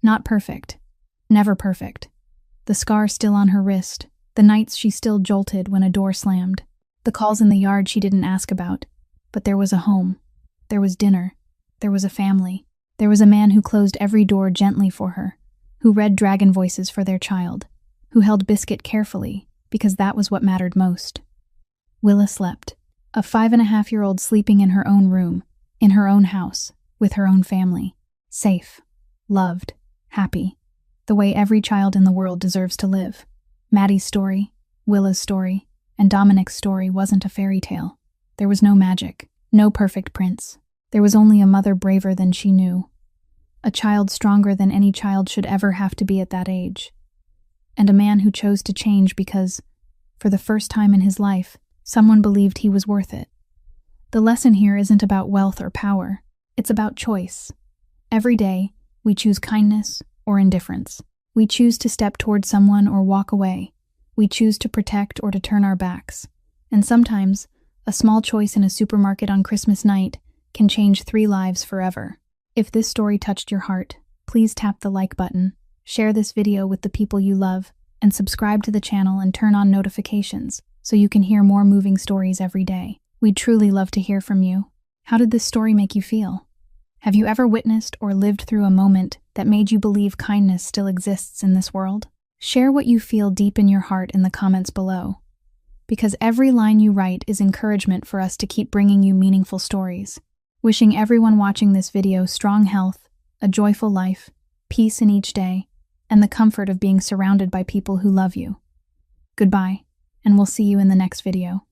Not perfect. Never perfect. The scar still on her wrist, the nights she still jolted when a door slammed, the calls in the yard she didn't ask about. But there was a home. There was dinner. There was a family. There was a man who closed every door gently for her, who read dragon voices for their child, who held Biscuit carefully, because that was what mattered most. Willa slept, a 5.5-year-old sleeping in her own room, in her own house, with her own family, safe, loved, happy, the way every child in the world deserves to live. Maddie's story, Willa's story, and Dominic's story wasn't a fairy tale. There was no magic, no perfect prince. There was only a mother braver than she knew, a child stronger than any child should ever have to be at that age, and a man who chose to change because, for the first time in his life, someone believed he was worth it. The lesson here isn't about wealth or power. It's about choice. Every day, we choose kindness or indifference. We choose to step toward someone or walk away. We choose to protect or to turn our backs. And sometimes, a small choice in a supermarket on Christmas night can change 3 lives forever. If this story touched your heart, please tap the like button, share this video with the people you love, and subscribe to the channel and turn on notifications so you can hear more moving stories every day. We'd truly love to hear from you. How did this story make you feel? Have you ever witnessed or lived through a moment that made you believe kindness still exists in this world? Share what you feel deep in your heart in the comments below, because every line you write is encouragement for us to keep bringing you meaningful stories. Wishing everyone watching this video strong health, a joyful life, peace in each day, and the comfort of being surrounded by people who love you. Goodbye, and we'll see you in the next video.